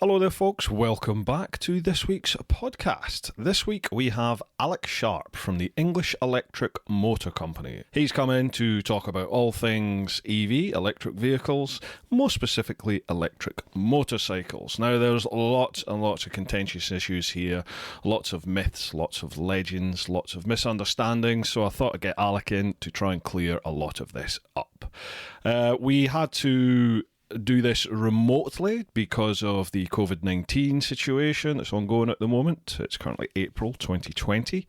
Hello there, folks. Welcome back to this week's podcast. This week we have Alec Sharp from the English Electric Motor Company. He's come in to talk about all things EV, electric vehicles, more specifically electric motorcycles. Now, there's lots and lots of contentious issues here, lots of myths, lots of legends, lots of misunderstandings, so I thought I'd get Alec in to try and clear a lot of this up. We had to do this remotely because of the COVID-19 situation that's ongoing at the moment. It's currently April 2020.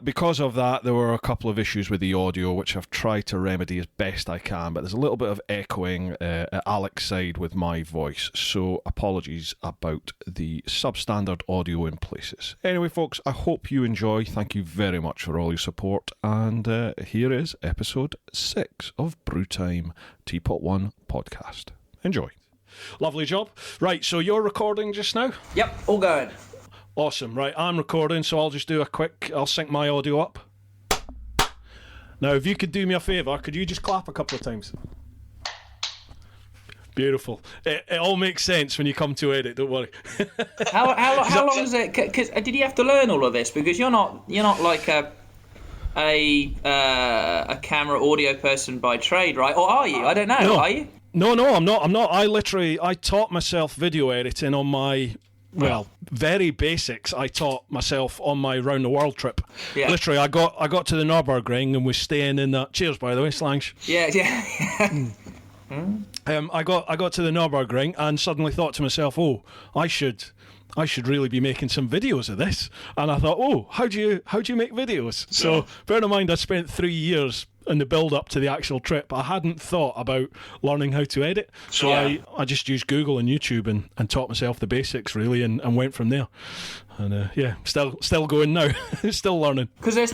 Because of that, there were a couple of issues with the audio, which I've tried to remedy as best I can, but there's a little bit of echoing at Alec's side with my voice, so apologies about the substandard audio in places. Anyway, folks, I hope you enjoy. Thank you very much for all your support, and here is episode 6 of Brewtime TeapotOne podcast. Enjoy. Lovely job. Right, so you're recording just now? Yep, all good. Awesome. Right, I'm recording, so I'll just do I'll sync my audio up. Now, if you could do me a favour, could you just clap a couple of times? Beautiful. It all makes sense when you come to edit, don't worry. How long is it? Cause did you have to learn all of this? Because you're not like a camera audio person by trade, right? Or are you? I don't know. No. Are you? No, I'm not. I taught myself video editing on my... Well, very basics. I taught myself on my round the world trip. Yeah. Literally, I got to the Nürburgring and was staying in that. Cheers, by the way, Slange. Yeah. I got to the Nürburgring and suddenly thought to myself, oh, I should really be making some videos of this. And I thought, oh, how do you make videos? So bear in mind, I spent 3 years in the build up to the actual trip. I hadn't thought about learning how to edit, so I just used Google and YouTube and taught myself the basics really, and went from there. And still going now, still learning. Because when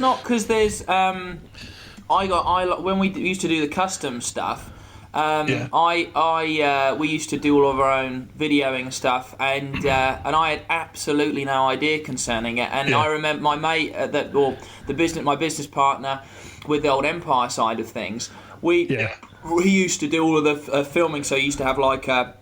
we used to do the custom stuff. We used to do all of our own videoing stuff, and I had absolutely no idea concerning it. And I remember my mate my business partner with the old Empire side of things. He used to do all of the filming, so he used to have like a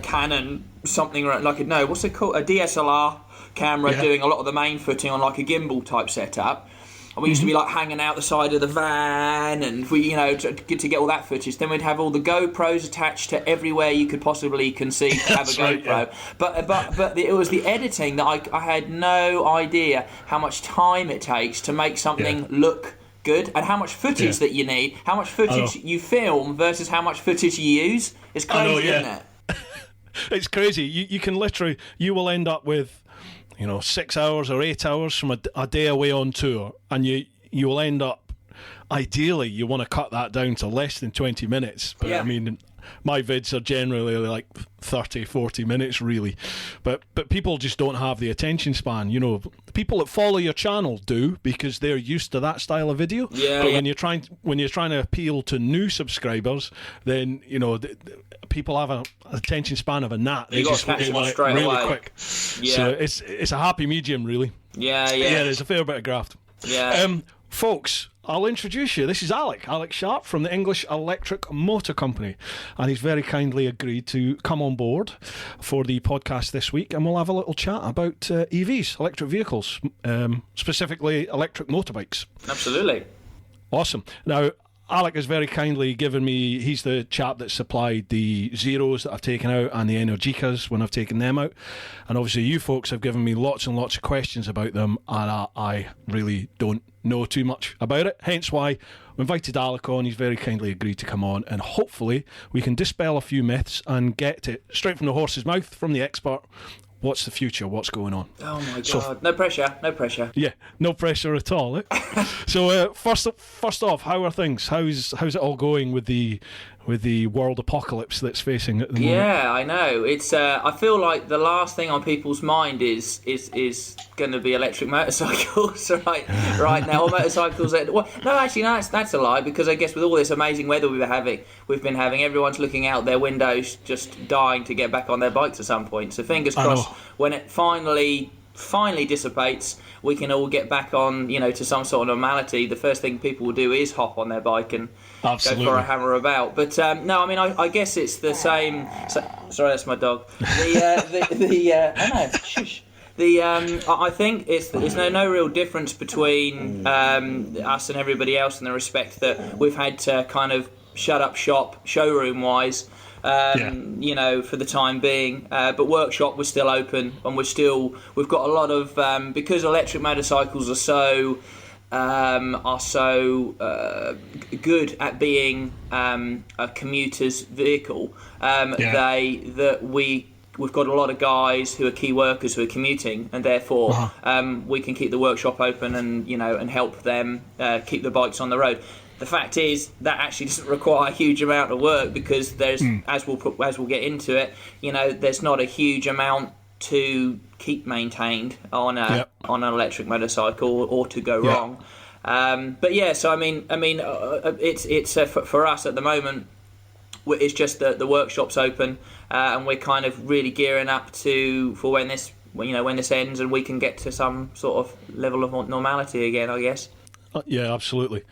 Canon something like what's it called, a DSLR camera, doing a lot of the main footing on like a gimbal type setup. And we used to be like hanging out the side of the van, and we, to get all that footage. Then we'd have all the GoPros attached to everywhere you could possibly conceive to have a GoPro. Right, yeah. But it was the editing that I had no idea how much time it takes to make something look good, and how much footage that you need, how much footage you film versus how much footage you use. It's crazy, isn't it? It's crazy. You can literally, you will end up with 6 hours or 8 hours from a day away on tour, and you will end up, ideally, you want to cut that down to less than 20 minutes. But I mean, my vids are generally like 30, 40 minutes, really. But people just don't have the attention span. People that follow your channel do, because they're used to that style of video. Yeah. But when you're trying to appeal to new subscribers, then people have an attention span of a gnat. They just want it really away. Quick. Yeah. So it's a happy medium, really. Yeah. There's a fair bit of graft. Yeah. Folks, I'll introduce you. This is Alec Sharp from the English Electric Motor Company, and he's very kindly agreed to come on board for the podcast this week, and we'll have a little chat about EVs, electric vehicles, specifically electric motorbikes. Absolutely. Awesome. Now, Alec has very kindly given me, he's the chap that supplied the Zeros that I've taken out and the Energicas when I've taken them out. And obviously you folks have given me lots and lots of questions about them, and I really don't know too much about it. Hence why we invited Alec on. He's very kindly agreed to come on, and hopefully we can dispel a few myths and get it straight from the horse's mouth, from the expert. What's the future? What's going on? Oh my God! No pressure. Yeah, no pressure at all. So first off, how are things? How's it all going with the world apocalypse that's facing at the moment? Yeah, I know. It's I feel like the last thing on people's mind is going to be electric motorcycles right now, or motorcycles. That's a lie, because I guess with all this amazing weather we've been having, everyone's looking out their windows just dying to get back on their bikes at some point. So fingers crossed when it finally finally dissipates, we can all get back on, to some sort of normality. The first thing people will do is hop on their bike and Absolutely. go for a hammer about. But no, I mean, I guess it's the same. Sorry, that's my dog. I know. Shush. I think there's no real difference between us and everybody else in the respect that we've had to kind of shut up shop showroom wise. For the time being, but workshop was still open, and we've got a lot of because electric motorcycles are so good at being a commuter's vehicle. We've got a lot of guys who are key workers who are commuting, and therefore we can keep the workshop open and help them keep the bikes on the road. The fact is that actually doesn't require a huge amount of work because there's, as we'll get into it, there's not a huge amount to keep maintained on an electric motorcycle or to go wrong. But yeah, so I mean, it's for us at the moment. It's just the workshop's open, and we're kind of really gearing up for when this ends, and we can get to some sort of level of normality again, I guess. Yeah, absolutely.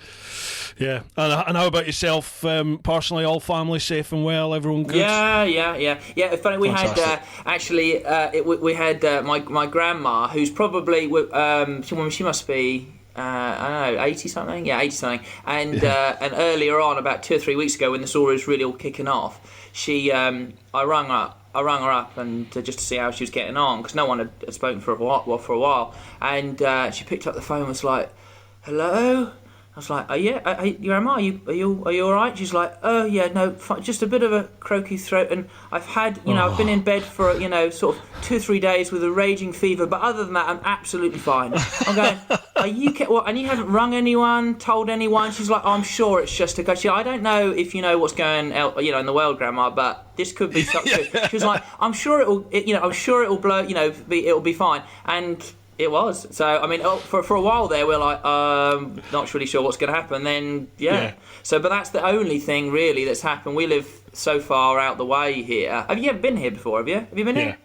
Yeah, and how about yourself personally? All family safe and well? Everyone good? Yeah. Funny, we Fantastic. had we had my grandma, who's probably she must be I don't know, 80 something. Yeah, 80 something. And and earlier on, about 2 or 3 weeks ago, when the story was really all kicking off, I rang her up and just to see how she was getting on, because no one had spoken for a while. And she picked up the phone and was like, "Hello?" I was like, Grandma, are you all right? She's like, "Oh yeah, no, just a bit of a croaky throat, and I've had, I've been in bed for, sort of 2 or 3 days with a raging fever, but other than that, I'm absolutely fine." I'm going, "Are you what? And you haven't rung anyone, told anyone?" She's like, "I'm sure it's just a go." I don't know if you know what's going out, in the world, Grandma, but this could be something. She was like, "I'm sure it'll blow, it'll be fine," and it was. So, I mean, for a while there, we're like, not really sure what's going to happen. Then, yeah. So, but that's the only thing really that's happened. We live so far out the way here. Have you ever been here before? Have you? Have you been here?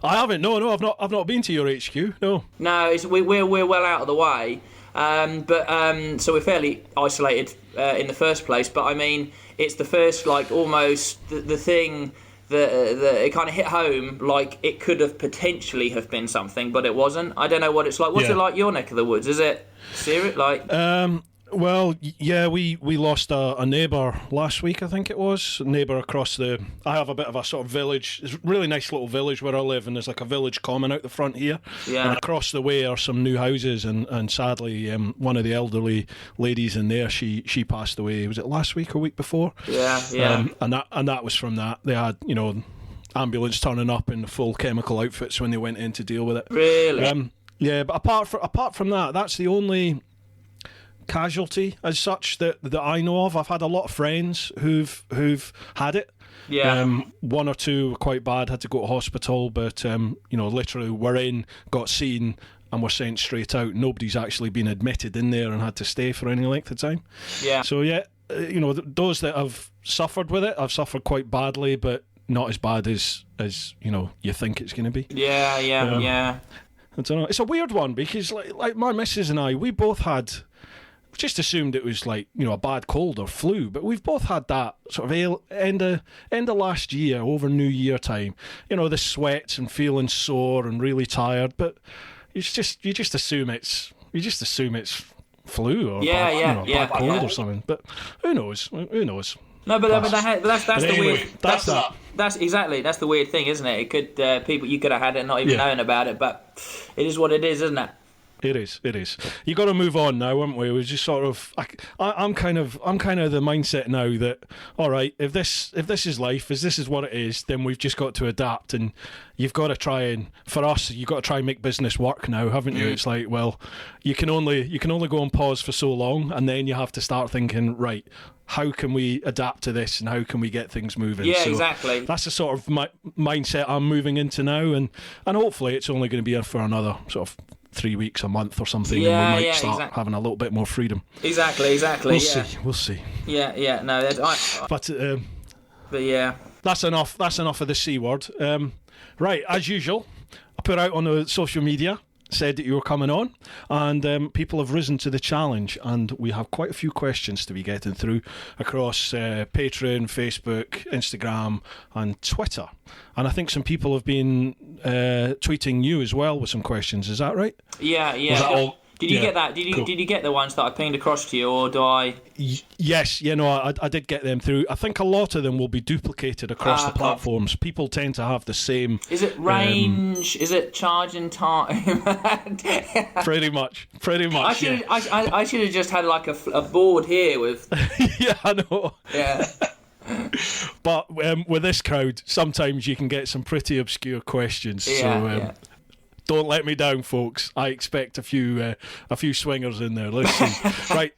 I haven't. No, I've not been to your HQ. No. No, we're well out of the way. So we're fairly isolated in the first place. But I mean, it's the first, like, almost the thing. It kind of hit home, like it could have potentially have been something, but it wasn't. I don't know what it's like. What's it like your neck of the woods? Is it serious? Like, well, yeah, we lost a neighbour last week, I think it was. A neighbour across I have a bit of a sort of village. It's a really nice little village where I live, and there's like a village common out the front here. Yeah. And across the way are some new houses, and sadly, one of the elderly ladies in there, she passed away. Was it last week or week before? Yeah. And that was from that. They had, ambulance turning up in the full chemical outfits when they went in to deal with it. Really? Yeah, but apart from that, that's the only casualty as such that I know of. I've had a lot of friends who've had it. Yeah. One or two were quite bad, had to go to hospital, but literally were in, got seen, and were sent straight out. Nobody's actually been admitted in there and had to stay for any length of time. Yeah. So yeah, those that have suffered with it, have suffered quite badly, but not as bad as you think it's going to be. Yeah. I don't know. It's a weird one because like my missus and I, we both had. Just assumed it was like a bad cold or flu, but we've both had that sort of end of last year, over New Year time. The sweats and feeling sore and really tired, but you just assume it's flu or bad cold or something. But who knows? No, but that's anyway, the weird. That. That's the weird thing, isn't it? It could you could have had it and not even knowing about it, but it is what it is, isn't it? It is. You got to move on now, haven't we? It was just sort of. I'm kind of the mindset now that all right, if this is life, if this is what it is, then we've just got to adapt, and you've got to try and for us, you've got to try and make business work now, haven't you? It's like, well, you can only go on pause for so long, and then you have to start thinking, right, how can we adapt to this, and how can we get things moving? Yeah, so exactly. That's the sort of mindset I'm moving into now, and hopefully it's only going to be for another sort of 3 weeks, a month or something, and we might start having a little bit more freedom. Exactly. We'll see. Yeah. No, but yeah. That's enough of the C word. Right, as usual, I put out on the social media said that you were coming on, and people have risen to the challenge, and we have quite a few questions to be getting through across Patreon, Facebook, Instagram, and Twitter. And I think some people have been tweeting you as well with some questions. Is that right? Yeah. Was that all? Did you get that? Did you get the ones that I pinged across to you, or do I? Yes, I did get them through. I think a lot of them will be duplicated across the platforms. People tend to have the same. Is it range? Is it charging time? Pretty much. I should have just had like a board here with. Yeah, I know. Yeah. But with this crowd, sometimes you can get some pretty obscure questions. Yeah. Don't let me down, folks. I expect a few swingers in there. Let's see. Right.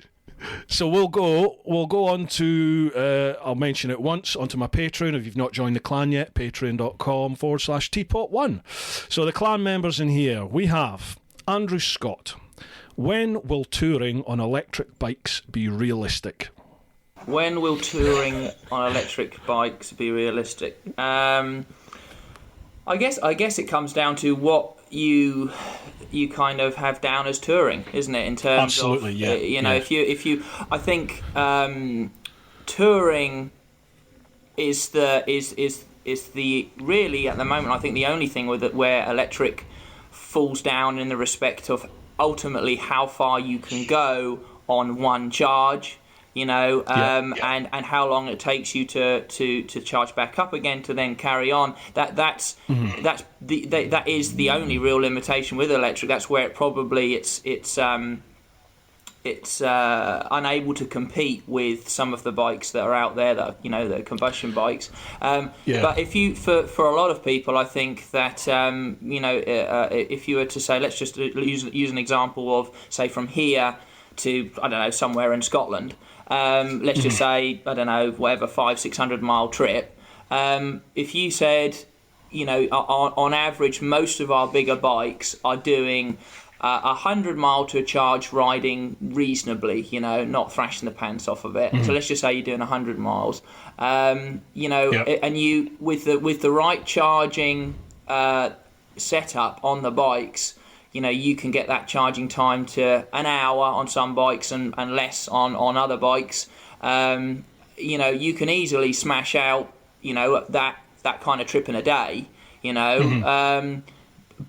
So we'll go on to, I'll mention it once, onto my Patreon. If you've not joined the clan yet, patreon.com/TeapotOne. So the clan members in here, we have Andrew Scott. When will touring on electric bikes be realistic? When will touring on electric bikes be realistic? I guess it comes down to what you kind of have down as touring, isn't it? In terms absolutely, of yeah. if you I think touring is the really at the moment I think the only thing with it where electric falls down in the respect of ultimately how far you can go on one charge. And how long it takes you to charge back up again to then carry on. That is the only real limitation with electric. That's where it probably it's unable to compete with some of the bikes that are out there that the combustion bikes. But if you for a lot of people, I think that if you were to say, let's just use an example of say from here to I don't know somewhere in Scotland. Let's just say, I don't know, whatever, 500-600 mile trip. If you said, on average, most of our bigger bikes are doing 100 mile to a charge riding reasonably, not thrashing the pants off of it. So let's just say you're doing 100 miles. And you, with the right charging setup on the bikes, you can get that charging time to an hour on some bikes and less on other bikes. You can easily smash out, that kind of trip in a day,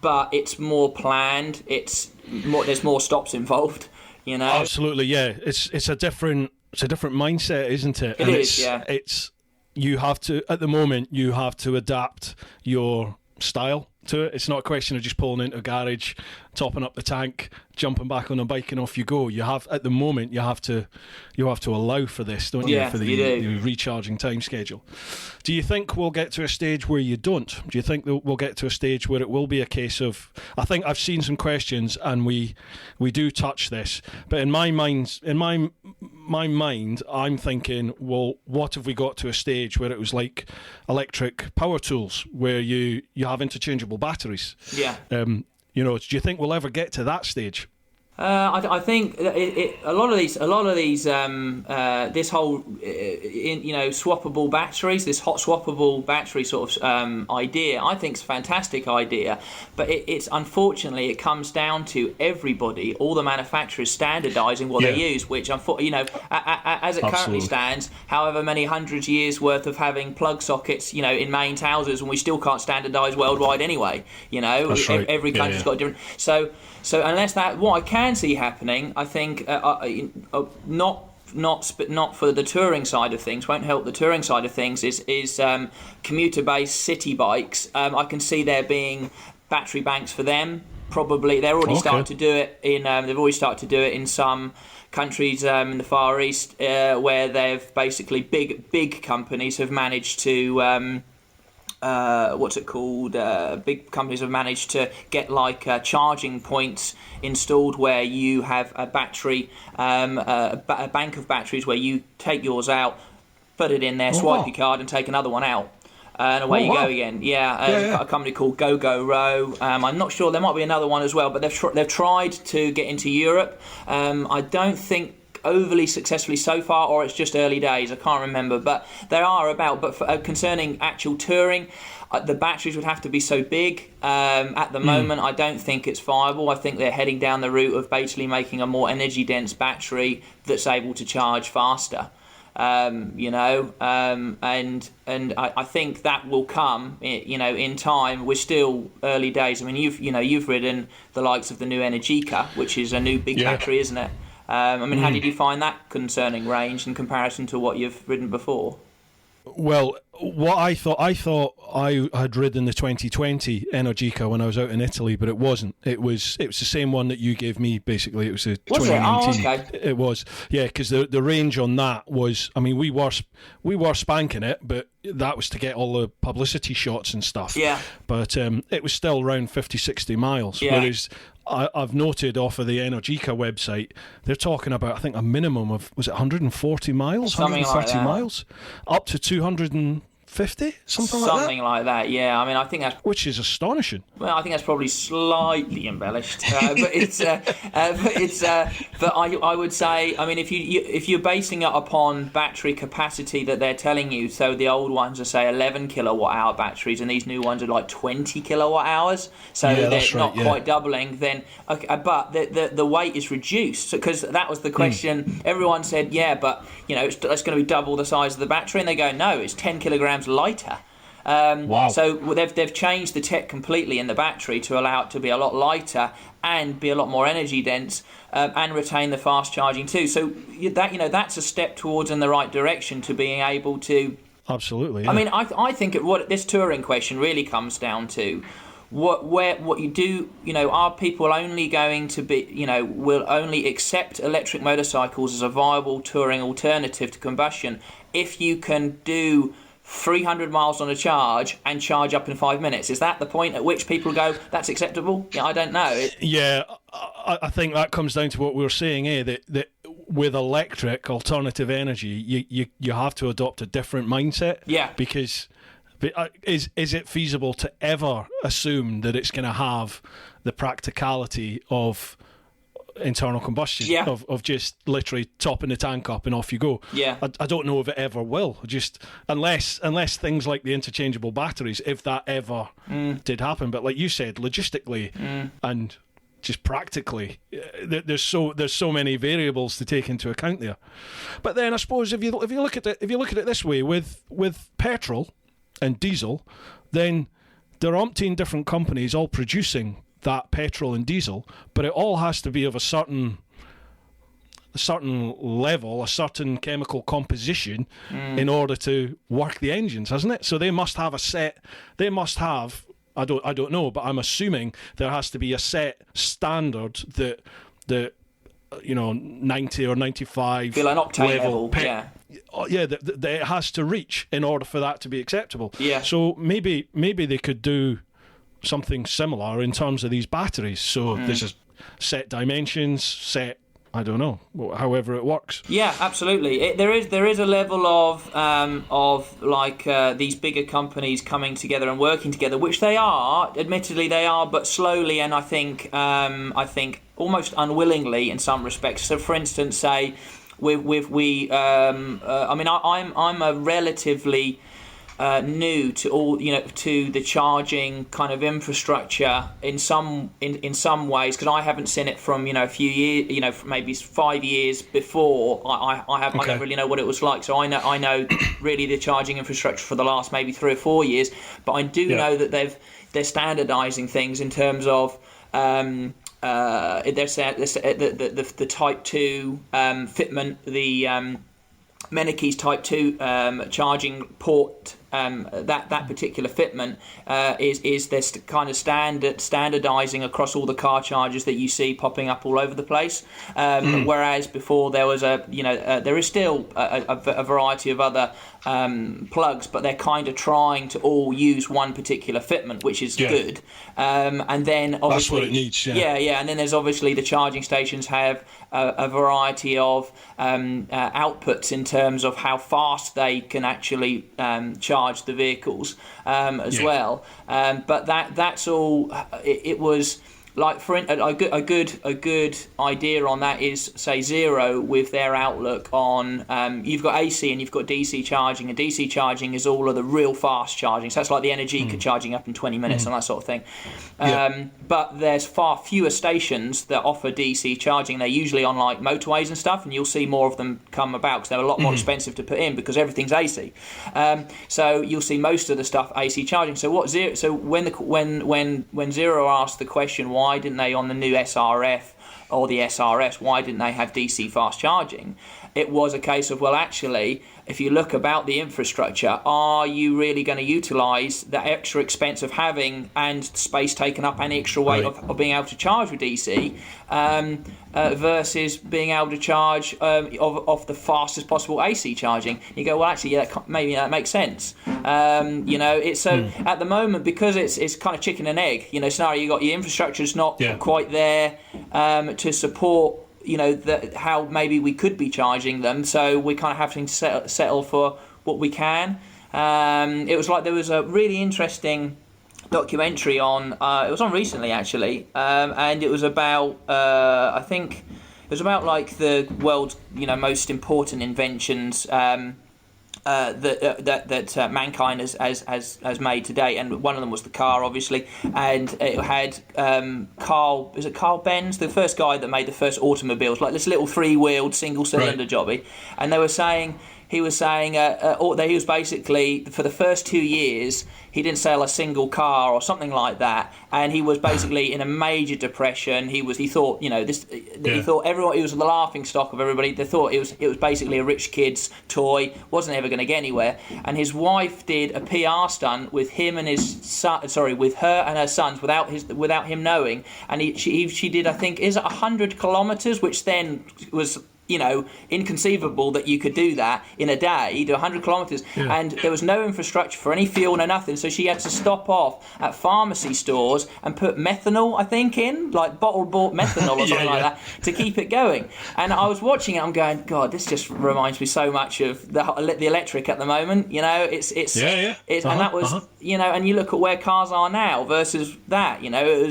but it's more planned. There's more stops involved, Absolutely, yeah. It's a different mindset, isn't it? It is, yeah. You have to, at the moment, adapt your style to it. It's not a question of just pulling into a garage, topping up the tank, jumping back on a bike and off you go. You have to allow for this, don't you? Yeah, for the recharging time schedule. Do you think we'll get to a stage where you don't? Do you think that we'll get to a stage where it will be a case of? I think I've seen some questions and we do touch this, but in my mind, I'm thinking, well, what if we got to a stage where it was like electric power tools, where you have interchangeable batteries? Yeah. Do you think we'll ever get to that stage? I think a lot of these, this whole, swappable batteries, this hot swappable battery sort of idea, I think is a fantastic idea. But it's unfortunately it comes down to everybody, all the manufacturers standardising what they use, which as it currently stands, however many hundreds of years worth of having plug sockets, in mains houses, and we still can't standardise worldwide anyway. That's right. Every country's got a different. So unless that, what I can see happening, I think, not for the touring side of things, won't help the touring side of things, is commuter-based city bikes. I can see there being battery banks for them. Probably they're already starting to do it in. They've already started to do it in some countries in the Far East, where they've basically big companies have managed to. Big companies have managed to get charging points installed where you have a battery, a bank of batteries where you take yours out, put it in there, swipe your card, and take another one out. And away you go again. A company called Go. I'm not sure, there might be another one as well, but they've tried to get into Europe. I don't think overly successfully so far, or it's just early days. I can't remember, but there are about. But concerning actual touring, the batteries would have to be so big. At the moment, I don't think it's viable. I think they're heading down the route of basically making a more energy dense battery that's able to charge faster. And I think that will come, in time. We're still early days. I mean, you've ridden the likes of the new Energica, which is a new big battery, isn't it? How did you find that concerning range in comparison to what you've ridden before? Well, what I thought I had ridden the 2020 Energica when I was out in Italy, but it wasn't. It was the same one that you gave me. Basically, it was a 2019. Oh, okay. It was, yeah, because the range on that was. I mean, we were spanking it, but that was to get all the publicity shots and stuff. Yeah. But it was still around 50, 60 miles. Yeah. Whereas I've noted off of the Energica website, they're talking about, I think, a minimum of, was it 140 miles, something 130 like that. miles, up to 250, something like that. Something like that, yeah. I mean, I think that's... Which is astonishing. Well, I think that's probably slightly embellished, but I would say, I mean, if you're basing it upon battery capacity that they're telling you, so the old ones are say 11 kilowatt hour batteries, and these new ones are like 20 kilowatt hours, so they're not quite doubling. Then, okay, but the weight is reduced, because that was the question. Everyone said, yeah, but it's going to be double the size of the battery, and they go, no, it's 10 kilograms lighter. Wow. So they've changed the tech completely in the battery to allow it to be a lot lighter and be a lot more energy dense, and retain the fast charging too. So that's a step towards in the right direction to being able to. Absolutely. Yeah. I mean, I think what this touring question really comes down to. What you do, are people only going to be, will only accept electric motorcycles as a viable touring alternative to combustion if you can do 300 miles on a charge and charge up in 5 minutes? Is that the point at which people go, that's acceptable? Yeah, I don't know. Yeah, I think that comes down to what we were saying, that with electric alternative energy, you have to adopt a different mindset. Yeah. Because is it feasible to ever assume that it's going to have the practicality of internal combustion, of just literally topping the tank up and off you go? Yeah. I don't know if it ever will, just unless things like the interchangeable batteries, if that ever did happen. But like you said, logistically and just practically, there's so many variables to take into account there. But then I suppose if you look at it this way, with petrol and diesel, then there are umpteen different companies all producing that petrol and diesel, but it all has to be of a certain level, a certain chemical composition in order to work the engines, hasn't it? So they must have I don't know, but I'm assuming there has to be a set standard that 90 or 95 feel an octane level, that it has to reach in order for that to be acceptable. Yeah. So maybe they could do something similar in terms of these batteries. So this is set dimensions, I don't know, however it works. Yeah, absolutely. There is a level of these bigger companies coming together and working together, which they are, admittedly they are, but slowly, and I think almost unwillingly in some respects. So, for instance, say I'm a relatively new to all, to the charging kind of infrastructure in some ways, because I haven't seen it from a few years, maybe 5 years before. I don't really know what it was like, so I know really the charging infrastructure for the last maybe 3 or 4 years, but I do know that they're standardizing things in terms of the Type 2 fitment, the Meneke's Type 2 charging port. That particular fitment is this kind of standardizing across all the car chargers that you see popping up all over the place. Whereas before there was there is still a variety of other plugs, but they're kind of trying to all use one particular fitment, which is good. And then obviously that's what it needs. And then there's obviously the charging stations have a variety of outputs in terms of how fast they can actually charge the vehicles as well. But that's all. It was like for a good idea on that is, say, Zero with their outlook on you've got AC and you've got DC charging, and DC charging is all of the real fast charging, so that's like the Energica charging up in 20 minutes and that sort of thing. But there's far fewer stations that offer DC charging. They're usually on like motorways and stuff, and you'll see more of them come about because they're a lot more expensive to put in because everything's AC. So you'll see most of the stuff AC charging. So when Zero asked the question, why didn't they on the new SRF or the SRS, why didn't they have DC fast charging? It was a case of, well, actually, if you look about the infrastructure, are you really going to utilise the extra expense of having and space taken up and extra weight of being able to charge with DC versus being able to charge of the fastest possible AC charging? You go, well, actually, yeah, maybe that makes sense. It's so at the moment, because it's kind of chicken and egg, scenario. You got your infrastructure's not quite there to support how maybe we could be charging them, so we're kind of having to settle for what we can. It was like there was a really interesting documentary on it was on recently actually, and it was about I think it was about like the world's most important inventions that mankind has made today, and one of them was the car, obviously, and it had Carl Benz, the first guy that made the first automobiles, like this little 3-wheeled single cylinder jobby, and he was saying that he was basically, for the first 2 years, he didn't sell a single car or something like that, and he was basically in a major depression. He thought he thought everyone, he was the laughing stock of everybody. They thought it was basically a rich kid's toy, wasn't ever going to get anywhere. And his wife did a PR stunt with him and his son, with her and her sons, without him knowing. And she did, I think, 100 kilometres, which then was inconceivable that you could do that in a day, do 100 kilometres, and there was no infrastructure for any fuel, no nothing, so she had to stop off at pharmacy stores and put methanol, I think, in, like bottled bought methanol or something like that, to keep it going. And I was watching it, I'm going, God, this just reminds me so much of the electric at the moment, and that was, and you look at where cars are now versus that, I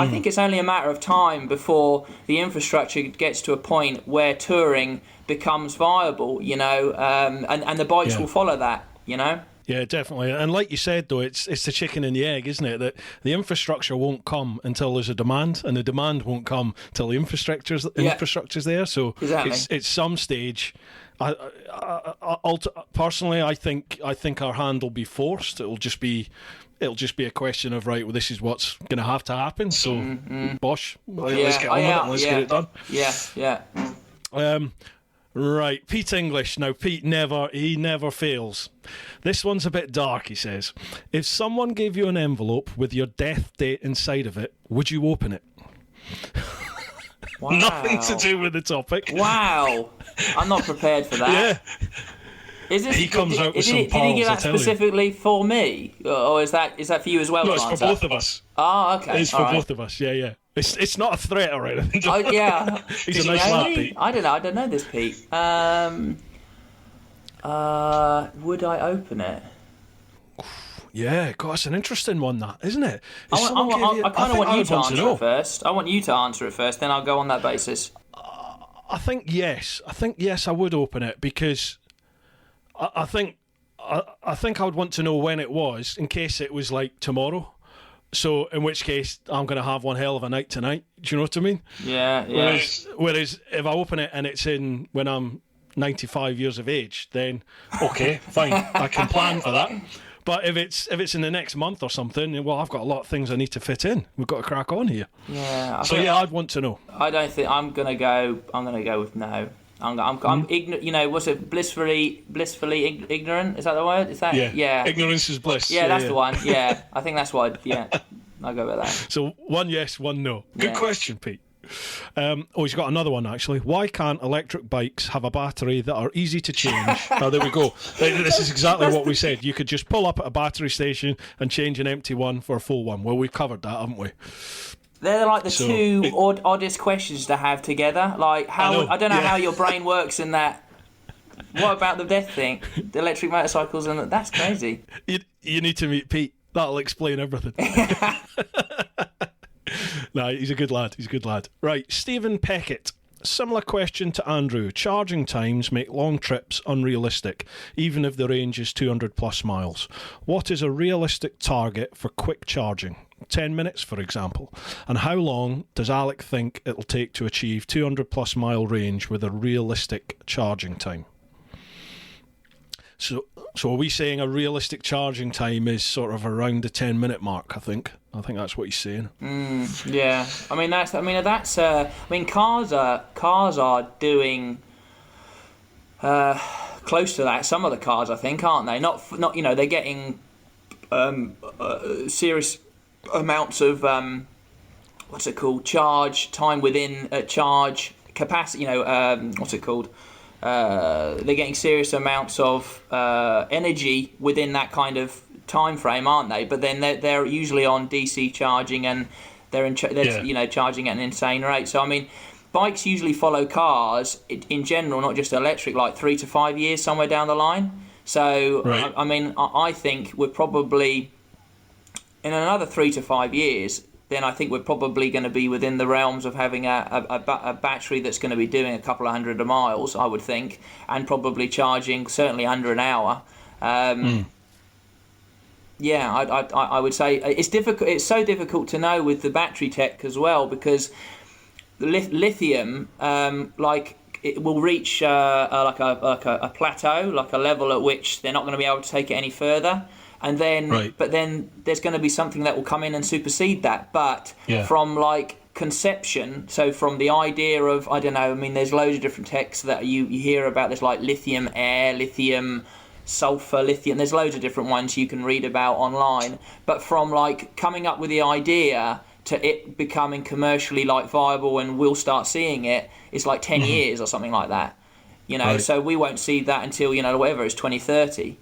think it's only a matter of time before the infrastructure gets to a point where touring becomes viable, and the bikes will follow that, Yeah, definitely. And like you said, though, it's the chicken and the egg, isn't it? That the infrastructure won't come until there's a demand, and the demand won't come till the infrastructure's there. So exactly. It's some stage. Personally, I think our hand will be forced. It'll just be a question of, right, well, this is what's going to have to happen. So, bosh, let's get on with it and let's get it done. Yeah. Right, Pete English. Now, Pete never fails. This one's a bit dark, he says. If someone gave you an envelope with your death date inside of it, would you open it? Wow. Nothing to do with the topic. Wow. I'm not prepared for that. Yeah. Did he give that specifically for me, or is that for you as well? No, it's for both of us. Oh, okay. It's for both of us. Yeah. It's not a threat or anything. Yeah. He's a nice lad, Pete. I don't know this, Pete. Would I open it? Yeah, God, it's an interesting one, that, isn't it? I kind of want you to answer it first. I want you to answer it first, then I'll go on that basis. I think yes, I would open it, because I think I would want to know when it was, in case it was like tomorrow. So in which case I'm going to have one hell of a night tonight. Do you know what I mean? Yeah. Whereas if I open it and it's in when I'm 95 years of age, then okay, fine, I can plan for that. But if it's in the next month or something, well, I've got a lot of things I need to fit in. We've got to crack on here. Yeah. I'd want to know. I don't think I'm gonna go with no. I'm ignorant. What's it? Blissfully ignorant. Is that the word? Is that? Yeah. Ignorance is bliss. Yeah, that's the one. Yeah, I think that's what. Yeah, I'll go with that. So one yes, one no. Good question, Pete. He's got another one, actually. Why can't electric bikes have a battery that are easy to change? Oh, there we go. This is exactly what we said. You could just pull up at a battery station and change an empty one for a full one. Well, we've covered that, haven't we? They're like the two oddest questions to have together. Like, how I don't know how your brain works in that. What about the death thing? The electric motorcycles, and that's crazy. You need to meet Pete. That'll explain everything. No, he's a good lad. He's a good lad. Right, Stephen Peckett. Similar question to Andrew. Charging times make long trips unrealistic, even if the range is 200 plus miles. What is a realistic target for quick charging? 10 minutes, for example. And how long does Alec think it'll take to achieve 200 plus mile range with a realistic charging time? So are we saying a realistic charging time is sort of around the 10-minute mark? I think that's what he's saying. Yeah, cars are doing close to that. Some of the cars, I think, aren't they? Not they're getting serious amounts of charge time within charge capacity. They're getting serious amounts of energy within that kind of time frame, aren't they? But then they're usually on DC charging, and they're charging at an insane rate. So I mean, bikes usually follow cars in general, not just electric, like 3 to 5 years somewhere down the line. So right. I think we're probably in another 3 to 5 years. Then I think we're probably going to be within the realms of having a battery that's going to be doing a couple of hundred miles, I would think, and probably charging certainly under an hour. Yeah, I would say it's difficult. It's so difficult to know with the battery tech as well, because the lithium, it will reach a plateau, like a level at which they're not going to be able to take it any further. And then, But then there's going to be something that will come in and supersede that. But from conception, so from the idea of, I don't know, I mean, there's loads of different texts that you hear about. There's like lithium air, lithium sulfur, lithium. There's loads of different ones you can read about online. But from coming up with the idea to it becoming commercially viable and we'll start seeing it, it's 10 years or something like that. So we won't see that until whatever it's 2030.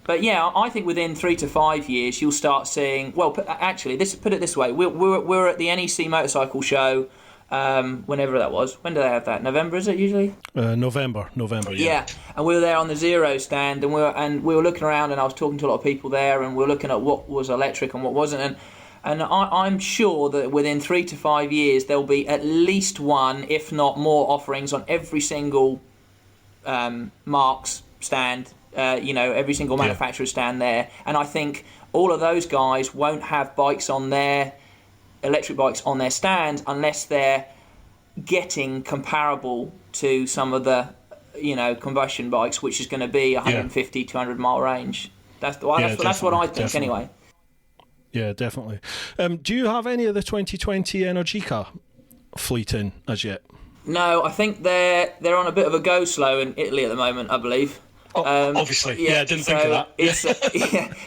But yeah, I think within 3 to 5 years you'll start seeing. Well, actually, put it this way: we're at the NEC Motorcycle Show, whenever that was. When do they have that? November, is it usually? November. Yeah. And we were there on the Zero stand, and we were looking around, and I was talking to a lot of people there, and we were looking at what was electric and what wasn't, and I'm sure that within 3 to 5 years there'll be at least one, if not more, offerings on every single Marks stand. Every single manufacturer stand there, and I think all of those guys won't have electric bikes on their stands unless they're getting comparable to some of the combustion bikes, which is going to be 150 200 mile range. That's what I think, definitely. Anyway. Yeah, definitely. Do you have any of the 2020 Energica fleet in as yet? No, I think they're on a bit of a go slow in Italy at the moment, I believe. Obviously, I didn't think of that.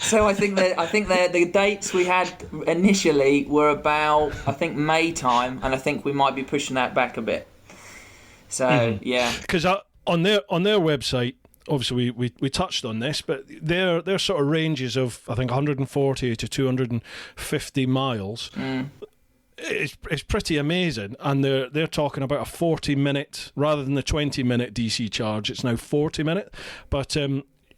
So I think the dates we had initially were about, I think, May time, and I think we might be pushing that back a bit. So because on their website, obviously we touched on this, but their sort of ranges of, I think, 140 to 250 miles. It's pretty amazing, and they're talking about a 40-minute rather than the 20-minute DC charge. It's now 40-minute, but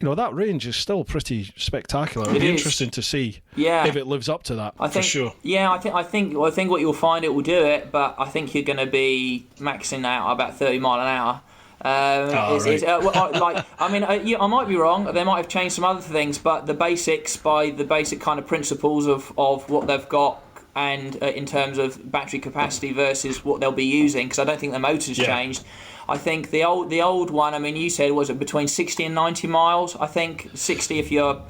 that range is still pretty spectacular. It'll be interesting to see if it lives up to that. I think, for sure. Yeah, I think what you'll find, it will do it, but I think you're going to be maxing out about 30 mile an hour. I might be wrong. They might have changed some other things, but the basic kind of principles of what they've got. And in terms of battery capacity versus what they'll be using, because I don't think the motor's changed. I think the old one, I mean, you said, was it between 60 and 90 miles? I think 60 if you're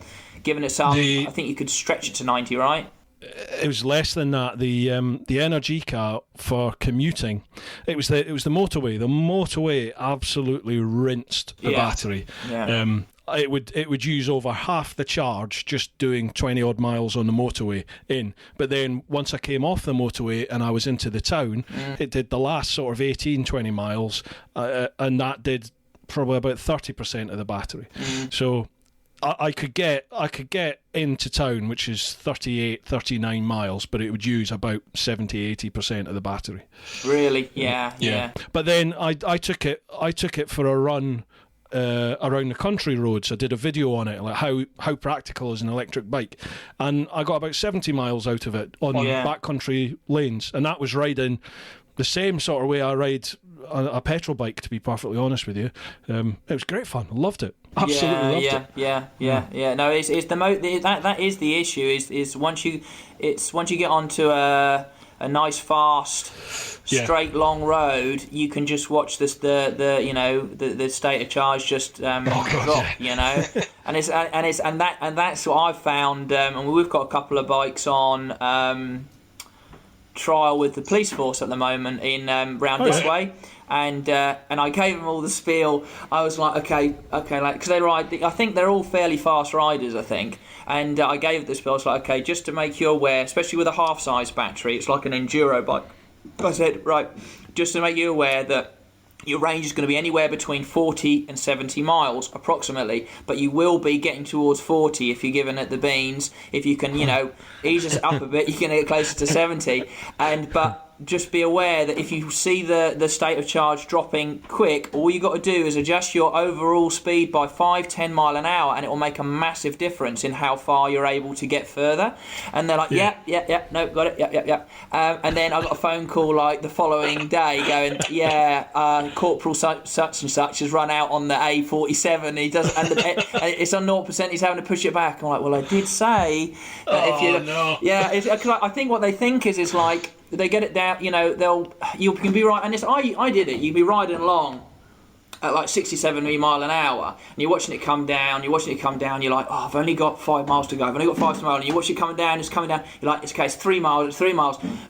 giving it some. I think you could stretch it to 90, right? It was less than that. The Energica for commuting, it was the motorway. The motorway absolutely rinsed the battery. Yeah. It would use over half the charge just doing 20 odd miles on the motorway in. But then once I came off the motorway and I was into the town, it did the last sort of 18-20 miles, and that did probably about 30% of the battery. So I could get into town, which is 38, 39 miles, but it would use about 70, 80% of the battery. Really? Yeah. But then I took it for a run around the country roads. I did a video on it, like how practical is an electric bike, and I got about 70 miles out of it on backcountry lanes, and that was riding the same sort of way I ride a petrol bike, to be perfectly honest with you. It was great fun. I loved it. Absolutely loved it. Yeah. No, it's that is the issue. Is once you get onto a nice fast straight long road, you can just watch this the state of charge just drop, you know. and that's what I've found. And we've got a couple of bikes on trial with the police force at the moment in round this way. And I gave them all the spiel. I was like, okay, like, because they ride. I think they're all fairly fast riders, I think. And I gave the spiel. I was like, okay, just to make you aware, especially with a half-size battery, it's like an enduro bike. I said, right, just to make you aware that your range is going to be anywhere between 40 and 70 miles, approximately. But you will be getting towards 40 if you're giving it the beans. If you can, ease us up a bit, you can get closer to 70. But just be aware that if you see the state of charge dropping quick, all you got to do is adjust your overall speed by 5-10 mile an hour, and it will make a massive difference in how far you're able to get further. And they're like, no, got it, yep. And then I got a phone call like the following day going, Corporal such and such has run out on the A47. He does, and it's on 0%. He's having to push it back. I'm like, well, I did say that if you, no. I think what they think is like, they get it down, you can be right, and I did it. You'd be riding along at like 60-70 mile an hour, and you're watching it come down. You're like, oh, I've only got 5 miles to go. I've only got 5 miles, and you watch it coming down. It's coming down. You're like, it's 3 miles.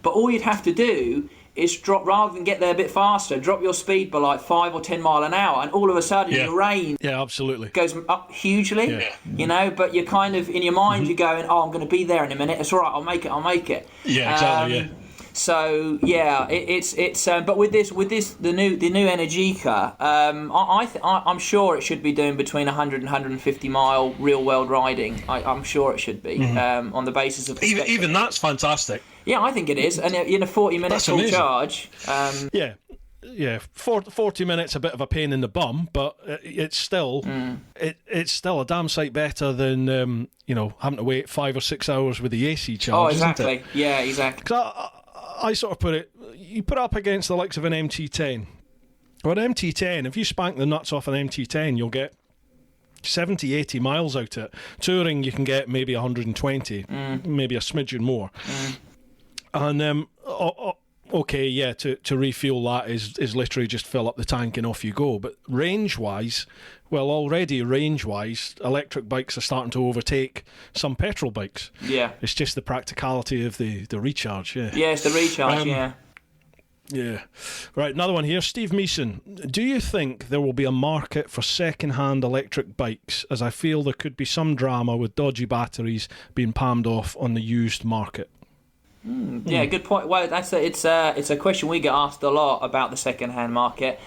But all you'd have to do is drop, rather than get there a bit faster, drop your speed by like 5 or 10 mile an hour, and all of a sudden your range goes up hugely. But you're kind of in your mind, you're going, oh, I'm going to be there in a minute. It's all right. I'll make it. Yeah, exactly. So it's but with this the new Energica, I'm sure it should be doing between 100 and 150 mile real world riding. I'm sure it should be on the basis of even that's fantastic. Yeah, I think it is, and in a 40-minute full charge. 40 minutes a bit of a pain in the bum, but it's still it's still a damn sight better than having to wait 5 or 6 hours with the AC charge. Oh, exactly. Isn't it? Yeah, exactly. 'Cause I sort of put it up against the likes of an MT10. Or an MT10, if you spank the nuts off an MT10, you'll get 70, 80 miles out of it. Touring, you can get maybe 120, maybe a smidgen more. And to refuel that is literally just fill up the tank and off you go. But range-wise, electric bikes are starting to overtake some petrol bikes. Yeah. It's just the practicality of the recharge, Yeah, it's the recharge, Yeah. Right, another one here. Steve Meeson. Do you think there will be a market for second-hand electric bikes, as I feel there could be some drama with dodgy batteries being palmed off on the used market? Yeah, good point. Well, it's a question we get asked a lot about the second-hand market.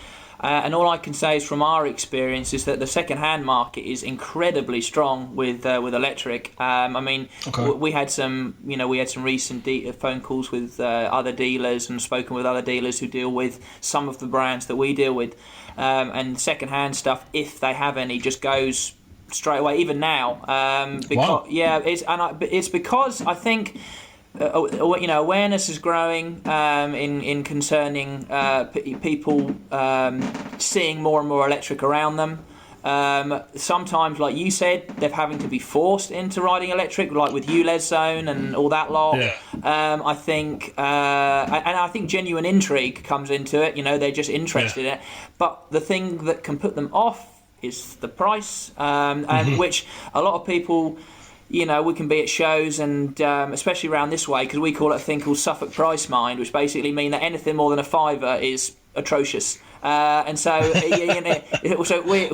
And all I can say is from our experience is that the second-hand market is incredibly strong with electric. We had some recent phone calls with other dealers and spoken with other dealers who deal with some of the brands that we deal with. And second-hand stuff, if they have any, just goes straight away. Even now, it's because I think. Awareness is growing in concerning people seeing more and more electric around them. Sometimes, like you said, they're having to be forced into riding electric, like with ULEZ zone and all that lot. Yeah. I think genuine intrigue comes into it. They're just interested in it. But the thing that can put them off is the price, and which a lot of people. We can be at shows and especially around this way, because we call it a thing called Suffolk Price Mind, which basically mean that anything more than a fiver is atrocious. And so, so we're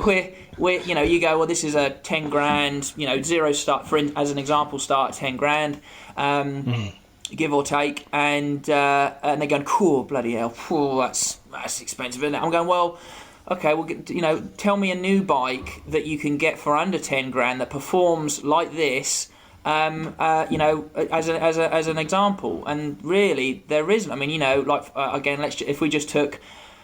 you go, well, this is a 10 grand, zero start as an example, start at 10 grand, give or take, and they're going, cool, bloody hell, that's expensive, isn't it? I'm going, well. Okay, well, tell me a new bike that you can get for under 10 grand that performs like this, as an example. And really, there isn't. I mean, again, if we just took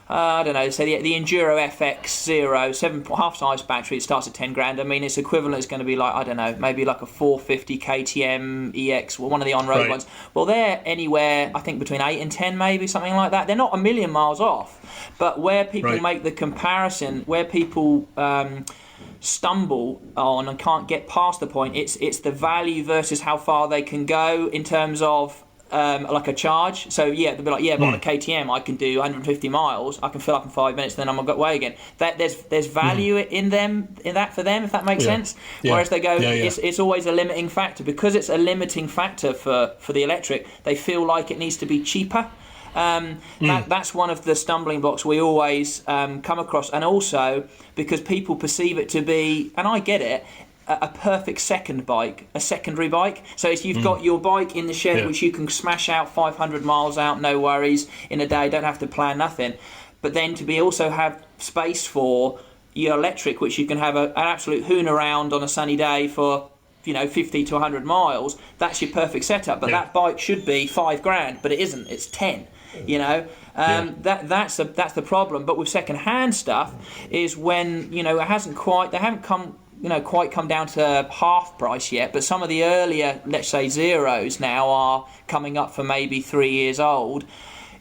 I don't know, say the Enduro FX Zero, half-size battery, it starts at 10 grand. I mean, its equivalent is going to be like, I don't know, maybe like a 450 KTM EX, one of the on-road ones. Well, they're anywhere, I think, between 8 and 10 maybe, something like that. They're not a million miles off. But where people make the comparison, where people stumble on and can't get past the point, it's the value versus how far they can go in terms of like a charge. So they'll be like, but on a KTM I can do 150 miles, I can fill up in 5 minutes, then I'm on my way again. That there's value in that for them, if that makes sense. Whereas they go, it's always a limiting factor, because it's a limiting factor for the electric. They feel like it needs to be cheaper. That's one of the stumbling blocks we always come across, and also because people perceive it to be, and I get it, a perfect secondary bike. So if you've got your bike in the shed, which you can smash out 500 miles out, no worries, in a day, don't have to plan nothing. But then to be also have space for your electric, which you can have an absolute hoon around on a sunny day for 50 to 100 miles, that's your perfect setup. But that bike should be 5 grand, but it isn't, it's 10. That's the problem. But with second-hand stuff is when they haven't quite come down to half price yet, but some of the earlier, let's say, Zeros now are coming up for maybe 3 years old.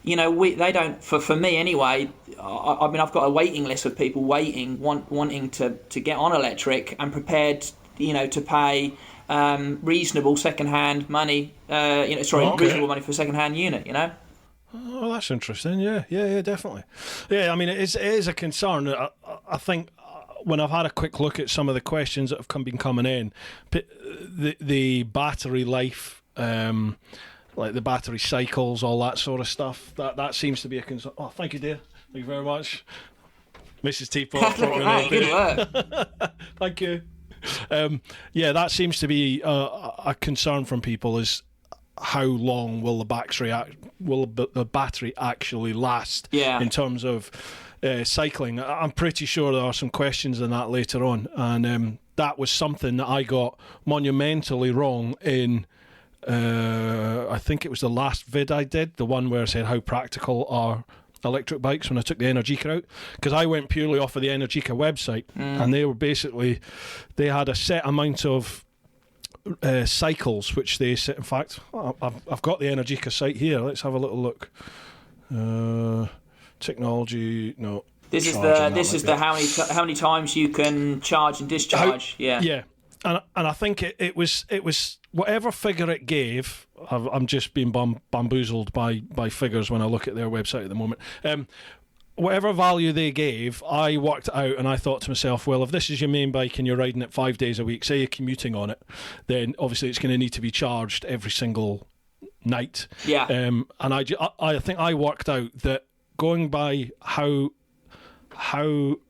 They don't, for me anyway. I mean, I've got a waiting list of people wanting to get on electric and prepared, to pay reasonable second-hand money. Reasonable money for a second-hand unit. Oh, that's interesting. Yeah, definitely. Yeah, I mean, it is a concern. I think when I've had a quick look at some of the questions that have been coming in, the battery life, like the battery cycles, all that sort of stuff, that seems to be a concern. Oh, thank you, dear. Thank you very much, Mrs. Teapot. Good work. Thank you. That seems to be a concern from people, is how long will the battery actually last in terms of cycling. I'm pretty sure there are some questions on that later on, and that was something that I got monumentally wrong in I think it was the last vid I did, the one where I said how practical are electric bikes when I took the Energica out, because I went purely off of the Energica website, and they had a set amount of cycles which they said. In fact, I've got the Energica site here. Let's have a little look. Technology, no. This is the how many times you can charge and discharge. And I think it was whatever figure it gave. I'm just being bamboozled by figures when I look at their website at the moment. Whatever value they gave, I worked it out, and I thought to myself, well, if this is your main bike and you're riding it 5 days a week, say you're commuting on it, then obviously it's going to need to be charged every single night. Yeah. And I think I worked out that going by how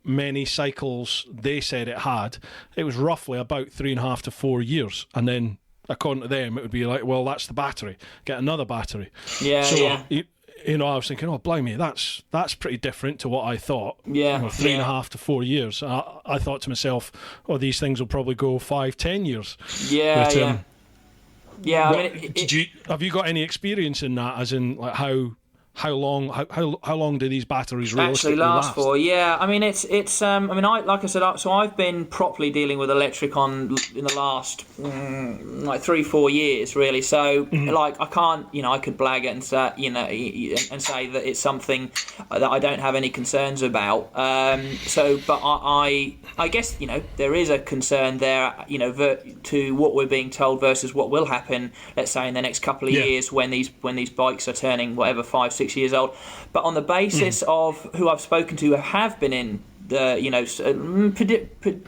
many cycles they said it had, it was roughly about 3.5 to 4 years, and then according to them, it would be like, well, that's the battery. Get another battery. I was thinking, oh, blimey, that's pretty different to what I thought. 3.5 to 4 years. I thought to myself, oh, these things will probably go 5-10 years. Have you got any experience in that? As in, like, how long do these batteries realistically actually last for? Yeah, I mean it's I mean, I've been properly dealing with electric in the last 3-4 years really. So like I can't, I could blag it and say and say that it's something that I don't have any concerns about. But I guess there is a concern there, to what we're being told versus what will happen. Let's say in the next couple of years when these bikes are turning 5-6 years old. But on the basis of who I've spoken to who have been in the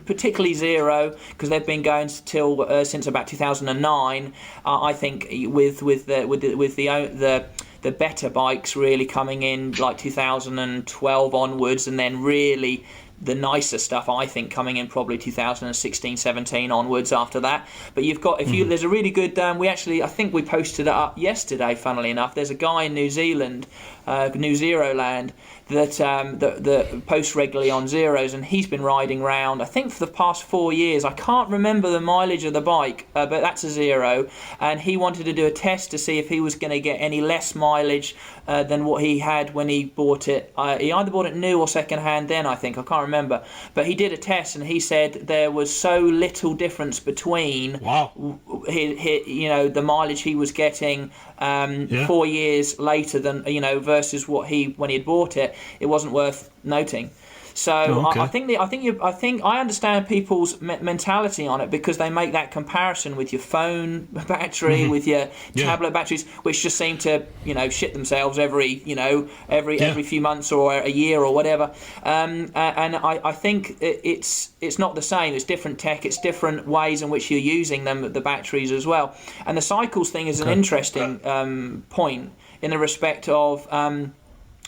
particularly Zero, because they've been going since about 2009. I think with the better bikes really coming in like 2012 onwards, and then really the nicer stuff I think coming in probably 2016-17 onwards after that. But you've got, there's a really good I think we posted it up yesterday, funnily enough. There's a guy in New Zealand New Zero Land, that posts regularly on Zeros, and he's been riding round, I think, for the past 4 years. I can't remember the mileage of the bike, but that's a Zero, and he wanted to do a test to see if he was going to get any less mileage than what he had when he bought it. He either bought it new or second hand then, I think. I can't remember. But he did a test, and he said there was so little difference between the mileage he was getting 4 years later than, versus what when he had bought it. It wasn't worth noting. So I think I understand people's mentality on it, because they make that comparison with your phone battery, with your tablet batteries, which just seem to shit themselves every few months or a year or whatever. And I think it's not the same. It's different tech. It's different ways in which you're using them, the batteries as well. And the cycles thing is an interesting point in the respect of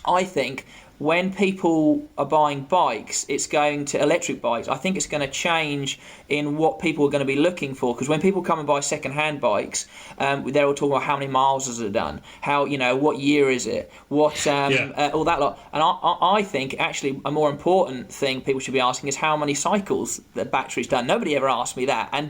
I think, when people are buying bikes, electric bikes, I think it's going to change in what people are going to be looking for. Because when people come and buy second-hand bikes, they're all talking about how many miles has it done, what year is it, all that lot. And I think actually a more important thing people should be asking is how many cycles the battery's done. Nobody ever asked me that. I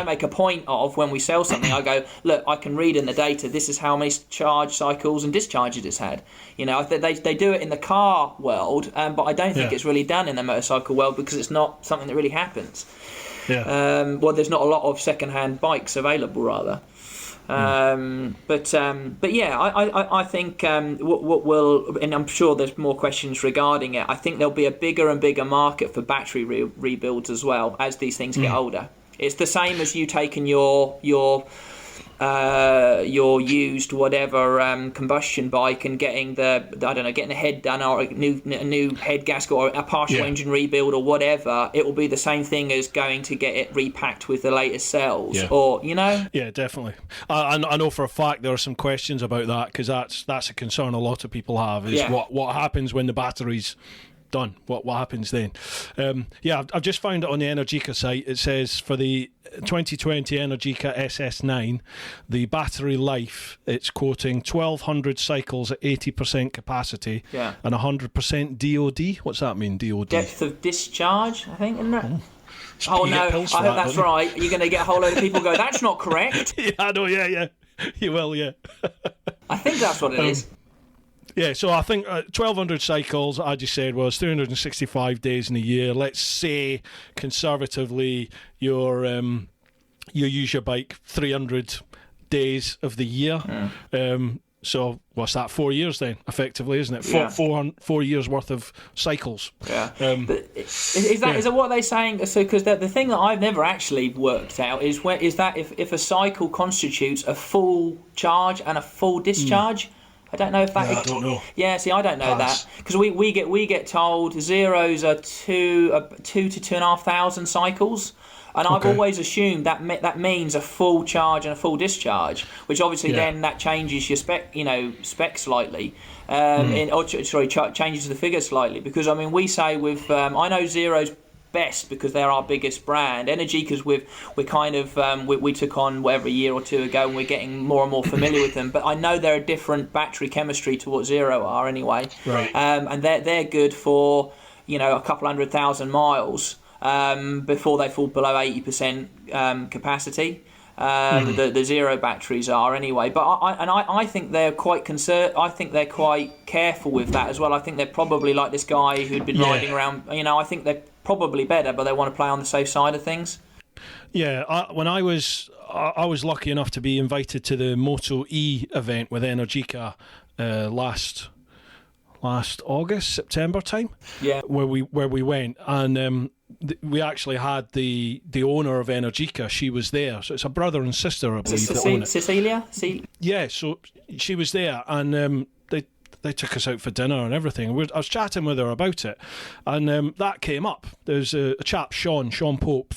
make a point of, when we sell something, I go, look, I can read in the data, this is how many charge cycles and discharges it's had. They do it in the car world, but I don't think it's really done in the motorcycle world, because it's not something that really happens. There's not a lot of second-hand bikes available, rather. I think what will, and I'm sure there's more questions regarding it, I think there'll be a bigger and bigger market for battery rebuilds as well as these things get older. It's the same as you taking your used whatever combustion bike and getting getting the head done, or a new head gasket, or a partial engine rebuild, or whatever. It will be the same thing as going to get it repacked with the latest cells, or Yeah, definitely. I know for a fact there are some questions about that, because that's a concern a lot of people have, is what happens when the battery's done. What happens then? I've just found it on the Energica site. It says for the 2020 Energica SS9, the battery life, it's quoting 1,200 cycles at 80% capacity and 100% DOD. What's that mean, DOD? Depth of discharge, I think, isn't it? Oh no, I hope that's right. You're going to get a whole load of people go, that's not correct. I know, you will, I think that's what it is. Yeah, so I think 1,200 cycles, I just said, was 365 days in a year. Let's say, conservatively, you use your bike 300 days of the year. So what's that, 4 years then, effectively, isn't it? 4 years worth of cycles. Yeah. Is that what they're saying? So, because the thing that I've never actually worked out is if a cycle constitutes a full charge and a full discharge. I don't know if that. I don't know. Yeah, see, I don't know that, because we get told Zeros are 2,000 to 2,500 cycles, and I've always assumed that means a full charge and a full discharge, which obviously then that changes your spec slightly, changes the figure slightly, because we say with I know Zeros best because they're our biggest brand. Energy, because we took on whatever a year or two ago, and we're getting more and more familiar with them. But I know they're a different battery chemistry to what Zero are anyway. Right. And they're good for a couple 100,000 miles before they fall below 80% capacity. The Zero batteries are anyway, but I think they're quite I think they're quite careful with that as well. I think they're probably like this guy who'd been riding around. I think they're probably better, but they want to play on the safe side of things. Yeah, when I was lucky enough to be invited to the Moto E event with Energica last August, September time. Yeah, where we went, and we actually had the owner of Energica. She was there, so it's a brother and sister, I believe, that own it. Cecilia? Yeah, so she was there, and they took us out for dinner and everything. I was chatting with her about it, and that came up. There's a chap, Sean Pope,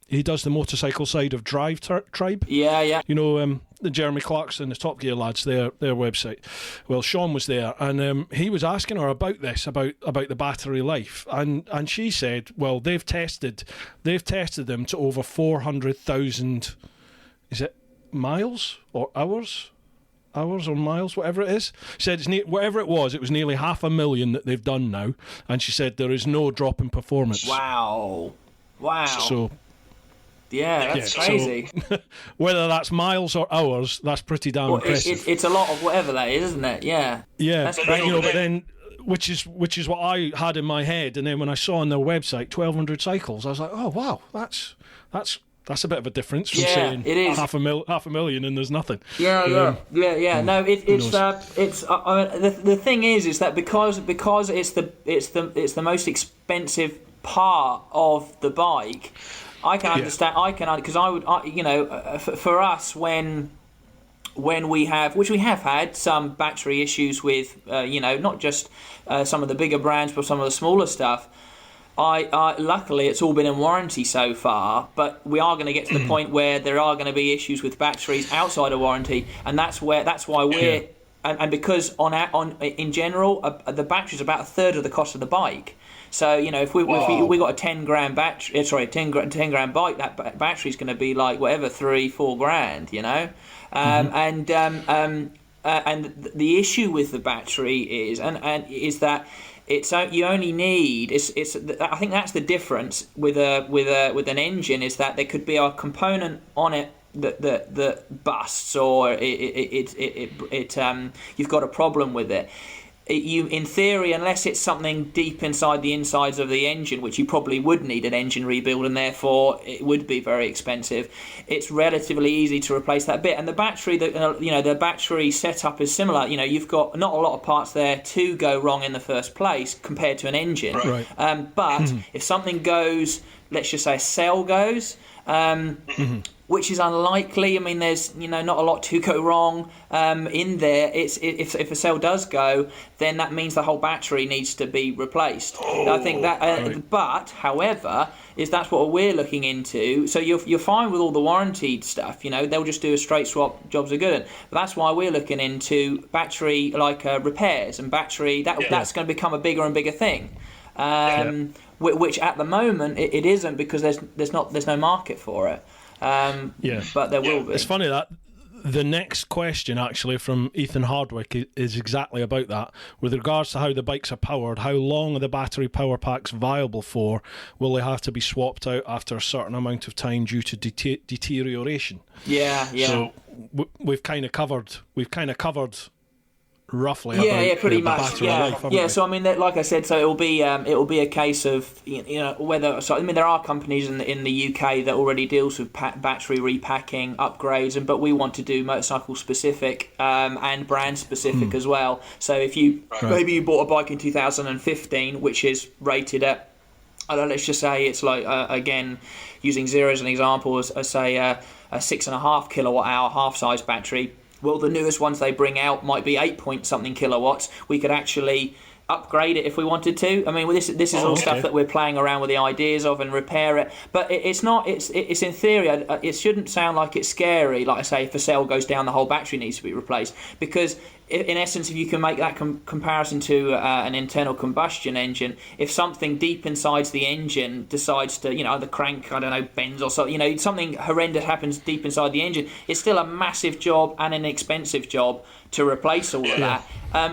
he does the motorcycle side of Drive Tribe. Yeah. The Jeremy Clarkson, the Top Gear lads, their website. Well, Sean was there, and he was asking her about this, about the battery life, and she said, well, they've tested them to over 400,000, is it miles or hours? hours or miles, whatever it is. She said whatever it was nearly 500,000 that they've done now, and she said there is no drop in performance. Wow. So yeah, that's crazy. So, whether that's miles or hours, that's pretty damn impressive. It's a lot of whatever that is, isn't it? Yeah. That's crazy. But then, which is what I had in my head, and then when I saw on their website 1,200 cycles, I was like, oh wow, that's a bit of a difference from saying it is. 500,000 and there's nothing. Yeah. No, it's the thing is that because it's the most expensive part of the bike. I can understand. Because for us when we have, which we have had some battery issues with, not just some of the bigger brands, but some of the smaller stuff. I luckily it's all been in warranty so far, but we are going to get to the point where there are going to be issues with batteries outside of warranty, and that's why we're and because in general the battery's about a third of the cost of the bike. So if we got a 10 grand battery, 10 grand bike, that battery's going to be like whatever 3-4 grand, and the issue with the battery is that you only need I think that's the difference with an engine, is that there could be a component on it that busts, or you've got a problem with it. In theory, unless it's something deep inside the insides of the engine, which you probably would need an engine rebuild, and therefore it would be very expensive, it's relatively easy to replace that bit. And the battery, the battery setup is similar. You've got not a lot of parts there to go wrong in the first place compared to an engine. Right. But if something goes, let's just say a cell goes, which is unlikely. I mean, there's not a lot to go wrong in there. If a cell does go, then that means the whole battery needs to be replaced. I think that. But however, that's what we're looking into. So you're fine with all the warranted stuff. They'll just do a straight swap. Jobs are good. But that's why we're looking into battery repairs and battery. That's going to become a bigger and bigger thing. Which at the moment it isn't, because there's no market for it. But there will be. It's funny that the next question actually from Ethan Hardwick is exactly about that. With regards to how the bikes are powered, how long are the battery power packs viable for? Will they have to be swapped out after a certain amount of time due to deterioration? Yeah. So we've kind of covered roughly pretty the much battery life, so I mean, like I said, so it'll be a case of whether, so I mean, there are companies in the UK that already deals with battery repacking upgrades, but we want to do motorcycle specific and brand specific as well. So if maybe you bought a bike in 2015 which is rated at, let's just say it's like again, using Zero as an example, as say a 6.5 kilowatt hour half size battery. Well, the newest ones they bring out might be 8-point-something kilowatts. We could actually upgrade it if we wanted to. I mean, this is all stuff that we're playing around with the ideas of, and repair it. But it's not. It's in theory. It shouldn't sound like it's scary. Like I say, if a cell goes down, the whole battery needs to be replaced. Because in essence, if you can make that comparison to an internal combustion engine, if something deep inside the engine decides to, the crank, bends or something, something horrendous happens deep inside the engine, it's still a massive job and an expensive job to replace all of that.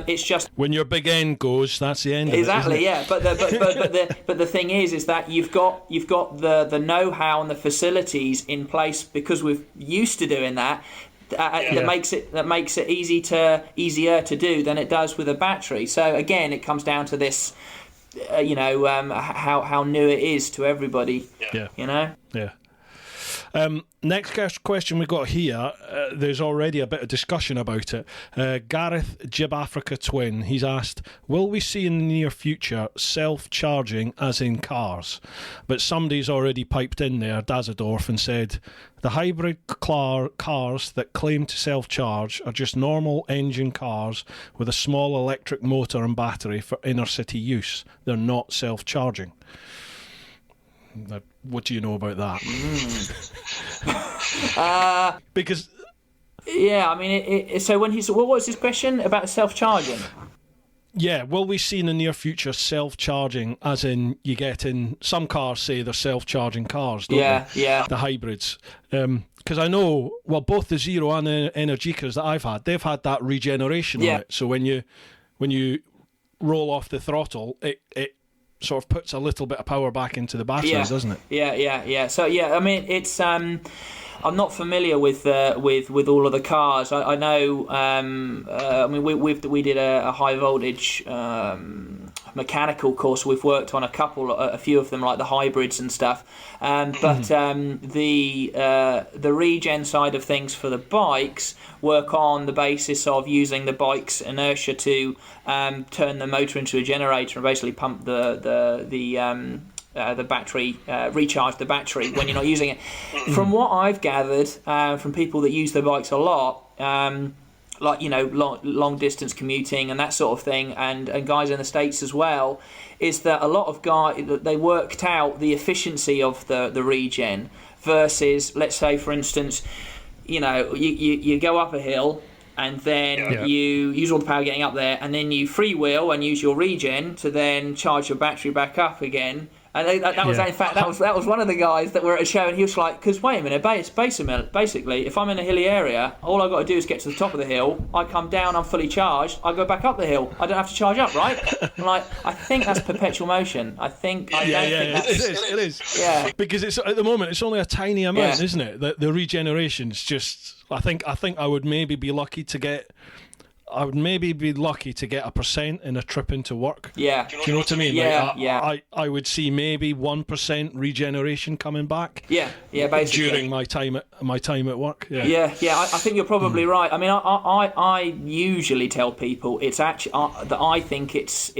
It's just when your big end goes, that's the end. Exactly, of it, isn't it? But the thing is that you've got the know-how and the facilities in place, because we're used to doing that. That makes it easier to do than it does with a battery. So again, it comes down to this, how new it is to everybody. Yeah. Next question we got here, there's already a bit of discussion about it. Gareth Jib Africa Twin, he's asked, will we see in the near future self-charging as in cars? But somebody's already piped in there, Dazadorf, and said, the hybrid cars that claim to self-charge are just normal engine cars with a small electric motor and battery for inner city use. They're not self-charging. What do you know about that? Because I mean, so when what was his question about self-charging? Yeah, will we see in the near future self-charging, as in you get in some cars say they're self-charging cars, don't they? Yeah. The hybrids. because I know, well, both the Zero and the Energicas that I've had, they've had that regeneration on it. So when you roll off the throttle, it sort of puts a little bit of power back into the battery, doesn't it? Yeah. So I mean, it's I'm not familiar with all of the cars. I know. I mean, we did a high voltage mechanical course. We've worked on a few of them, like the hybrids and stuff. But the regen side of things for the bikes work on the basis of using the bike's inertia to turn the motor into a generator and basically pump the battery, recharge the battery when you're not using it. From what I've gathered from people that use their bikes a lot, like, you know, long distance commuting and that sort of thing, and guys in the States as well, is that a lot of guys, they worked out the efficiency of the regen versus, let's say, for instance, you know, you go up a hill and then you use all the power getting up there, and then you freewheel and use your regen to then charge your battery back up again. And that was, in fact, that was one of the guys that were at a show, and he was like, because wait a minute, basically, if I'm in a hilly area, all I've got to do is get to the top of the hill, I come down, I'm fully charged, I go back up the hill, I don't have to charge up, right? I'm like, I think that's perpetual motion. I don't think it is. Yeah. Because it's, at the moment, it's only a tiny amount, isn't it? The regeneration's just, I think I would maybe be lucky to get... I would maybe be lucky to get 1% in a trip into work. Yeah. Do you know what I mean? I would see maybe 1% regeneration coming back. Yeah, basically. During my time at work. Yeah. I think you're probably right. I mean, I usually tell people it's actually that I think it's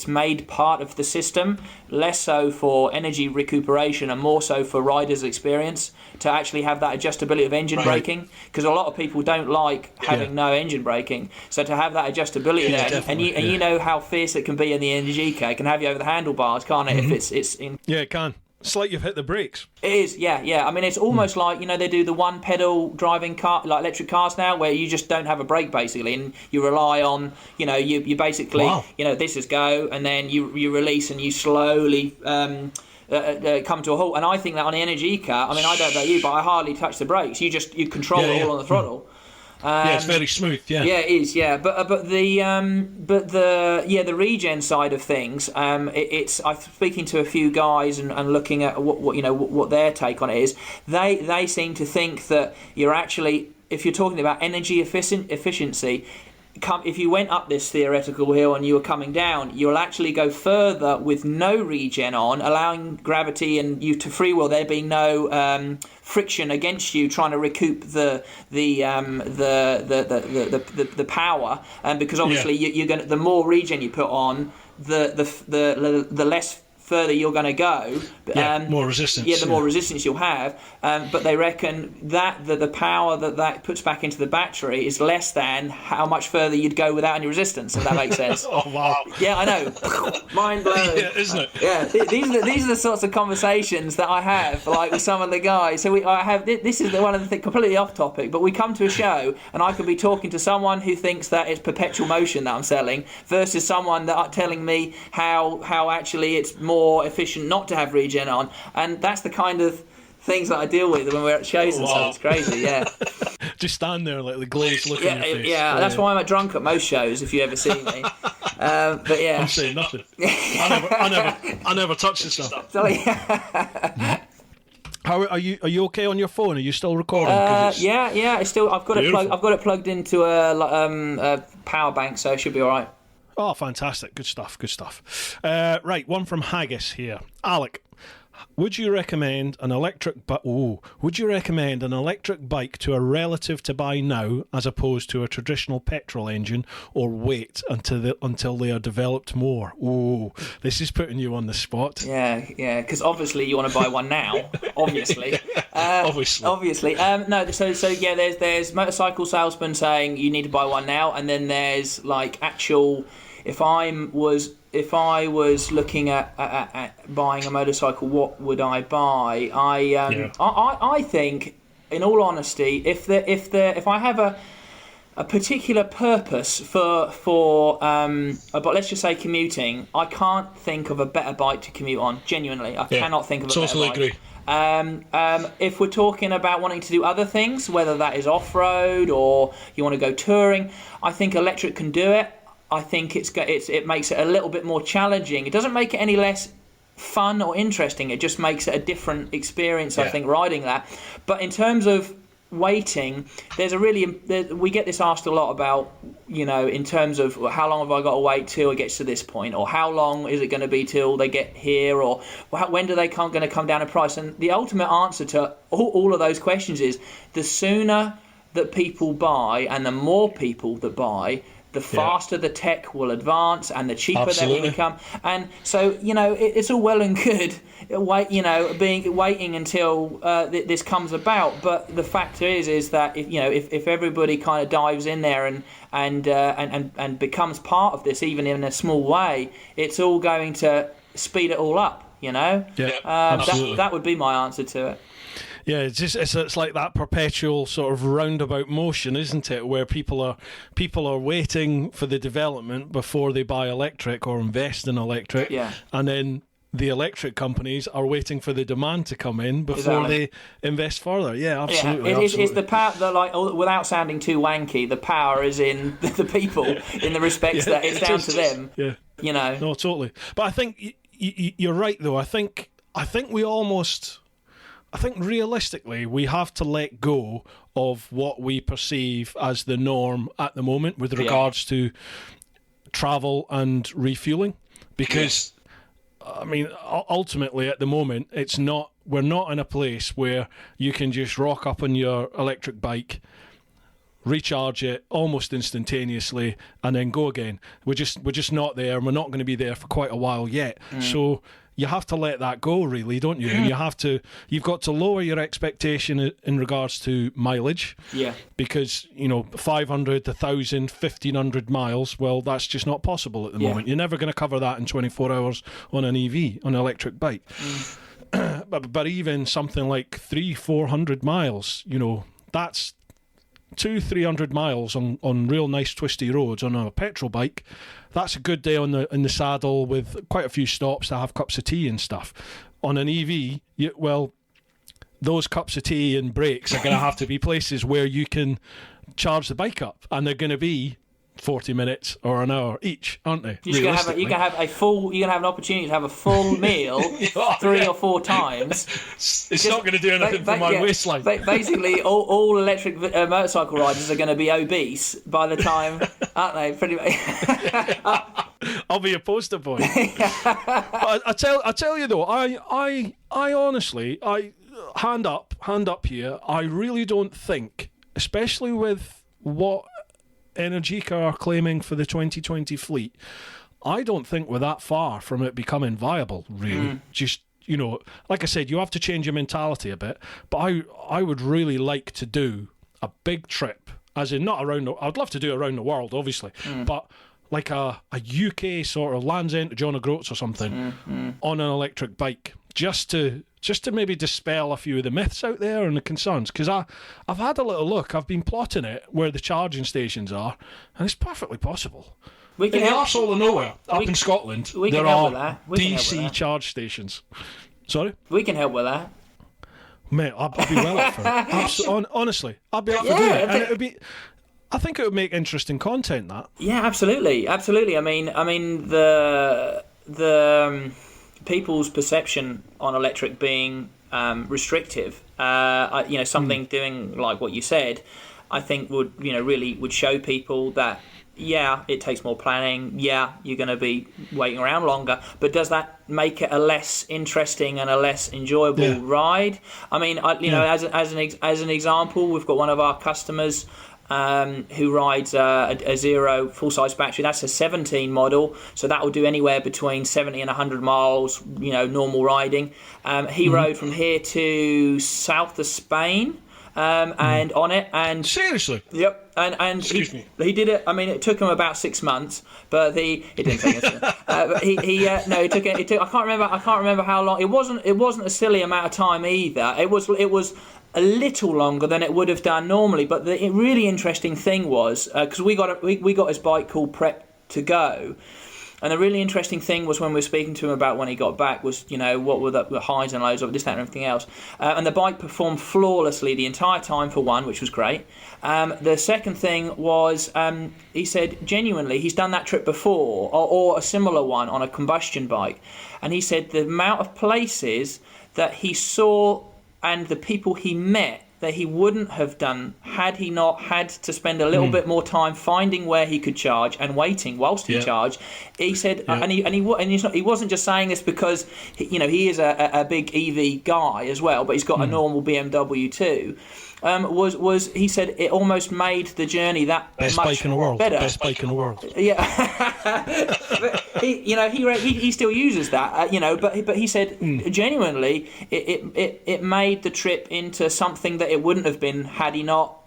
made part of the system, less so for energy recuperation and more so for riders' experience, to actually have that adjustability of engine braking, because a lot of people don't like having no engine braking. So to have that adjustability there, and you know how fierce it can be in the Energica, it can have you over the handlebars, can't it? If it's in. Yeah, it can. It's like you've hit the brakes. It is, yeah. I mean, it's almost like, you know, they do the one pedal driving car, like electric cars now, where you just don't have a brake basically, and you rely on, you know, you basically, you know, this is go, and then you release and you slowly come to a halt. And I think that on the Energica, I mean, I don't know you, but I hardly touch the brakes. You control it all on the throttle. It's very smooth. Yeah, it is. Yeah, but the regen side of things, it's I'm speaking to a few guys and looking at what their take on it is. They seem to think that you're actually, if you're talking about energy efficiency, if you went up this theoretical hill and you were coming down, you'll actually go further with no regen on, allowing gravity and you to freewheel, there being no friction against you trying to recoup the power, because obviously you're going, the more regen you put on, the less further you're going to go, more resistance. The more resistance you'll have. But they reckon that the power that puts back into the battery is less than how much further you'd go without any resistance. If that makes sense. Oh wow! Yeah, I know. Mind blowing. Yeah, isn't it? Yeah, these are the sorts of conversations that I have, like with some of the guys. So I have this is one of the things, completely off topic, but we come to a show and I could be talking to someone who thinks that it's perpetual motion that I'm selling versus someone that are telling me how actually it's more efficient not to have regen on, and that's the kind of things that I deal with when we're at shows and stuff. It's crazy, Just stand there like the glaze looking at your face. Yeah, that's why I'm drunk at most shows if you ever see me. But yeah, I'm saying nothing. I never touch this stuff. How are you? Are you okay on your phone? Are you still recording? Yeah. It's still. I've got it plugged into a power bank, so it should be all right. Oh, fantastic. Good stuff. Right, one from Haggis here. Alec, would you recommend an electric bike to a relative to buy now as opposed to a traditional petrol engine, or wait until they are developed more? Ooh, this is putting you on the spot. Yeah, because obviously you want to buy one now, obviously. Obviously. No, so yeah, there's motorcycle salesmen saying you need to buy one now, and then there's like actual, if I was looking at buying a motorcycle, what would I buy? I think, in all honesty, if I have a particular purpose for but let's just say commuting, I can't think of a better bike to commute on. Genuinely, I cannot think of a better bike. Agree. If we're talking about wanting to do other things, whether that is off-road or you want to go touring, I think electric can do it. I think it makes it a little bit more challenging. It doesn't make it any less fun or interesting. It just makes it a different experience, I think, riding that. But in terms of waiting, we get this asked a lot about, in terms of how long have I got to wait till it gets to this point, or how long is it going to be till they get here, or when do they going to come down in price? And the ultimate answer to all of those questions is the sooner that people buy and the more people that buy, the faster the tech will advance and the cheaper that will become. And so, it's all well and good waiting until this comes about. But the fact is that if everybody kind of dives in there and becomes part of this, even in a small way, it's all going to speed it all up. That would be my answer to it. Yeah, it's like that perpetual sort of roundabout motion, isn't it? Where people are waiting for the development before they buy electric or invest in electric, and then the electric companies are waiting for the demand to come in before they invest further. Yeah, absolutely. It's the power that, without sounding too wanky, the power is in the people in the respects that it's down to them. Yeah, No, totally. But I think you're right, though. I think we almost. I think realistically, we have to let go of what we perceive as the norm at the moment with regards to travel and refueling, because ultimately at the moment we're not in a place where you can just rock up on your electric bike, recharge it almost instantaneously, and then go again. We're just not there, and we're not going to be there for quite a while yet. So you have to let that go, really, don't you? And you've got to lower your expectation in regards to mileage. Yeah. Because 500, 1,000, 1,500 miles. Well, that's just not possible at the moment. You're never going to cover that in 24 hours on an EV, on an electric bike. But even something like 300-400 miles, that's 200-300 miles on real nice twisty roads on a petrol bike. That's a good day in the saddle with quite a few stops to have cups of tea and stuff. On an EV, those cups of tea and breaks are going to have to be places where you can charge the bike up, and they're going to be 40 minutes or an hour each, aren't they? You can have an opportunity to have a full meal 3 or 4 times. It's not going to do anything for my waistline. Basically, all electric motorcycle riders are going to be obese by the time, aren't they? Pretty much. I'll be a poster boy. But I tell you though, I honestly, hand up here, I really don't think, especially with what Energica are claiming for the 2020 fleet, I don't think we're that far from it becoming viable, really. Just, like I said, you have to change your mentality a bit, but I would really like to do a big trip, as in not around I'd love to do around the world, obviously, but like a UK sort of Land's End to John O'Groats or something on an electric bike, just to maybe dispel a few of the myths out there and the concerns. Because I've had a little look. I've been plotting it where the charging stations are, and it's perfectly possible. In the arsehole of nowhere, up in Scotland, there are DC charge stations. Sorry? We can help with that. Mate, I'd be well up for it. Honestly, I'd be up for doing it. And it would be... I think it would make interesting content, that. Yeah, absolutely. I mean, the people's perception on electric being restrictive, something doing like what you said, I think would really show people that it takes more planning. Yeah, you're going to be waiting around longer, but does that make it a less interesting and a less enjoyable ride? I mean, as an example, we've got one of our customers who rides a Zero full-size battery. That's a 17 model, so that will do anywhere between 70 and 100 miles, normal riding. He rode from here to south of Spain, and on it. And seriously? Yep. And he did it. I mean, it took him about 6 months, but it didn't take him. But it took. I can't remember how long. It wasn't a silly amount of time either. It was a little longer than it would have done normally. But the really interesting thing was, because we got his bike called Prep to Go. And the really interesting thing was when we were speaking to him about when he got back was, what were the highs and lows of this, that and everything else. And the bike performed flawlessly the entire time for one, which was great. The second thing was he said genuinely he's done that trip before or a similar one on a combustion bike. And he said the amount of places that he saw and the people he met that he wouldn't have done had he not had to spend a little bit more time finding where he could charge and waiting whilst he charged. He said, and he wasn't just saying this because he is a big EV guy as well, but he's got a normal BMW too. He said it almost made the journey that best much bike in the world. better. Best bike in the world. Yeah, he still uses that, but he said genuinely it made the trip into something that it wouldn't have been had he not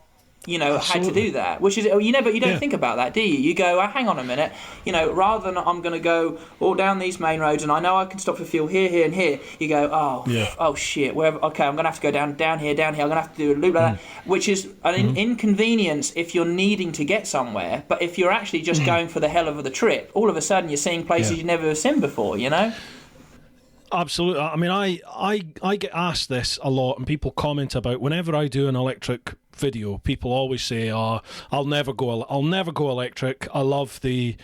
had to do that, which is you don't think about that, do you? You go, hang on a minute, rather than I'm going to go all down these main roads and I know I can stop for fuel here and here. You go, oh shit, I'm going to have to go down here. I'm going to have to do a loop like that, which is an inconvenience if you're needing to get somewhere. But if you're actually just going for the hell of the trip, all of a sudden you're seeing places you've never seen before. Absolutely. I mean, I get asked this a lot, and people comment about whenever I do an electric video. People always say, "Oh, I'll never go electric. I love the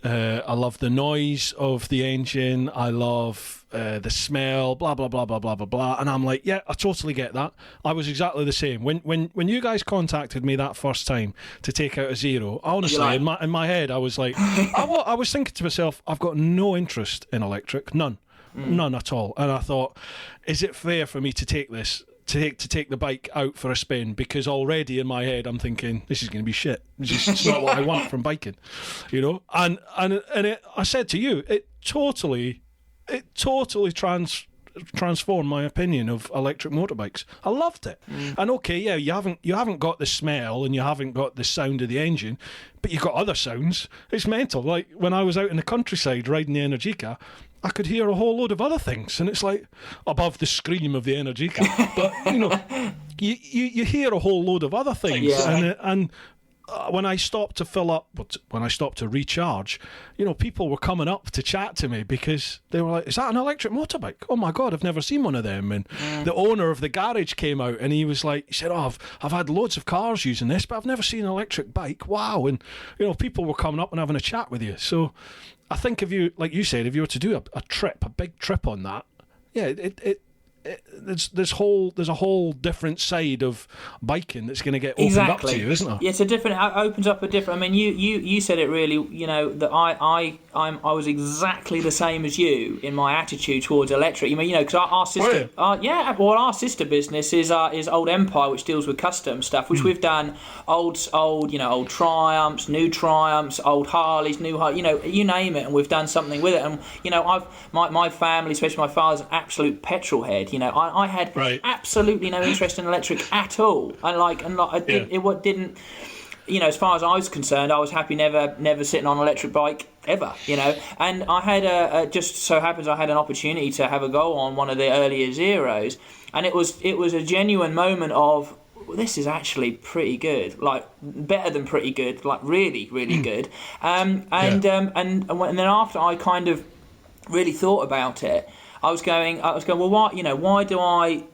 noise of the engine. I love the smell. Blah blah blah blah blah blah blah." And I'm like, "Yeah, I totally get that. I was exactly the same when you guys contacted me that first time to take out a Zero. Honestly, in my head, I was like, I was thinking to myself, I've got no interest in electric, none at all. And I thought, is it fair for me to take this? To take the bike out for a spin, because already in my head I'm thinking this is going to be shit. It's not what I want from biking, And I said to you, it totally transformed my opinion of electric motorbikes. I loved it. And okay, yeah, you haven't got the smell and you haven't got the sound of the engine, but you've got other sounds. It's mental. Like when I was out in the countryside riding the Energica, I could hear a whole load of other things, and it's like above the scream of the Energica. But you hear a whole load of other things, and when I stopped to fill up, when I stopped to recharge, people were coming up to chat to me because they were like, "Is that an electric motorbike? Oh my God, I've never seen one of them." And the owner of the garage came out and he said, "Oh, I've had loads of cars using this, but I've never seen an electric bike. Wow!" And people were coming up and having a chat with you. So I think if you, like you said, if you were to do a big trip on that, there's a whole different side of biking that's going to get opened up to you, isn't there? Yeah, it opens up a different. I mean, you said it really. That I was exactly the same as you in my attitude towards electric. Because our sister, our sister business is Old Empire, which deals with custom stuff, which we've done old Triumphs, new Triumphs, old Harleys, new you name it, and we've done something with it. And my family, especially my father's an absolute petrol head. I had absolutely no interest in electric at all, it didn't. As far as I was concerned, I was happy never sitting on an electric bike ever. And I had just so happens I had an opportunity to have a go on one of the earlier Zeros, and it was a genuine moment of, this is actually pretty good, like better than pretty good, like really really good. And then after I kind of really thought about it, I was going, well, why do I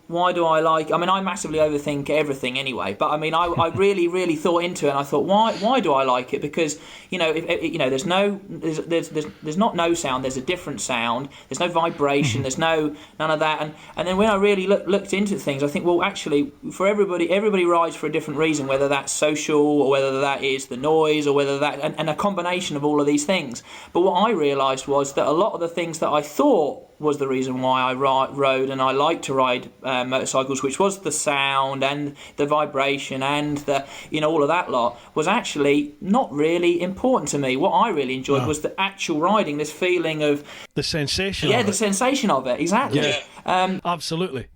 like? I mean, I massively overthink everything anyway. But I mean, I really, really thought into it, and I thought, why do I like it? Because there's not no sound. There's a different sound. There's no vibration. There's none of that. And then when I really looked into things, I think, well, actually, for everybody rides for a different reason. Whether that's social, or whether that is the noise, or whether that and a combination of all of these things. But what I realised was that a lot of the things that I thought was the reason why I rode and I like to ride motorcycles, which was the sound and the vibration and the all of that lot, was actually not really important to me. What I really enjoyed was the actual riding, this feeling of the sensation. Yeah, the sensation of it, exactly. Yeah. Absolutely.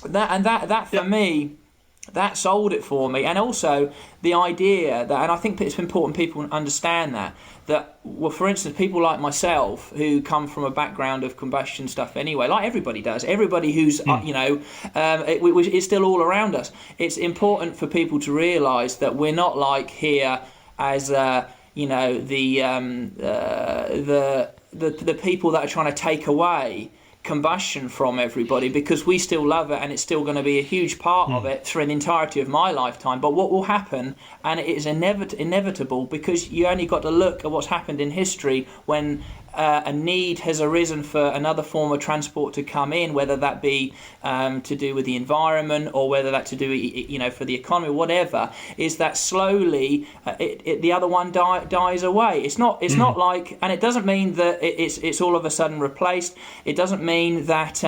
That for me that sold it for me. And also the idea that, and I think it's important people understand that, well, for instance, people like myself who come from a background of combustion stuff anyway, like everybody does, everybody who's, it's still all around us. It's important for people to realise that we're not like here as, the people that are trying to take away combustion from everybody, because we still love it and it's still going to be a huge part of it through an entirety of my lifetime. But what will happen, and it is inevitable, because you only got to look at what's happened in history when a need has arisen for another form of transport to come in, whether that be to do with the environment or whether that to do, for the economy, whatever, is that slowly the other one dies away. It's not like, and it doesn't mean that it's all of a sudden replaced. It doesn't mean that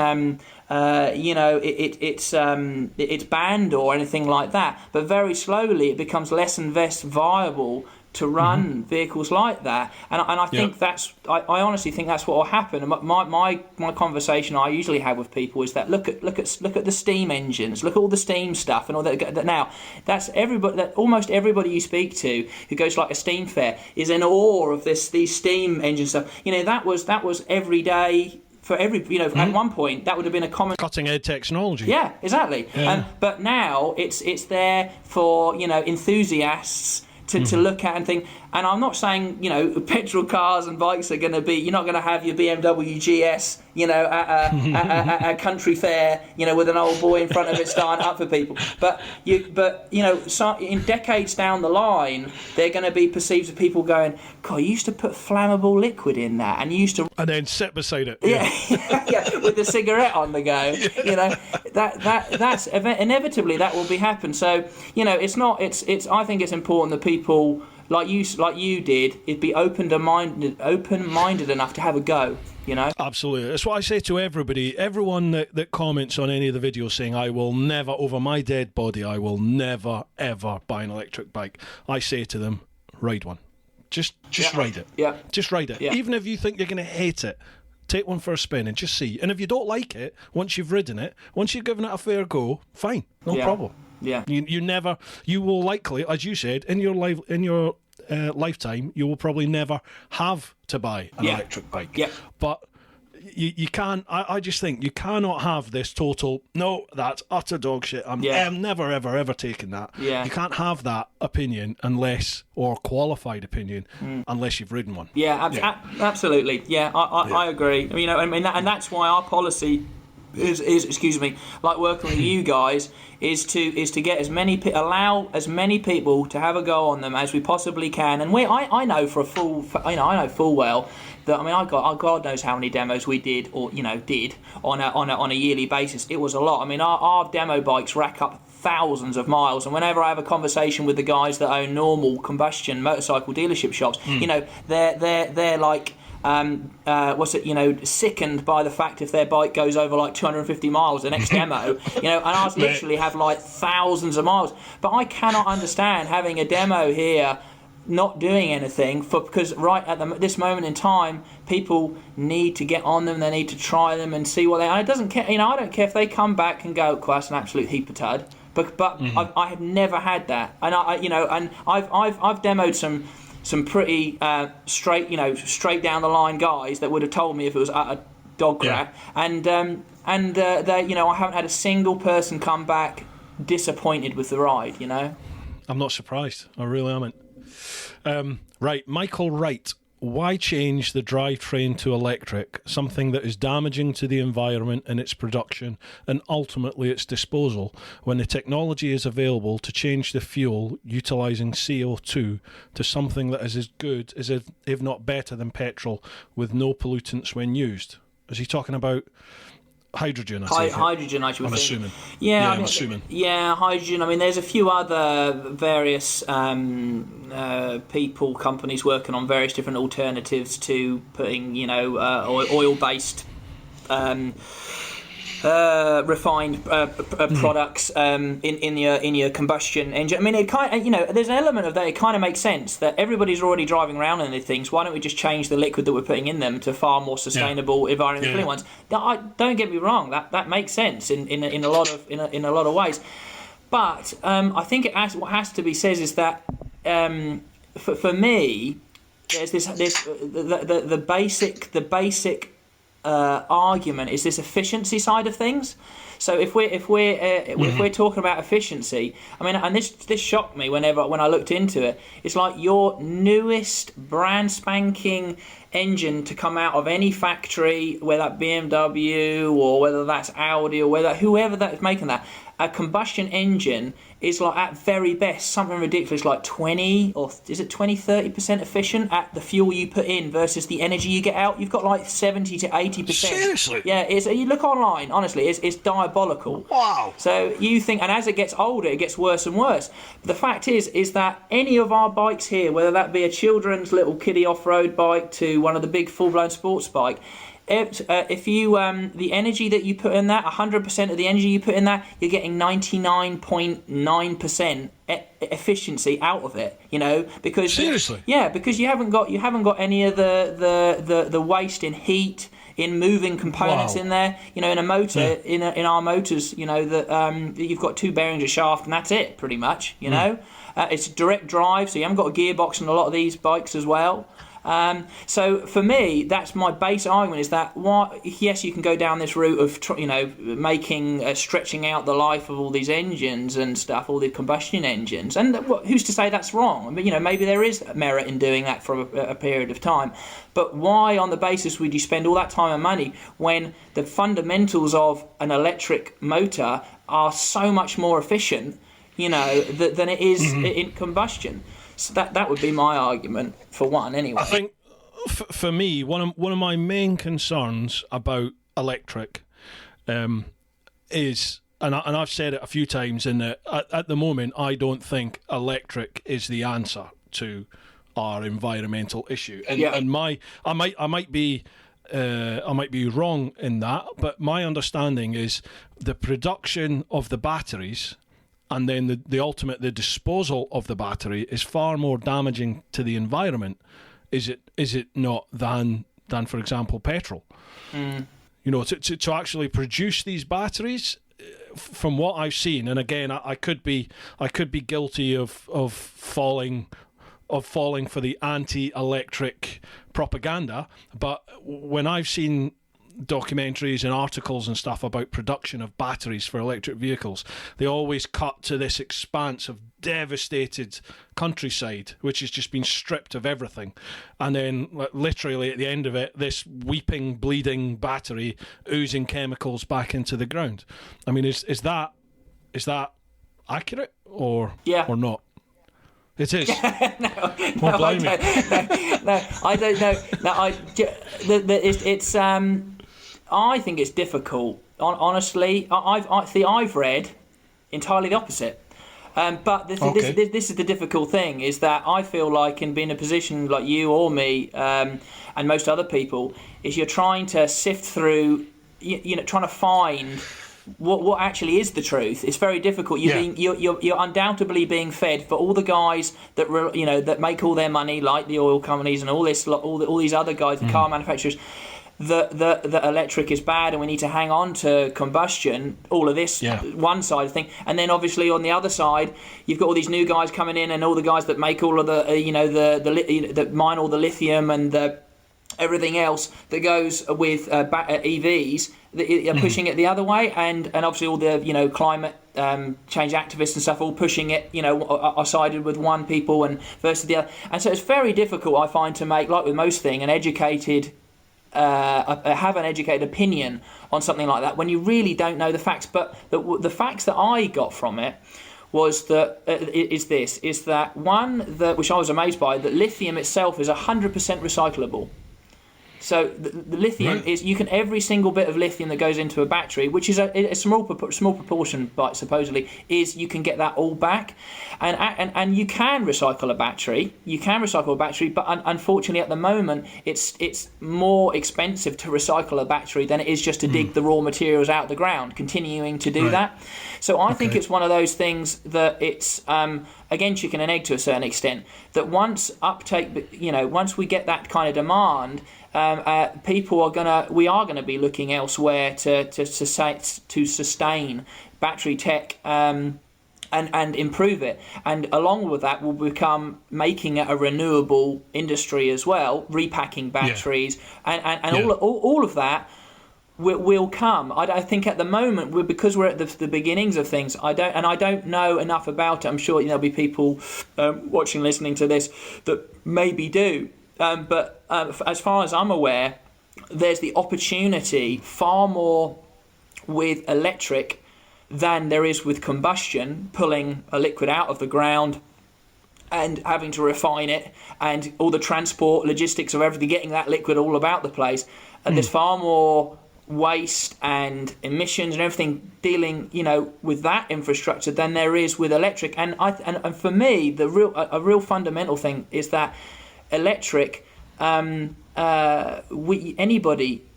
it's banned or anything like that. But very slowly it becomes less and less viable to run vehicles like that, and I think I honestly think that's what will happen. And my conversation I usually have with people is that look at the steam engines, look at all the steam stuff and all that. Now that's everybody, that almost everybody you speak to who goes like a steam fair is in awe of these steam engine stuff. That was every day. For every, at one point that would have been a common cutting edge technology. Yeah, exactly. Yeah. But now it's there for enthusiasts to look at and think. And I'm not saying petrol cars and bikes are going to be. You're not going to have your BMW GS at a country fair with an old boy in front of it starting up for people. But so in decades down the line, they're going to be perceived as people going, God, you used to put flammable liquid in that, and you used to, and then sit beside it. Yeah, with the cigarette on the go. That's inevitably that will be happen. So it's not. It's. I think it's important that people like you did, it'd be open-minded enough to have a go. Absolutely. That's what I say to everybody. Everyone that comments on any of the videos saying, I will never, over my dead body, I will never, ever buy an electric bike. I say to them, ride one. Just ride it. Yeah. Just ride it. Yeah. Even if you think you're going to hate it, take one for a spin and just see. And if you don't like it, once you've ridden it, once you've given it a fair go, fine. No problem. Yeah. You will likely, as you said, in your lifetime, you will probably never have to buy an electric bike. Yeah. But you can't. I just think you cannot have this total. No, that's utter dog shit. I'm never ever taking that. Yeah. You can't have that opinion or qualified opinion unless you've ridden one. Yeah. Absolutely. Yeah. I agree. And that's why our policy is like working with you guys is to get allow as many people to have a go on them as we possibly can. And I know full well that God knows how many demos we did on a yearly basis. It was a lot. Our demo bikes rack up thousands of miles, and whenever I have a conversation with the guys that own normal combustion motorcycle dealership shops, they're like sickened by the fact if their bike goes over like 250 miles the next demo, and ours literally have like thousands of miles. But I cannot understand having a demo here not doing anything because right at this moment in time, people need to get on them, they need to try them and see what they. And it doesn't care, I don't care if they come back and go, "That's an absolute heap of tud." But I have never had that, and I've demoed some pretty straight down the line guys that would have told me if it was a dog crap, and I haven't had a single person come back disappointed with the ride. I'm not surprised. I really aren't. Right, Michael Wright. Why change the drivetrain to electric, something that is damaging to the environment in its production and ultimately its disposal, when the technology is available to change the fuel utilising CO2 to something that is as good as if not better than petrol with no pollutants when used? Is he talking about hydrogen? Hydrogen, I'm assuming. I'm assuming. Yeah, hydrogen. There's a few other various companies working on various different alternatives to putting, oil-based refined products in your combustion engine. It kind of, there's an element of that. It kind of makes sense that everybody's already driving around in these things. Why don't we just change the liquid that we're putting in them to far more sustainable, environmentally friendly ones? Don't get me wrong. That makes sense in a lot of ways. But I think what has to be said is that for me, there's the basic argument is this efficiency side of things. So if we're talking about efficiency, I mean, and this shocked me when I looked into it. It's like your newest brand spanking engine to come out of any factory, whether that BMW or whether that's Audi or whoever that's making that, a combustion engine is like at very best something ridiculous like 30% efficient at the fuel you put in versus the energy you get out. You've got like 70 to 80%. Seriously? Yeah, you look online, honestly, it's diabolical. Wow. So you think, and as it gets older, it gets worse and worse. The fact is that any of our bikes here, whether that be a children's little kiddie off-road bike to one of the big full-blown sports bike, if you the energy that you put in that, 100% of the energy you put in that, you're getting 99.9% efficiency out of it. Because seriously, yeah, because you haven't got any of the waste in heat, in moving components in there. In a motor, in our motors, that you've got two bearings, a shaft, and that's it, pretty much. It's direct drive, so you haven't got a gearbox on a lot of these bikes as well. So for me, that's my base argument, is that yes, you can go down this route of stretching out the life of all these engines and stuff, all the combustion engines, and who's to say that's wrong? But maybe there is merit in doing that for a period of time. But why, on the basis, would you spend all that time and money when the fundamentals of an electric motor are so much more efficient, than it is in combustion? So that would be my argument, for one, anyway. I think, for me, one of my main concerns about electric is, and I've said it a few times, in that at the moment I don't think electric is the answer to our environmental issue. And I might be wrong in that, but my understanding is the production of the batteries, and then the disposal of the battery, is far more damaging to the environment, is it not, than for example petrol? To actually produce these batteries, from what I've seen, and again I could be guilty of falling for the anti-electric propaganda, but when I've seen documentaries and articles and stuff about production of batteries for electric vehicles, they always cut to this expanse of devastated countryside which has just been stripped of everything, and then literally at the end of it, this weeping, bleeding battery oozing chemicals back into the ground. I mean, is that accurate or not? It is. No, I don't know. It's I think it's difficult. Honestly, I've read entirely the opposite. But this is the difficult thing, is that I feel like, in being in a position like you or me, and most other people, is you're trying to sift through, trying to find what actually is the truth. It's very difficult. You're undoubtedly being fed, for all the guys that that make all their money, like the oil companies and all these other guys, the car manufacturers, that electric is bad and we need to hang on to combustion. All of this one side of the thing, and then obviously on the other side, you've got all these new guys coming in, and all the guys that make all of the that mine all the lithium and everything else that goes with EVs, that are pushing it the other way, and obviously all the climate change activists and stuff all pushing it, are sided with one people and versus the other, and so it's very difficult, I find, to make, like with most things, have an educated opinion on something like that when you really don't know the facts. But the facts that I got from it was that which I was amazed by, that lithium itself is 100% recyclable. So the lithium is, every single bit of lithium that goes into a battery, which is a small proportion, but supposedly, is, you can get that all back, and you can recycle a battery. But unfortunately at the moment it's more expensive to recycle a battery than it is just to dig the raw materials out of the ground, continuing to do that. So I think it's one of those things that it's again, chicken and egg to a certain extent, that once we get that kind of demand, we are gonna be looking elsewhere to sustain battery tech and improve it. And along with that, we'll become making it a renewable industry as well, repacking batteries, and all of that will come. I think at the moment, because we're at the beginnings of things, I don't know enough about it. I'm sure there'll be people watching, listening to this that maybe do. But as far as I'm aware, there's the opportunity far more with electric than there is with combustion, pulling a liquid out of the ground and having to refine it, and all the transport logistics of everything, getting that liquid all about the place. And there's far more waste and emissions and everything dealing, with that infrastructure than there is with electric. And for me, a real fundamental thing is that electric, anybody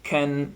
can,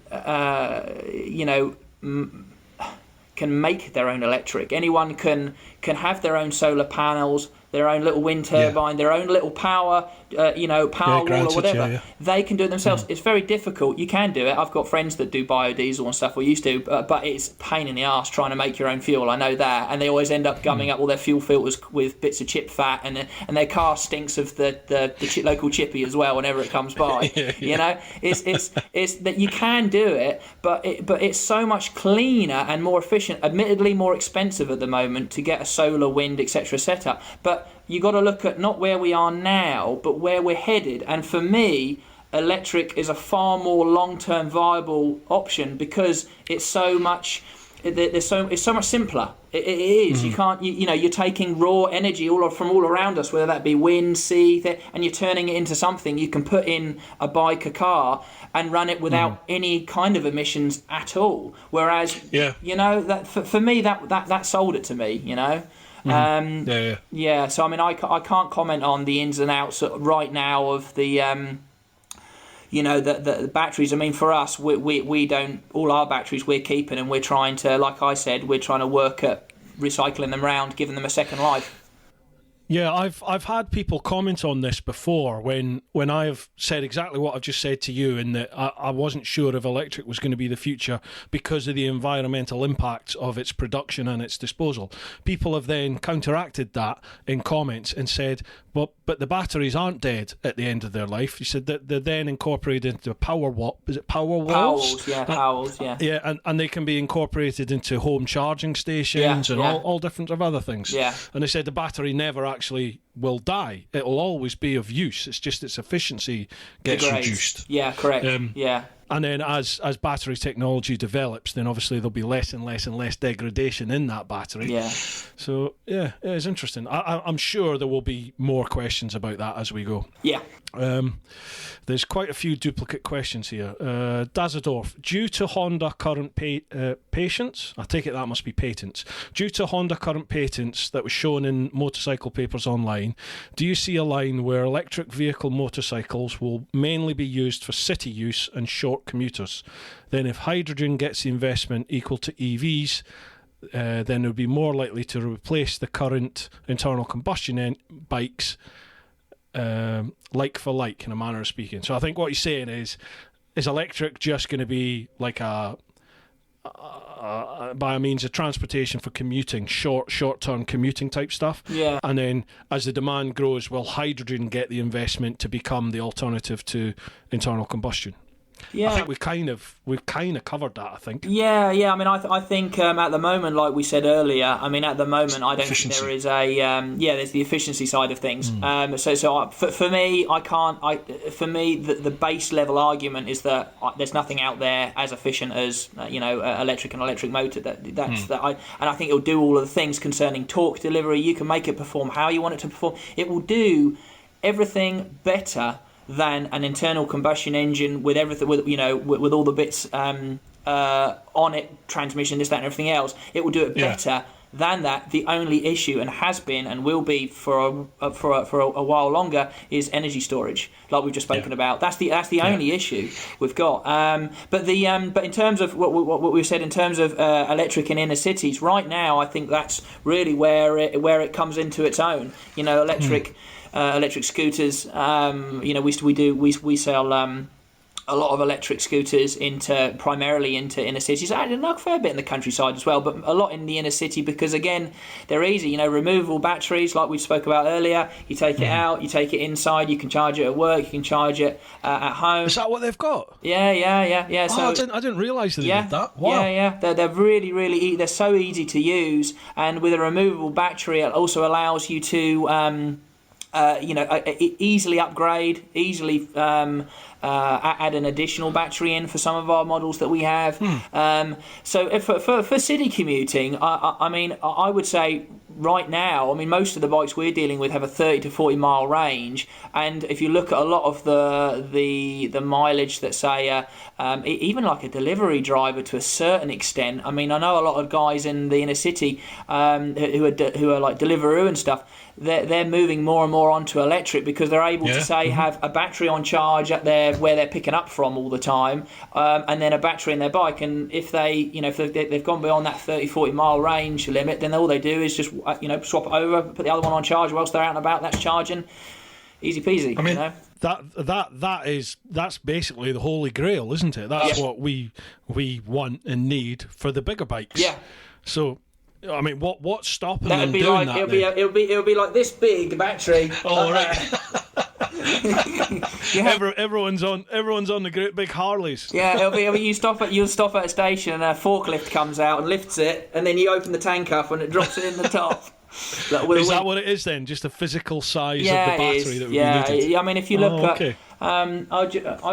can make their own electric. Anyone can have their own solar panels, their own little wind turbine, their own little power wall or whatever. They can do it themselves. It's very difficult. You can do it. I've got friends that do biodiesel and stuff, or used to, but it's a pain in the arse trying to make your own fuel. I know that. And they always end up gumming up all their fuel filters with bits of chip fat, and their car stinks of the local chippy as well whenever it comes by. It's that you can do it, but it's so much cleaner and more efficient. Admittedly more expensive at the moment to get a solar, wind, etc. set up. But you got to look at not where we are now, but where we're headed. And for me, electric is a far more long-term viable option because it's so much. It's so much simpler. It is. You can't. You're taking raw energy from all around us, whether that be wind, sea, and you're turning it into something you can put in a bike, a car, and run it without any kind of emissions at all. Whereas, that for me that sold it to me. So I mean, I can't comment on the ins and outs right now of the the batteries. I mean, for us, we don't, all our batteries we're keeping, and we're trying to, like I said, we're trying to work at recycling them round, giving them a second life. Yeah, I've had people comment on this before when I've said exactly what I've just said to you, in that I wasn't sure if electric was going to be the future because of the environmental impacts of its production and its disposal. People have then counteracted that in comments and said, but the batteries aren't dead at the end of their life. You said that they're then incorporated into power walls? Powers, yeah. Yeah, and they can be incorporated into home charging stations and all different of other things. Yeah. And they said the battery never actually will die. It will always be of use. It's just its efficiency gets reduced. Yeah, correct. And then as battery technology develops, then obviously there'll be less and less and less degradation in that battery. Yeah. So, yeah, it's interesting. I'm sure there will be more questions about that as we go. Yeah. There's quite a few duplicate questions here. Dazadorf, due to Honda current patents, I take it that must be patents, due to Honda current patents that was shown in Motorcycle Papers Online, do you see a line where electric vehicle motorcycles will mainly be used for city use and short commuters? Then if hydrogen gets the investment equal to EVs, then it would be more likely to replace the current internal combustion bikes like for like, in a manner of speaking. So I think what he's saying is electric just going to be like by a means of transportation for commuting, short-term commuting type stuff? Yeah. And then as the demand grows, will hydrogen get the investment to become the alternative to internal combustion? Yeah, I think we've kind of covered that, I think. Yeah. I mean, I think at the moment, like we said earlier, I mean, at the moment, I don't think there is there's the efficiency side of things. For me, the base level argument is that there's nothing out there as efficient as electric and electric motor. And I think it'll do all of the things concerning torque delivery. You can make it perform how you want it to perform. It will do everything better than an internal combustion engine with everything, with all the bits on it, transmission, this, that, and everything else. It will do it better than that. The only issue, and has been and will be for a while longer, is energy storage, like we've just spoken about. That's the only issue we've got. But in terms of what we've said in terms of electric in inner cities, right now, I think that's really where it comes into its own. Electric. Electric scooters, we sell a lot of electric scooters primarily into inner cities. I did a fair bit in the countryside as well, but a lot in the inner city because, again, they're easy. Removable batteries, like we spoke about earlier. You take it out, you take it inside. You can charge it at work. You can charge it at home. Is that what they've got? Yeah. Oh, I didn't realise they did that. Wow. Yeah. They're really, really. They're so easy to use, and with a removable battery, it also allows you to. Easily upgrade, easily add an additional battery in for some of our models that we have. So for city commuting, I would say right now, most of the bikes we're dealing with have a 30 to 40 mile range, and if you look at a lot of the mileage that say even like a delivery driver to a certain extent. I know a lot of guys in the inner city who are like Deliveroo and stuff. They're moving more and more onto electric because they're able to have a battery on charge at where they're picking up from all the time, and then a battery in their bike. And if they've gone beyond that 30-40 mile range limit, then all they do is just swap it over, put the other one on charge whilst they're out and about. That's charging, easy peasy. That's basically the holy grail, isn't it? That's what we want and need for the bigger bikes. Yeah. So. What's stopping them doing that? It'll be like this big battery. Oh right. Everyone's on the great big Harleys. Yeah, it'll be you'll stop at a station and a forklift comes out and lifts it, and then you open the tank up and it drops it in the top. Is that what it is then? Just the physical size of the battery that would be needed? If you look at, I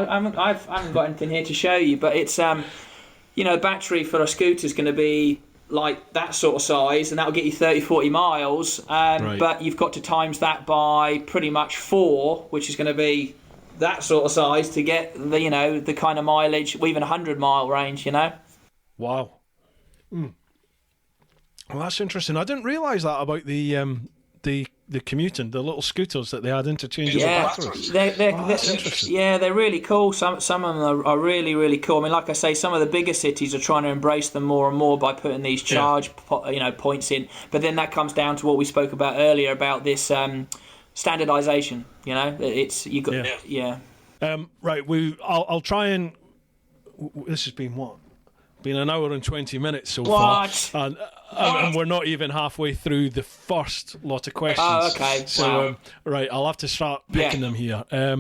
haven't got anything here to show you, but it's a battery for a scooter is going to be like that sort of size, and that'll get you 30-40 miles, but you've got to times that by pretty much 4, which is going to be that sort of size to get the kind of mileage, or even 100-mile range. Wow. Well, that's interesting. I didn't realise that about the commuting, the little scooters that they had interchangeable batteries. That's interesting. Yeah, they're really cool. Some of them are really, really cool. like I say, some of the bigger cities are trying to embrace them more and more by putting these charge points in. But then that comes down to what we spoke about earlier about this standardisation. Right. I'll try and. This has been what? Been an hour and 20 minutes so far, and we're not even halfway through the first lot of questions. Oh, okay. So, right, I'll have to start picking them here. Here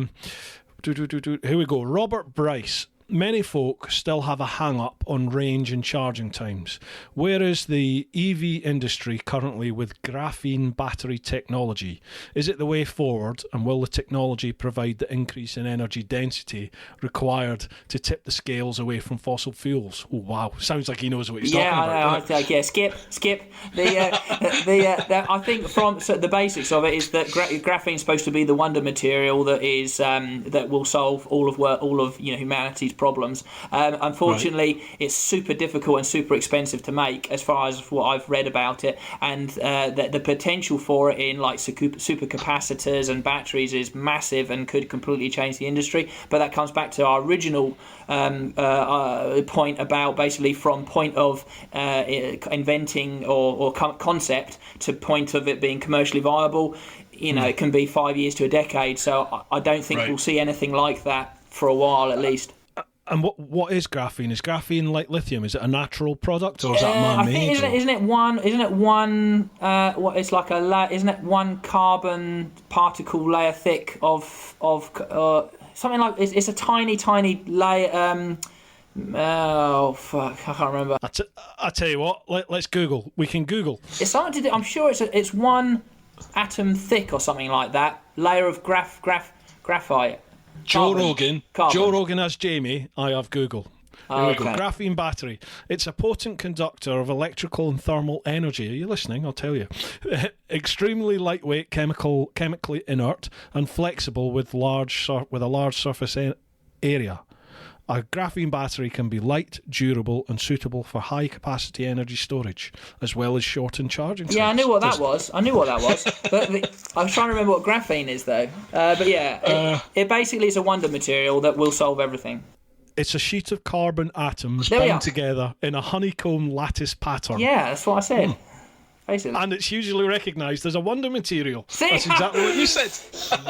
we go. Robert Bryce. Many folk still have a hang-up on range and charging times. Where is the EV industry currently with graphene battery technology? Is it the way forward, and will the technology provide the increase in energy density required to tip the scales away from fossil fuels? Oh, wow. Sounds like he knows what he's talking about. Skip. I think from the basics of it is that graphene is supposed to be the wonder material that is that will solve all of humanity's problems. Unfortunately, it's super difficult and super expensive to make, as far as what I've read about it, and the potential for it in like supercapacitors and batteries is massive and could completely change the industry. But that comes back to our original point about basically from point of inventing or concept to point of it being commercially viable. It can be 5 years to a decade. So I don't think we'll see anything like that for a while, at least. And what is graphene? Is graphene like lithium? Is it a natural product, or is that man-made? I think isn't it one? It's like isn't it one carbon particle layer thick of something like it's a tiny layer. Oh fuck! I can't remember. I tell you what. Let's Google. We can Google. It's something to do. I'm sure it's one atom thick or something like that. Layer of graphite. Joe Rogan has Jamie. I have Google. Here we go. Graphene battery. It's a potent conductor of electrical and thermal energy. Are you listening? I'll tell you. Extremely lightweight, chemically inert, and flexible with a large surface area. A graphene battery can be light, durable, and suitable for high-capacity energy storage, as well as shortened charging times. Yeah, I knew what that was. But I was trying to remember what graphene is, though. It basically is a wonder material that will solve everything. It's a sheet of carbon atoms bound together in a honeycomb lattice pattern. Yeah, that's what I said. Basically. And it's usually recognised as a wonder material. See? That's exactly what you said.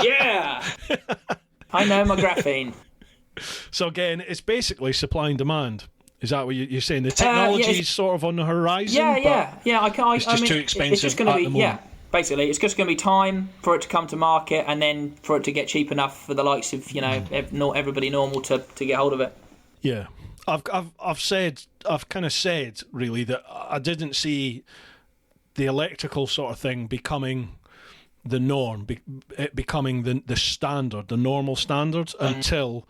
Yeah! I know my graphene. So again, it's basically supply and demand. Is that what you're saying? The technology is sort of on the horizon. Yeah. It's just too expensive. It's just going to be Basically, it's just going to be time for it to come to market, and then for it to get cheap enough for the likes of everybody normal to get hold of it. Yeah, I've kind of said really that I didn't see the electrical sort of thing becoming the norm, becoming the standard, the normal standard until,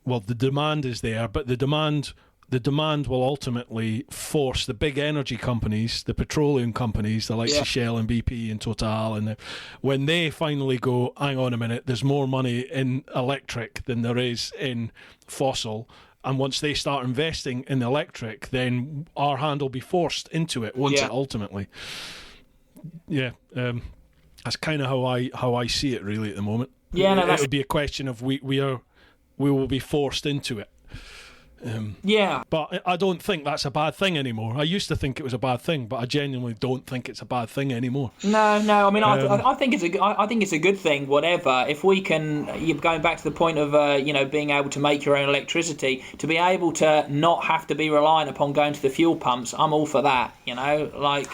well, the demand is there, but the demand will ultimately force the big energy companies, the petroleum companies, the likes of Shell and BP and Total, and when they finally go, hang on a minute, there's more money in electric than there is in fossil, and once they start investing in electric, then our hand will be forced into it, won't it, ultimately? Yeah, that's kind of how I see it really at the moment. Yeah, no, it would be a question of we will be forced into it. But I don't think that's a bad thing anymore. I used to think it was a bad thing, but I genuinely don't think it's a bad thing anymore. No. I mean, I think it's a good thing. Whatever, if we can, going back to the point of being able to make your own electricity, to be able to not have to be reliant upon going to the fuel pumps, I'm all for that. I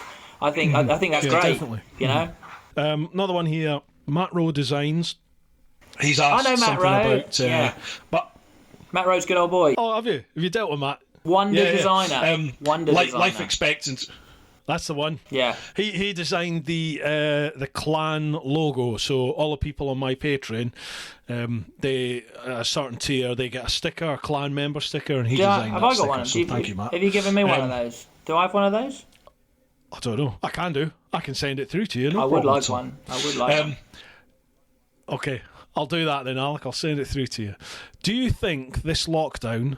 think that's great. Definitely. Another one here, Matt Rowe Designs. He's asked I know Matt something Rowe. about but. Matt Rowe's a good old boy. Oh, have you? Have you dealt with Matt? Wonder designer. Wonder designer. Life expectancy. That's the one. Yeah. He designed the clan logo. So all the people on my Patreon, they a certain tier, they get a sticker, a clan member sticker, and he designed that sticker. Have I got one? So thank you, Matt. Have you given me one of those? Do I have one of those? I don't know. I can do. I can send it through to you. I would like one. One. Okay. I'll do that then, Alec. I'll send it through to you. Do you think this lockdown,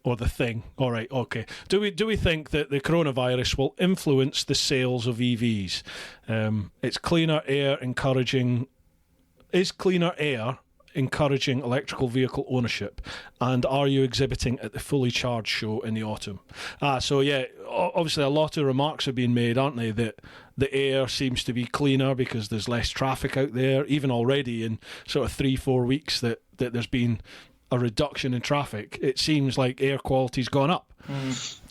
or the thing? All right, okay. Do we think that the coronavirus will influence the sales of EVs? It's cleaner air encouraging. Is cleaner air encouraging electrical vehicle ownership? And are you exhibiting at the Fully Charged show in the autumn? So yeah, obviously a lot of remarks have been made, aren't they, that the air seems to be cleaner because there's less traffic out there. Even already in sort of 3-4 weeks that there's been a reduction in traffic, it seems like air quality's gone up.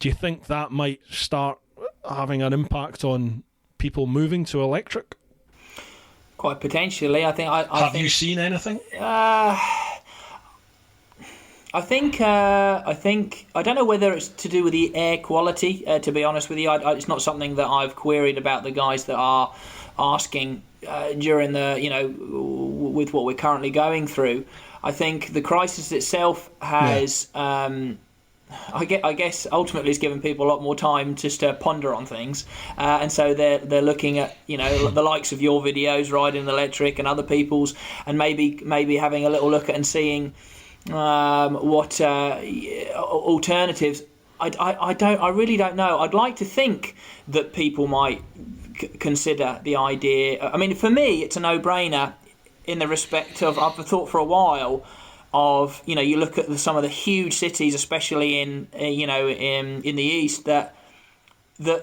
Do you think that might start having an impact on people moving to electric? Quite potentially. I think. Have you seen anything? I think I don't know whether it's to do with the air quality. To be honest with you, it's not something that I've queried about the guys that are asking during the with what we're currently going through. I think the crisis itself has. I guess ultimately it's given people a lot more time just to ponder on things, and so they're looking at the likes of your videos, riding electric, and other people's, and maybe having a little look at and seeing what alternatives. I really don't know. I'd like to think that people might consider the idea. I mean, for me, it's a no-brainer in the respect of I've thought for a while of you look at some of the huge cities, especially in the east, that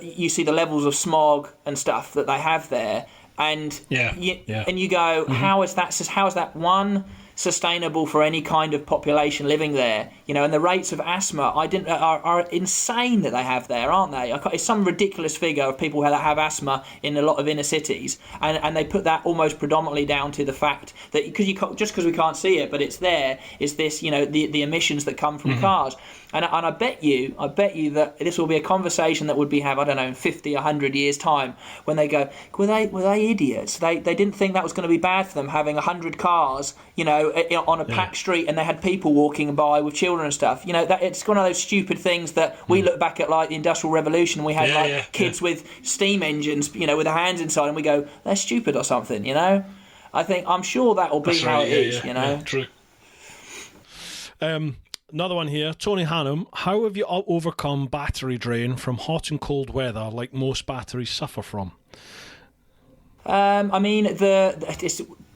you see the levels of smog and stuff that they have there, and you go, how is that one sustainable for any kind of population living there? And the rates of asthma are insane that they have there, aren't they? It's some ridiculous figure of people that have asthma in a lot of inner cities, and they put that almost predominantly down to the fact that because we can't see it, but it's there, is this the emissions that come from cars. And I bet you that this will be a conversation that would be have, I don't know, in 50, 100 years' time, when they go, were they idiots? They didn't think that was going to be bad for them, having 100 cars, on a packed street, and they had people walking by with children and stuff. That it's one of those stupid things that we look back at, like the Industrial Revolution. We had kids with steam engines, with their hands inside, and we go, they're stupid or something. I'm sure that will be how it is. True. Another one here, Tony Hannum. How have you overcome battery drain from hot and cold weather, like most batteries suffer from?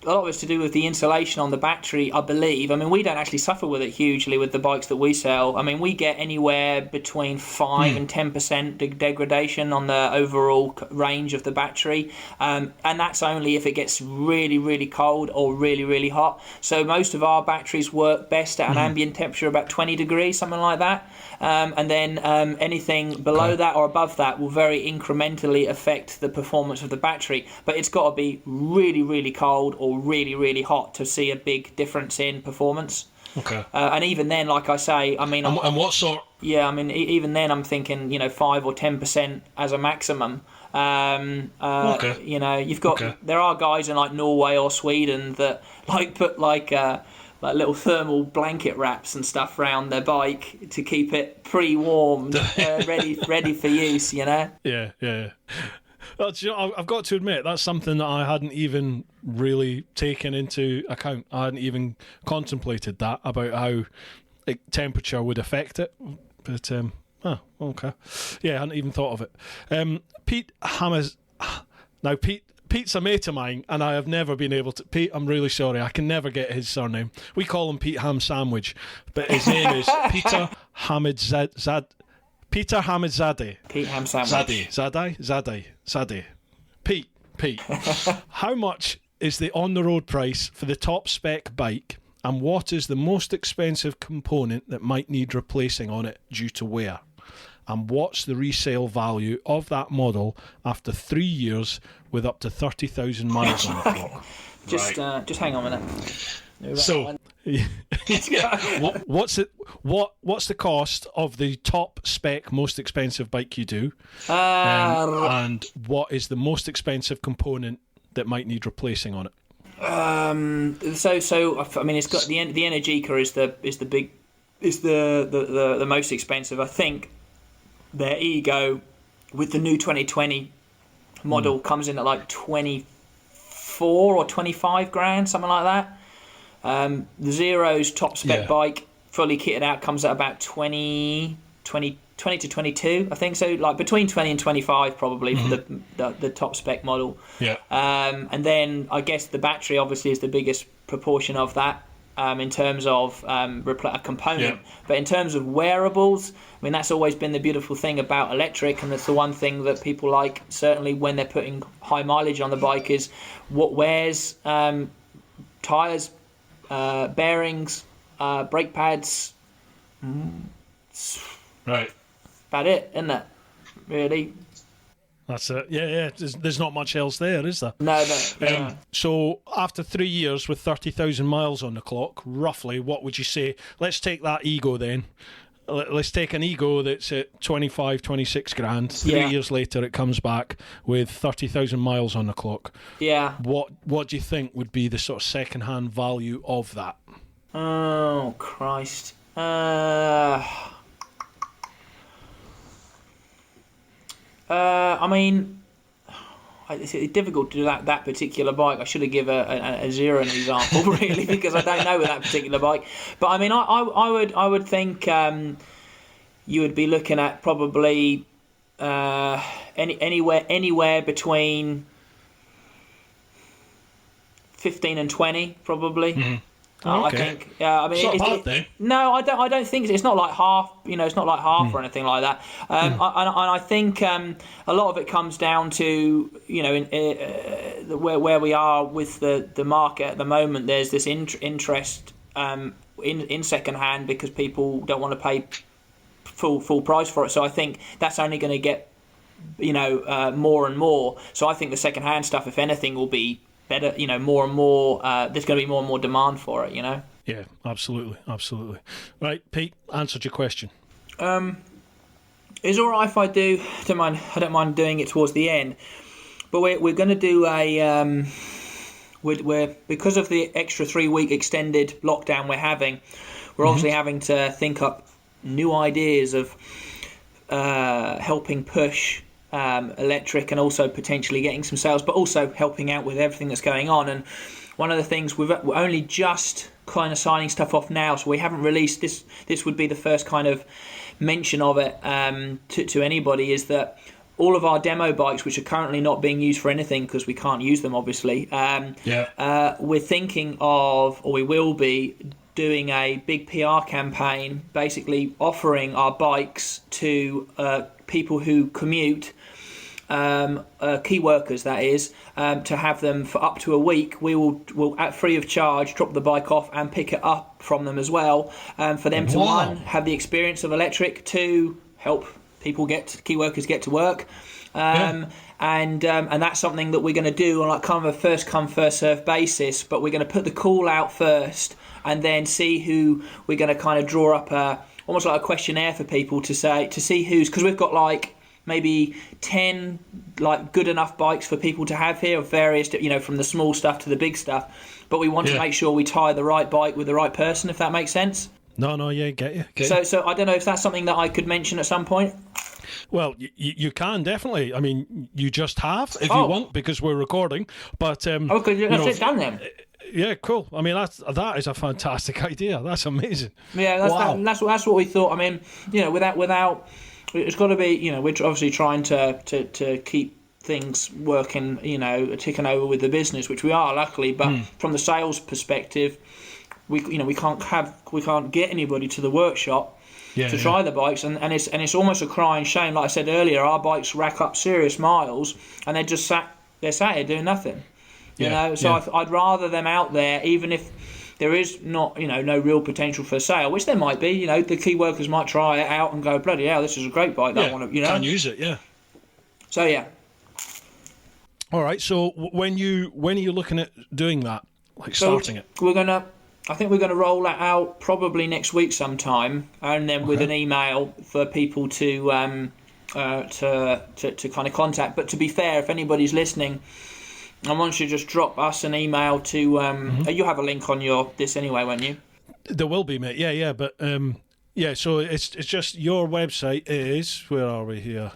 it's to do with the insulation on the battery, I believe. I mean, we don't actually suffer with it hugely with the bikes that we sell. I mean, we get anywhere between 5 and 10% degradation on the overall range of the battery, and that's only if it gets really, really cold or really, really hot. So most of our batteries work best at an ambient temperature about 20 degrees, something like that. And then anything below that or above that will very incrementally affect the performance of the battery. But it's got to be really, really cold or really, really hot to see a big difference in performance. Okay. And even then, like I say, I mean... And what sort... Yeah, I mean, even then I'm thinking, 5 or 10% as a maximum. Okay. You've got... Okay. There are guys in like Norway or Sweden that put like little thermal blanket wraps and stuff around their bike to keep it pre-warmed, ready for use. Yeah. Well, I've got to admit, that's something that I hadn't even really taken into account. I hadn't even contemplated that about how temperature would affect it. But okay, yeah, I hadn't even thought of it. Pete Hammers. Now, Pete's a mate of mine, and I have never been able to... Pete, I'm really sorry, I can never get his surname. We call him Pete Ham Sandwich, but his name is Peter Hamidzadeh. Peter Hamidzadeh. Pete Ham Sandwich. Zadeh. Pete. How much is the on-the-road price for the top spec bike, and what is the most expensive component that might need replacing on it due to wear? And what's the resale value of that model after 3 years with up to 30,000 miles on the clock? Just hang on a minute. So, what's the cost of the top spec most expensive bike you do, and what is the most expensive component that might need replacing on it? So I mean, it's got the Energica is the most expensive. I think their Ego with the new 2020 model comes in at like 24 or 25 grand, something like that. The Zero's top spec bike, fully kitted out, comes at about 20 to 22, I think so. Like between 20 and 25 probably for the top spec model. Yeah. And then I guess the battery obviously is the biggest proportion of that. In terms of a component. But in terms of wearables, I mean, that's always been the beautiful thing about electric, and that's the one thing that people like, certainly when they're putting high mileage on the bike, is what wears, tyres, bearings, brake pads. Right. About it, isn't it? Really. That's it. Yeah. There's not much else there, is there? No. So after 3 years with 30,000 miles on the clock, roughly, what would you say? Let's take that Ego then. Let's take an Ego that's at 25, 26 grand. 3 years later, it comes back with 30,000 miles on the clock. Yeah. What do you think would be the sort of second-hand value of that? Oh, Christ. I mean, it's difficult to do that particular bike. I should have given a Zero an example, really, because I don't know with that particular bike. But I mean, I would think you would be looking at probably anywhere between 15 and 20, probably. Mm-hmm. I think. I mean, it's not bad, no, I don't think it's not like half. It's not like half or anything like that. And I think a lot of it comes down to where we are with the market at the moment. There's this interest in second hand because people don't want to pay full price for it. So I think that's only going to get more and more. So I think the second hand stuff, if anything, will be better, more and more. There's going to be more and more demand for it, Yeah, absolutely. Right, Pete, answered your question. It's all right if I do. I don't mind doing it towards the end. But we're going to do a. We're because of the extra 3-week extended lockdown we're having, we're obviously having to think up new ideas of helping push electric and also potentially getting some sales, but also helping out with everything that's going on. And one of the things we're only just kind of signing stuff off now, so we haven't released this would be the first kind of mention of it to anybody, is that all of our demo bikes, which are currently not being used for anything because we can't use them, obviously. We're thinking of, or we will be doing a big PR campaign, basically offering our bikes to people who commute, key workers, that is, to have them for up to a week. We'll at free of charge drop the bike off and pick it up from them as well, for them to one, have the experience of electric, two, help people key workers get to work, and that's something that we're going to do on like kind of a first come first serve basis. But we're going to put the call out first, and then see who we're going to kind of draw up almost like a questionnaire for people to see who's, because we've got like maybe 10 like good enough bikes for people to have here of various, from the small stuff to the big stuff. But we want to make sure we tie the right bike with the right person, if that makes sense. No, yeah, get you. So I don't know if that's something that I could mention at some point. Well, you can definitely. I mean, you just have if you want, because we're recording. But because that's it done then. Yeah, cool. I mean, that is a fantastic idea. That's amazing. Yeah, that's what we thought. I mean, without it's got to be. We're obviously trying to keep things working. Ticking over with the business, which we are luckily. But from the sales perspective, we can't get anybody to the workshop to try the bikes, and it's almost a crying shame. Like I said earlier, our bikes rack up serious miles, and they're sat here doing nothing. I'd rather them out there, even if there is not no real potential for sale, which there might be. The key workers might try it out and go, bloody hell, this is a great bike. That one, can use it. Yeah. So yeah. All right. So when are you looking at doing that? Like starting it? I think we're going to roll that out probably next week sometime, and then with an email for people to kind of contact. But to be fair, if anybody's listening, I want you to just drop us an email to. You have a link on this anyway, won't you? There will be, mate. Yeah. But so it's just your website is, where are we here?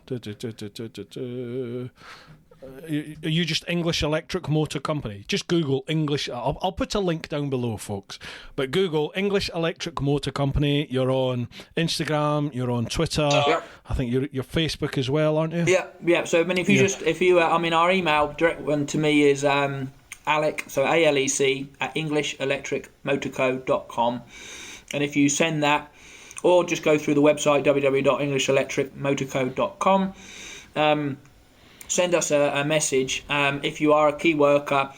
Are you just English Electric Motor Company? Just Google English. I'll put a link down below, folks. But Google English Electric Motor Company. You're on Instagram. You're on Twitter. I think you're Facebook as well, aren't you? Yeah. So I mean, our email direct one to me is Alec. So ALEC at EnglishElectricMotorCo.com, and if you send that, or just go through the website www.EnglishElectricMotorCo.com. Send us a message if you are a key worker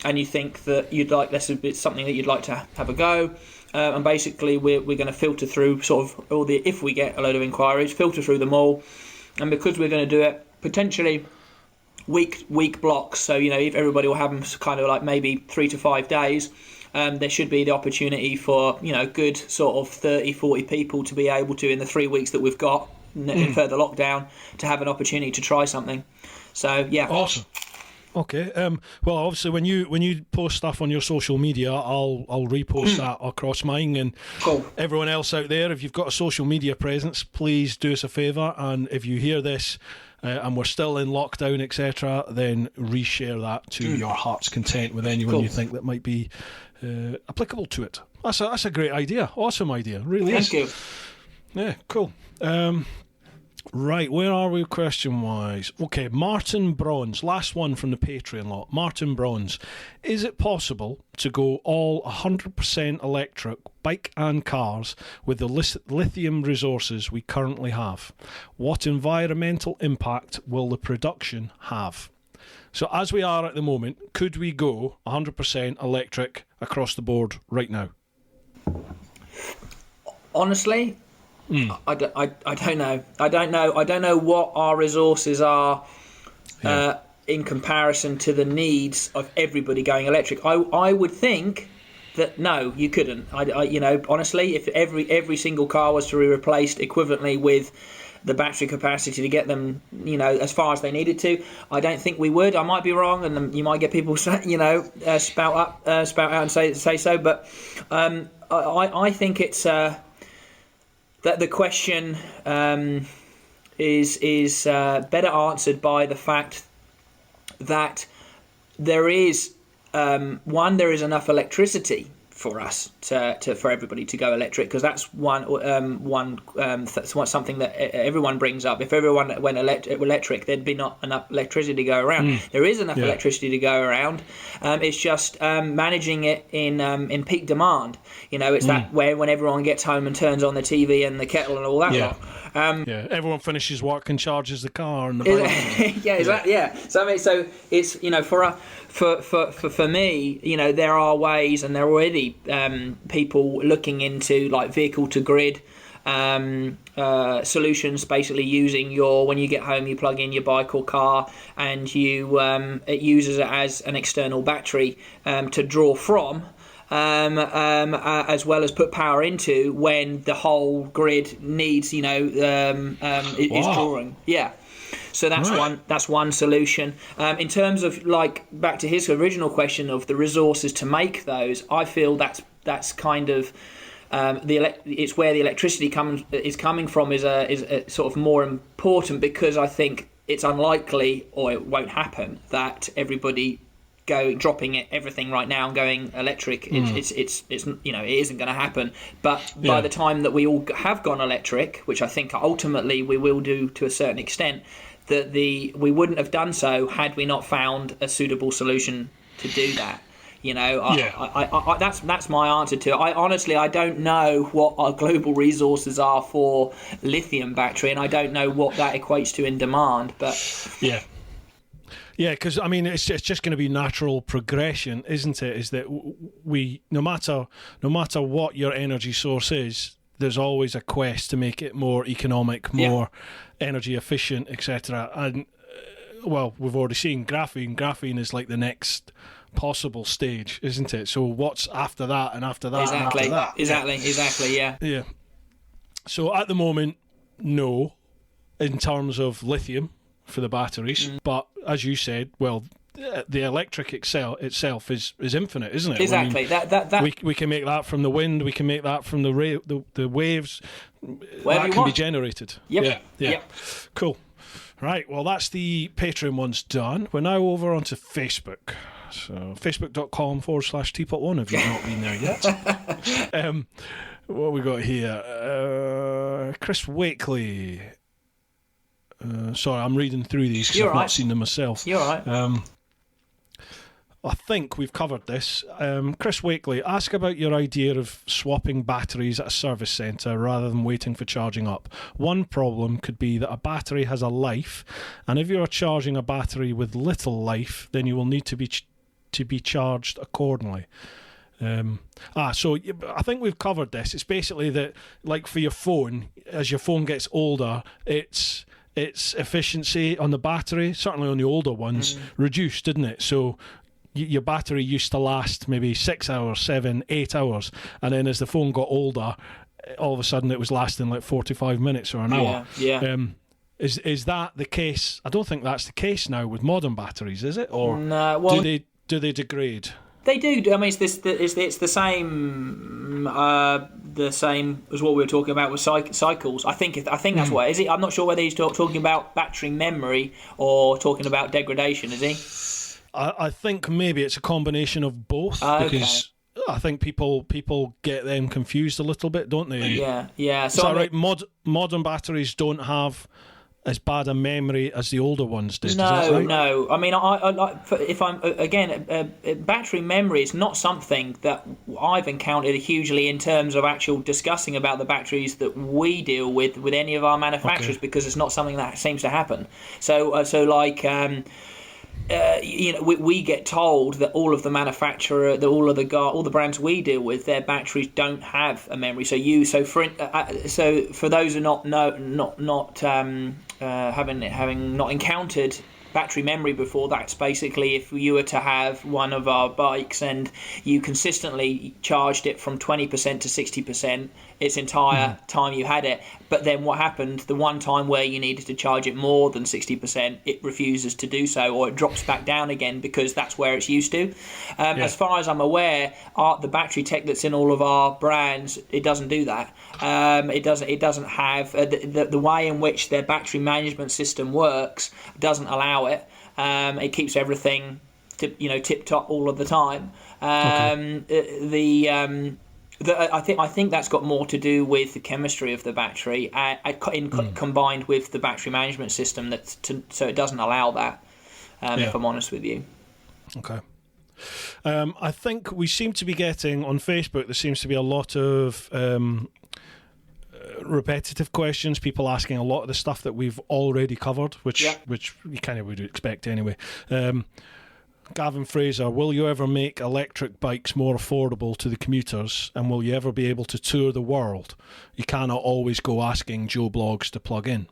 and you think that you'd like it's something that you'd like to have a go. And basically, we're going to filter through sort of if we get a load of inquiries, filter through them all. And because we're going to do it potentially week blocks, so if everybody will have them kind of like maybe 3 to 5 days, there should be the opportunity for good sort of 30-40 people to be able to, in the 3 weeks that we've got in further lockdown, to have an opportunity to try something. So yeah, awesome. Okay. Well, obviously, when you post stuff on your social media, I'll repost that across mine, and everyone else out there. If you've got a social media presence, please do us a favour, and if you hear this and we're still in lockdown, etc., then reshare that to your heart's content with anyone you think that might be applicable to it. That's a great idea. Awesome idea. Really is. Thank you. Yeah. Cool. Right, where are we question-wise? Okay, Martin Bronze, last one from the Patreon lot. Martin Bronze, is it possible to go all 100% electric, bike and cars, with the lithium resources we currently have? What environmental impact will the production have? So as we are at the moment, could we go 100% electric across the board right now? Honestly, I don't know. I don't know what our resources are in comparison to the needs of everybody going electric. I would think that no, you couldn't. Honestly, if every single car was to be replaced equivalently with the battery capacity to get them, as far as they needed to, I don't think we would. I might be wrong, and you might get people, spout out and say so. But I think it's. That the question is better answered by the fact that there is there is enough electricity for us for everybody to go electric, because that's something that everyone brings up. If everyone went electric, there'd be not enough electricity to go around. There is enough electricity to go around. It's just managing it in peak demand. It's that where when everyone gets home and turns on the TV and the kettle and all that lot. Everyone finishes work and charges the car and the bike. So it's for me, there are ways, and there are already people looking into like vehicle to grid solutions, basically using when you get home, you plug in your bike or car, and it uses it as an external battery to draw from. As well as put power into when the whole grid needs, is drawing. Yeah. So that's one solution. In terms of back to his original question of the resources to make those, I feel that's kind of it's where the electricity is coming from is a sort of more important, because I think it's unlikely, or it won't happen, that everybody dropping everything right now and going electric. It isn't going to happen. But by the time that we all have gone electric, which I think ultimately we will do to a certain extent, that we wouldn't have done so had we not found a suitable solution to do that. That's my answer to it. I don't know what our global resources are for lithium battery, and I don't know what that equates to in demand. But yeah, because it's just going to be natural progression, isn't it? Is that we, no matter what your energy source is, there's always a quest to make it more economic, more energy efficient, etc. And we've already seen graphene. Graphene is like the next possible stage, isn't it? So what's after that, and after that, exactly, and after that? Exactly, yeah. Yeah. So at the moment, no, in terms of lithium for the batteries, but as you said, the electric itself is infinite, isn't it? Exactly. We can make that from the wind. We can make that from the waves. Whatever that can be generated. Yep. Yeah. Cool. Right. Well, that's the Patreon one's done. We're now over onto Facebook. So facebook.com/TeapotOne if you've not been there yet. What we got here? Chris Wakely. Sorry, I'm reading through these because I've not seen them myself. You're right. I think we've covered this. Chris Wakely, ask about your idea of swapping batteries at a service centre rather than waiting for charging up. One problem could be that a battery has a life, and if you are charging a battery with little life, then you will need to be charged accordingly. So I think we've covered this. It's basically that, like for your phone, as your phone gets older, its efficiency on the battery, certainly on the older ones, reduced, didn't it? So your battery used to last maybe 6 hours, 7, 8 hours, and then as the phone got older, all of a sudden it was lasting like 45 minutes or an hour. Yeah. Is that the case? I don't think that's the case now with modern batteries, is it? Or no, well, do they degrade? They do. I mean, it's the same as what we were talking about with cycles. I think that's what is it. I'm not sure whether he's talking about battery memory or talking about degradation. Is he? I think maybe it's a combination of both, because I think people get them confused a little bit, don't they? Yeah. So right, modern batteries don't have as bad a memory as the older ones did. No, is that right? No. I mean, battery memory is not something that I've encountered hugely in terms of actual discussing about the batteries that we deal with any of our manufacturers, because it's not something that seems to happen. We get told that all of the manufacturer, that all the brands we deal with, their batteries don't have a memory. So for those who having not encountered battery memory before, that's basically if you were to have one of our bikes and you consistently charged it from 20% to 60% its entire time you had it, but then what happened, the one time where you needed to charge it more than 60%, it refuses to do so, or it drops back down again because that's where it's used to. As far as I'm aware, the battery tech that's in all of our brands, it doesn't do that. It doesn't have the way in which their battery management system works doesn't allow it. It keeps everything tip top all of the time. I think that's got more to do with the chemistry of the battery, combined with the battery management system so it doesn't allow that. If I'm honest with you. Okay. I think we seem to be getting on Facebook. There seems to be a lot of repetitive questions. People asking a lot of the stuff that we've already covered, which you kind of would expect anyway. Gavin Fraser, will you ever make electric bikes more affordable to the commuters, and will you ever be able to tour the world? You cannot always go asking Joe Bloggs to plug in.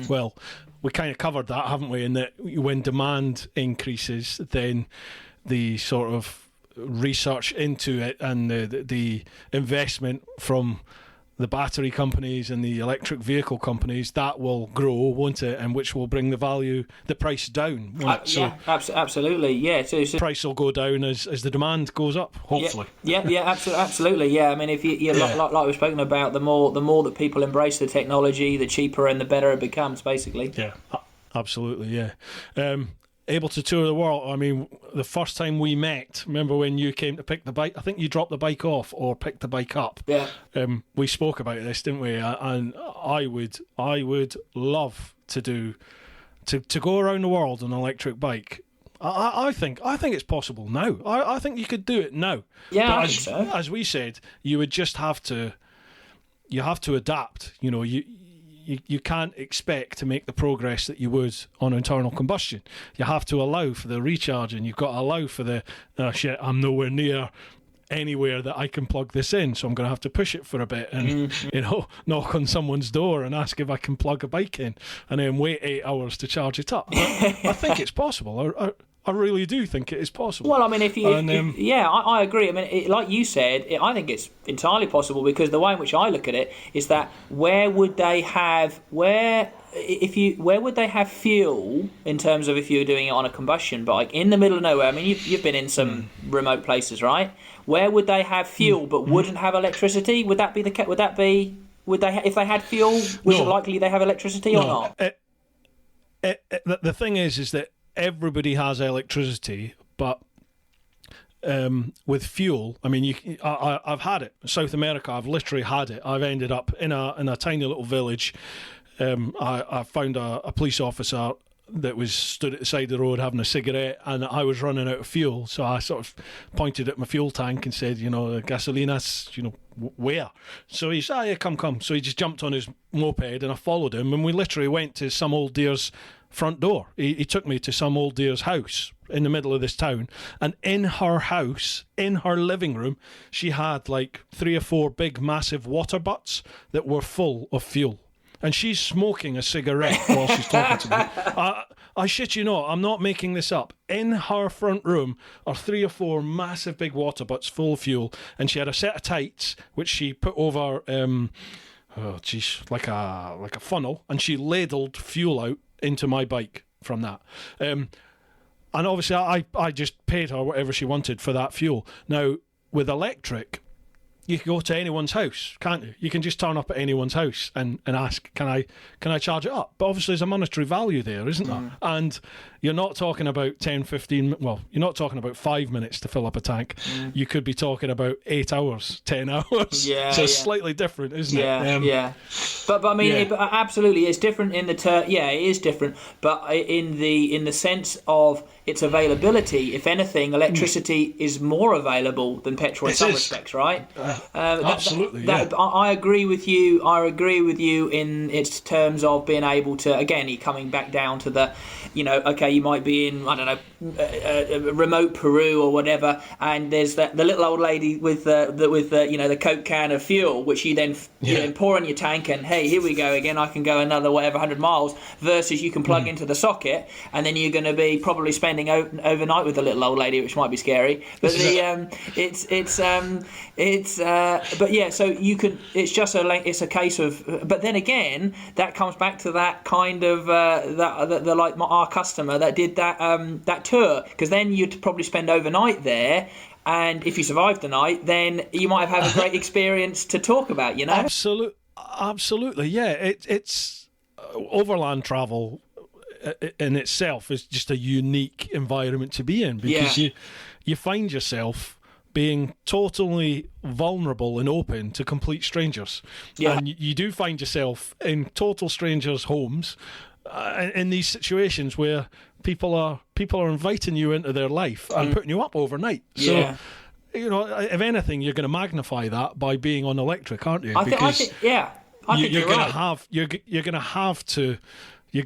Well, we kind of covered that, haven't we? In that when demand increases, then the sort of research into it and the investment from the battery companies and the electric vehicle companies, that will grow, won't it? And which will bring the price down. Absolutely. Yeah. So price will go down as the demand goes up, hopefully. Absolutely. Yeah. I mean, if like we've spoken about, the more that people embrace the technology, the cheaper and the better it becomes, basically. Yeah. Absolutely. Yeah. Able to tour the world. I mean, the first time we met, remember when you came to pick the bike? I think you dropped the bike off or picked the bike up. Yeah. We spoke about this, didn't we? And I would love to go around the world on an electric bike. I think it's possible now. I think you could do it now. Yeah, but I think so. As we said, you would just have to adapt. You can't expect to make the progress that you would on internal combustion. You have to allow for the recharging. You've got to allow for the, I'm nowhere near anywhere that I can plug this in, so I'm going to have to push it for a bit and, knock on someone's door and ask if I can plug a bike in and then wait 8 hours to charge it up. But I think it's possible. I really do think it is possible. Well, I mean, I agree. I mean, like you said, I think it's entirely possible, because the way in which I look at it is that where would they have fuel in terms of if you were doing it on a combustion bike in the middle of nowhere? I mean, you've been in some remote places, right? Where would they have fuel but wouldn't have electricity? Would that be the case? If they had fuel, was it likely they have electricity or not? The thing is that everybody has electricity, but with fuel, I mean, I've had it. South America, I've literally had it. I've ended up in a tiny little village. I found a police officer that was stood at the side of the road having a cigarette, and I was running out of fuel. So I sort of pointed at my fuel tank and said, gasolinas, where? So he said, yeah, come. So he just jumped on his moped and I followed him, and we literally went to some old dear's front door. He took me to some old dear's house in the middle of this town, and in her house, in her living room, she had like 3 or 4 big massive water butts that were full of fuel, and she's smoking a cigarette while she's talking to me. I shit you not, I'm not making this up. In her front room are 3 or 4 massive big water butts full of fuel, and she had a set of tights which she put over like a funnel, and she ladled fuel out into my bike from that. And obviously I just paid her whatever she wanted for that fuel. Now, with electric, you can go to anyone's house, can't you? You can just turn up at anyone's house and ask, can I charge it up? But obviously there's a monetary value there, isn't there? And you're not talking about 10, 15, well, you're not talking about 5 minutes to fill up a tank. You could be talking about 8 hours, 10 hours. Yeah, so it's slightly different, isn't it? Yeah. But I mean, it absolutely, it's different in it is different. But in the sense of its availability, if anything, electricity is more available than petrol in some respects, right? Absolutely. I agree with you. I agree with you in its terms of being able to, again, coming back down to the, you might be in, I don't know, remote Peru or whatever, and there's the little old lady with the Coke can of fuel, which you then pour in your tank, and hey, here we go again. I can go another 100 miles. Versus you can plug into the socket, and then you're going to be probably spending overnight with the little old lady, which might be scary. But but yeah, so you can. It's just it's a case of. But then again, that comes back to that kind of our customer that did that tour, because then you'd probably spend overnight there. And if you survived the night, then you might have had a great experience to talk about, Absolutely, yeah. It's overland travel in itself is just a unique environment to be in, because you find yourself being totally vulnerable and open to complete strangers. And you do find yourself in total strangers' homes, in these situations where people are inviting you into their life and putting you up overnight. So, if anything, you're going to magnify that by being on electric, aren't you? I think you're right. You're going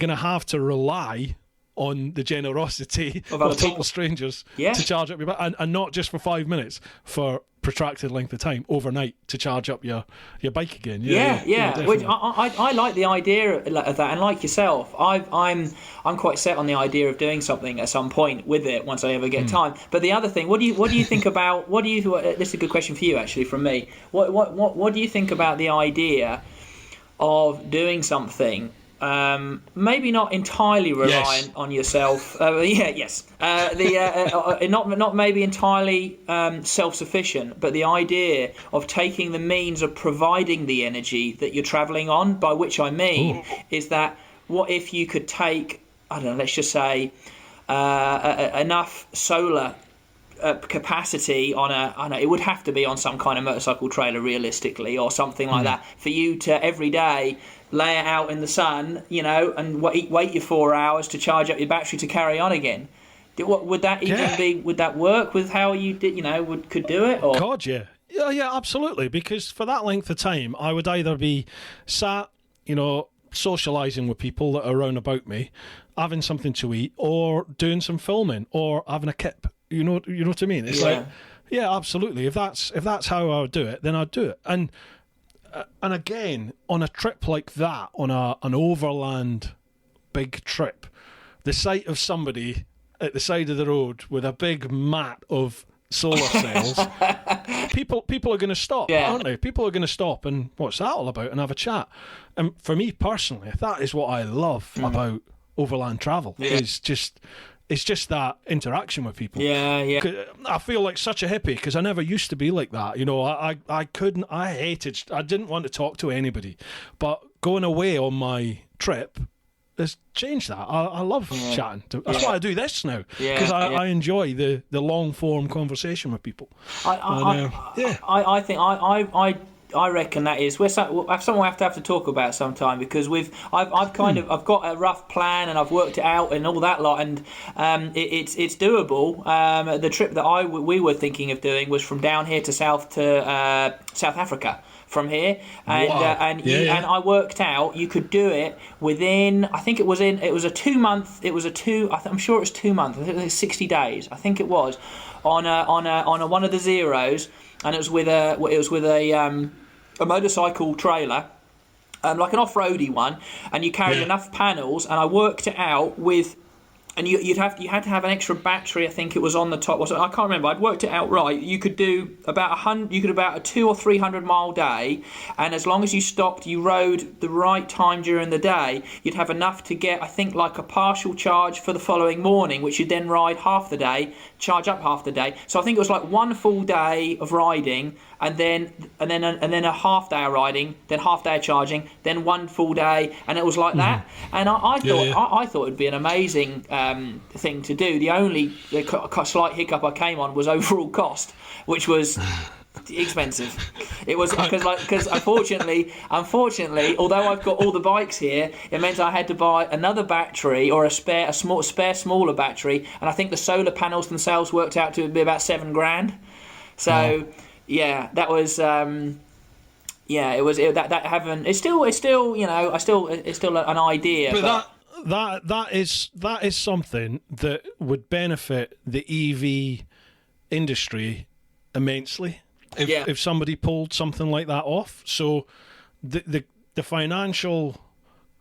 to have to rely on the generosity of total strangers to charge up your bike, and not just for 5 minutes, for protracted length of time overnight to charge up your bike again. Which I like the idea of that, and like yourself, I'm quite set on the idea of doing something at some point with it once I ever get time. But the other thing, what do you think about? This is a good question for you, actually, from me. What do you think about the idea of doing something? Maybe not entirely reliant on yourself. Not maybe entirely self-sufficient, but the idea of taking the means of providing the energy that you're travelling on. By which I mean is that, what if you could take, I don't know, let's just say enough solar capacity on it would have to be on some kind of motorcycle trailer, realistically, or something like that, for you to every day lay it out in the sun, and wait your 4 hours to charge up your battery to carry on again. Would that even be? Would that work with how you did? Could do it? Or? God, yeah, absolutely. Because for that length of time, I would either be sat, socialising with people that are around about me, having something to eat, or doing some filming, or having a kip. You know what I mean? It's like, absolutely. If that's how I would do it, then I'd do it. And again, on a trip like that, on an overland big trip, the sight of somebody at the side of the road with a big mat of solar cells, people are going to stop, aren't they? People are going to stop and, what's that all about, and have a chat. And for me personally, that is what I love about overland travel. It's just that interaction with people. I feel like such a hippie because I never used to be like that. I didn't want to talk to anybody. But going away on my trip has changed that. I love chatting. That's why I do this now, because I enjoy the long form conversation with people. I reckon that is something we have to talk about sometime, because I've got a rough plan and I've worked it out and all that lot, and it's doable. The trip that we were thinking of doing was from down here to South Africa from here, and I worked out you could do it within, I think it was a 2 month. I'm sure it was 2 months. I think it was 60 days. I think it was on one of the zeros, and it was with a motorcycle trailer, like an off-roady one, and you carried enough panels, and I worked it out with, and you had to have an extra battery. I think it was on the top. I can't remember. I'd worked it out right. You could do about a 200 or 300 mile day, and as long as you stopped, you rode the right time during the day, you'd have enough to get, I think, like a partial charge for the following morning, which you'd then ride half the day, charge up half the day. So I think it was like one full day of riding, and then a half day of riding, then half day of charging, then one full day, and it was like that. And I thought it'd be an amazing thing to do. The only slight hiccup I came on was overall cost, which was expensive. It was because unfortunately, although I've got all the bikes here, it meant I had to buy another battery, or a spare smaller battery, and I think the solar panels themselves worked out to be about $7,000. So that was it's still an idea, but that is something that would benefit the EV industry immensely if somebody pulled something like that off. So the financial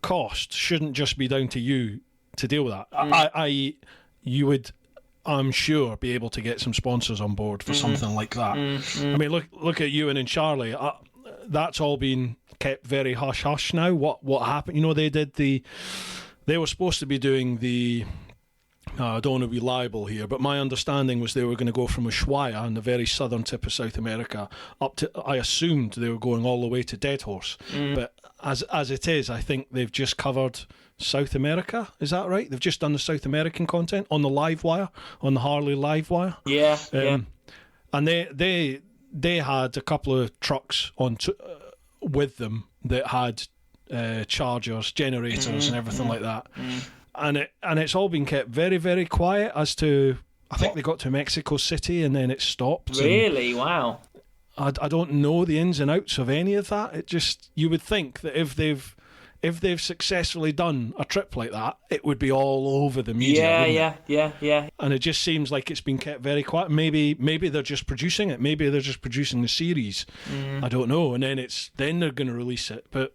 cost shouldn't just be down to you to deal with that. You would, I'm sure, be able to get some sponsors on board for something like that. I mean, look at Ewan and Charlie. That's all been kept very hush hush now. What happened? They were supposed to be doing the. I don't want to be liable here, but my understanding was they were going to go from Ushuaia on the very southern tip of South America up to. I assumed they were going all the way to Deadhorse, but as it is, I think they've just covered South America. Is that right? They've just done the South American content on the Livewire, on the Harley Livewire. Yeah, And they had a couple of trucks with them that had chargers, generators, and everything like that. And it's all been kept very, very quiet as to. I think they got to Mexico City and then it stopped. Really? Wow. I don't know the ins and outs of any of that. It just, you would think that if they've successfully done a trip like that, it would be all over the media. Yeah. And it just seems like it's been kept very quiet. Maybe they're just producing it. Maybe they're just producing the series. I don't know. And then they're going to release it. But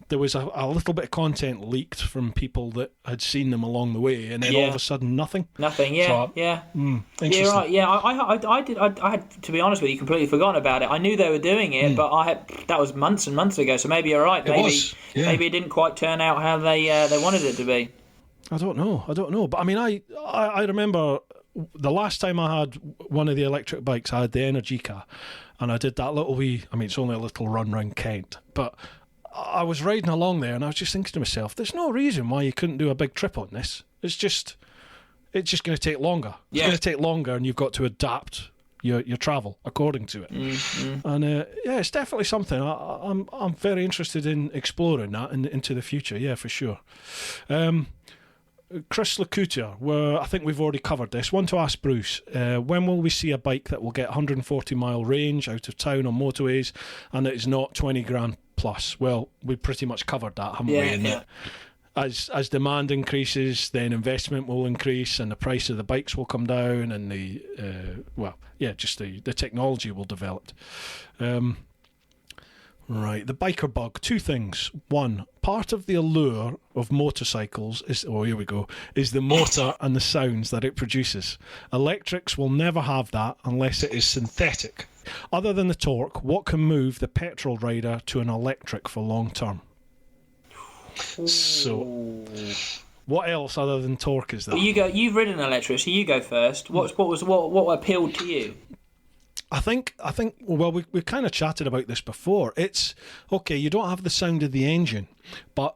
there was a little bit of content leaked from people that had seen them along the way, and then all of a sudden nothing. Nothing. Yeah. Interesting. Yeah, right. Yeah, I had, to be honest with you, completely forgotten about it. I knew they were doing it, but that was months and months ago. So maybe you're right. Maybe it didn't quite turn out how they wanted it to be. I don't know. But I mean, I remember the last time I had one of the electric bikes, I had the Energica, and I did that little wee. I mean, it's only a little run round Kent, but I was riding along there and I was just thinking to myself, there's no reason why you couldn't do a big trip on this. It's just going to take longer. It's going to take longer, and you've got to adapt your travel according to it. And it's definitely something I'm very interested in exploring that into the future. Yeah, for sure. Chris Lacutia, I think we've already covered this. One to ask Bruce, when will we see a bike that will get 140 mile range out of town on motorways and it is not 20 grand plus? Well, we pretty much covered that, haven't we? And as demand increases, then investment will increase and the price of the bikes will come down, and the technology will develop. Right, the biker bug. Two things. One, part of the allure of motorcycles is the motor and the sounds that it produces. Electrics will never have that unless it is synthetic. Other than the torque, what can move the petrol rider to an electric for long term? So, what else other than torque is that? Well, you've ridden an electric, so you go first. What appealed to you? I think. Well, we kind of chatted about this before. It's okay. You don't have the sound of the engine, but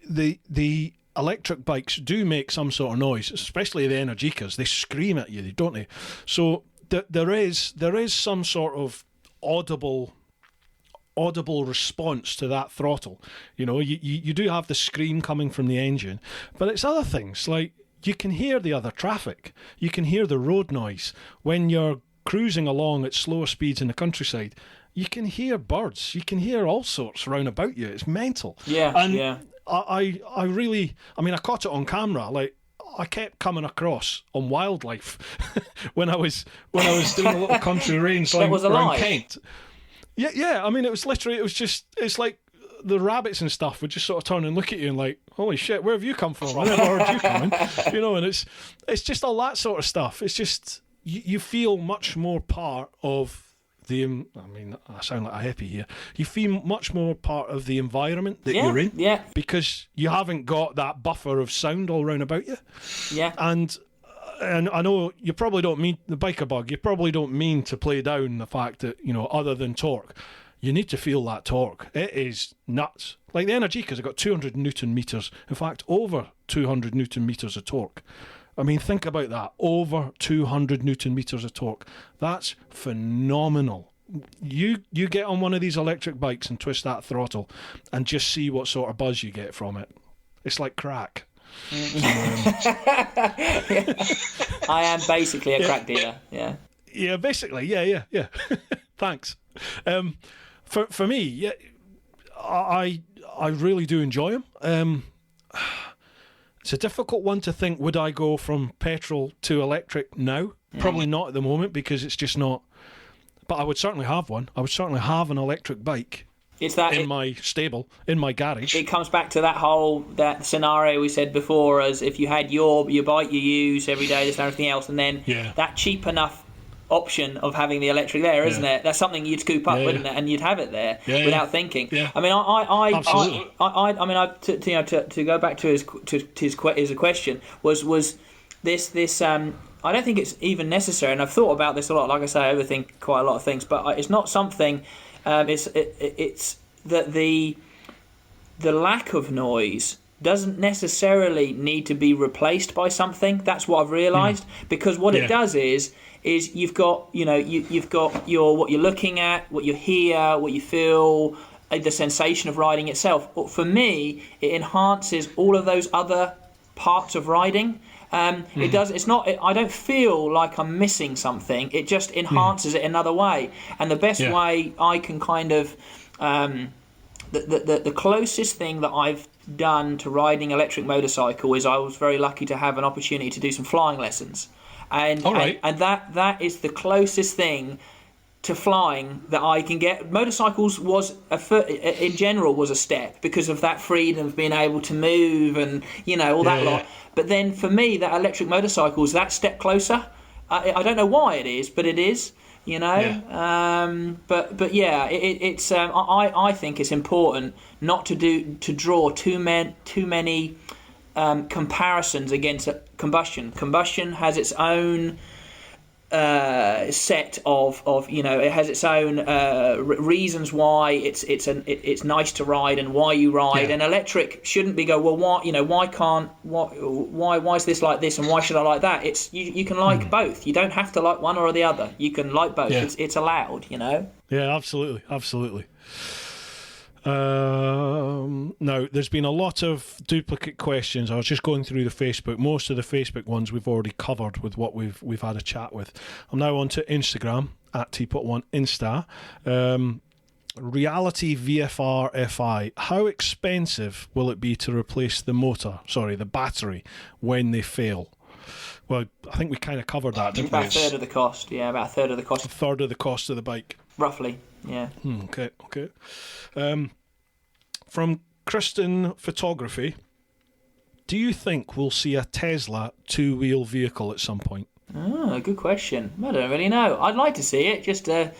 the electric bikes do make some sort of noise, especially the Energicas. They scream at you, don't they? So there is some sort of audible response to that throttle. You know, you do have the scream coming from the engine, but it's other things like you can hear the other traffic. You can hear the road noise when you're cruising along at slower speeds in the countryside. You can hear birds. You can hear all sorts round about you. It's mental. Yeah, and yeah. I caught it on camera. Like, I kept coming across on wildlife when I was doing a little country range around Kent. Yeah. I mean, it's like the rabbits and stuff would just sort of turn and look at you and like, holy shit, where have you come from? I never heard you coming. You know, and it's just all that sort of stuff. It's just you feel much more part of the. I mean, I sound like a hippie here. You feel much more part of the environment that you're in, because you haven't got that buffer of sound all round about you. Yeah, and I know you probably don't mean the biker bug. You probably don't mean to play down the fact that, you know, other than torque, you need to feel that torque. It is nuts. Like the Energicas have got 200 Newton meters. In fact, over 200 Newton meters of torque. I mean, think about that. Over 200 Newton meters of torque. That's phenomenal. You get on one of these electric bikes and twist that throttle and just see what sort of buzz you get from it. It's like crack. I am basically a crack dealer. Yeah, basically. Yeah. Thanks. For me, I really do enjoy them. It's a difficult one to think, would I go from petrol to electric now? Probably not at the moment, because it's just not. But I would certainly have one. I would certainly have an electric bike. My stable, in my garage. It comes back to that scenario we said before, as if you had your bike you use every day, this and everything else, and then that cheap enough option of having the electric there, isn't it? That's something you'd scoop up, wouldn't it? And you'd have it there without thinking. Yeah. I mean, to go back to his question was this. I don't think it's even necessary, and I've thought about this a lot. Like I say, I overthink quite a lot of things, but it's not something. It's that the lack of noise doesn't necessarily need to be replaced by something. That's what I've realised, because what it does is you've got you've got what you're looking at, what you hear, what you feel, the sensation of riding itself. But for me, it enhances all of those other parts of riding. It does. It's not. I don't feel like I'm missing something. It just enhances it another way. And the best way I can kind of the closest thing that I've done to riding electric motorcycle is I was very lucky to have an opportunity to do some flying lessons, and that is the closest thing to flying that I can get. Motorcycles in general was a step because of that freedom of being able to move and all that lot. But then for me, that electric motorcycle is that step closer. I don't know why it is, but it is. But yeah, it's I think it's important not to draw too many comparisons against combustion. Combustion has its own set of it has its own reasons why it's nice to ride and why you ride. And electric shouldn't be why is this like this and why should I like that? It's you can like both. You don't have to like one or the other. You can like both. It's allowed. Yeah, absolutely. Now, there's been a lot of duplicate questions. I was just going through the Facebook. Most of the Facebook ones we've already covered with what we've had a chat with. I'm now on to Instagram, at TeapotOne Insta. Reality VFR FI. How expensive will it be to replace the battery, when they fail? Well, I think we kind of covered that, didn't we? About a third of the cost. Yeah, about a third of the cost. A third of the cost of the bike. Roughly, yeah. Okay. From Kristen Photography, do you think we'll see a Tesla two-wheel vehicle at some point? Oh, good question. I don't really know. I'd like to see it, just to.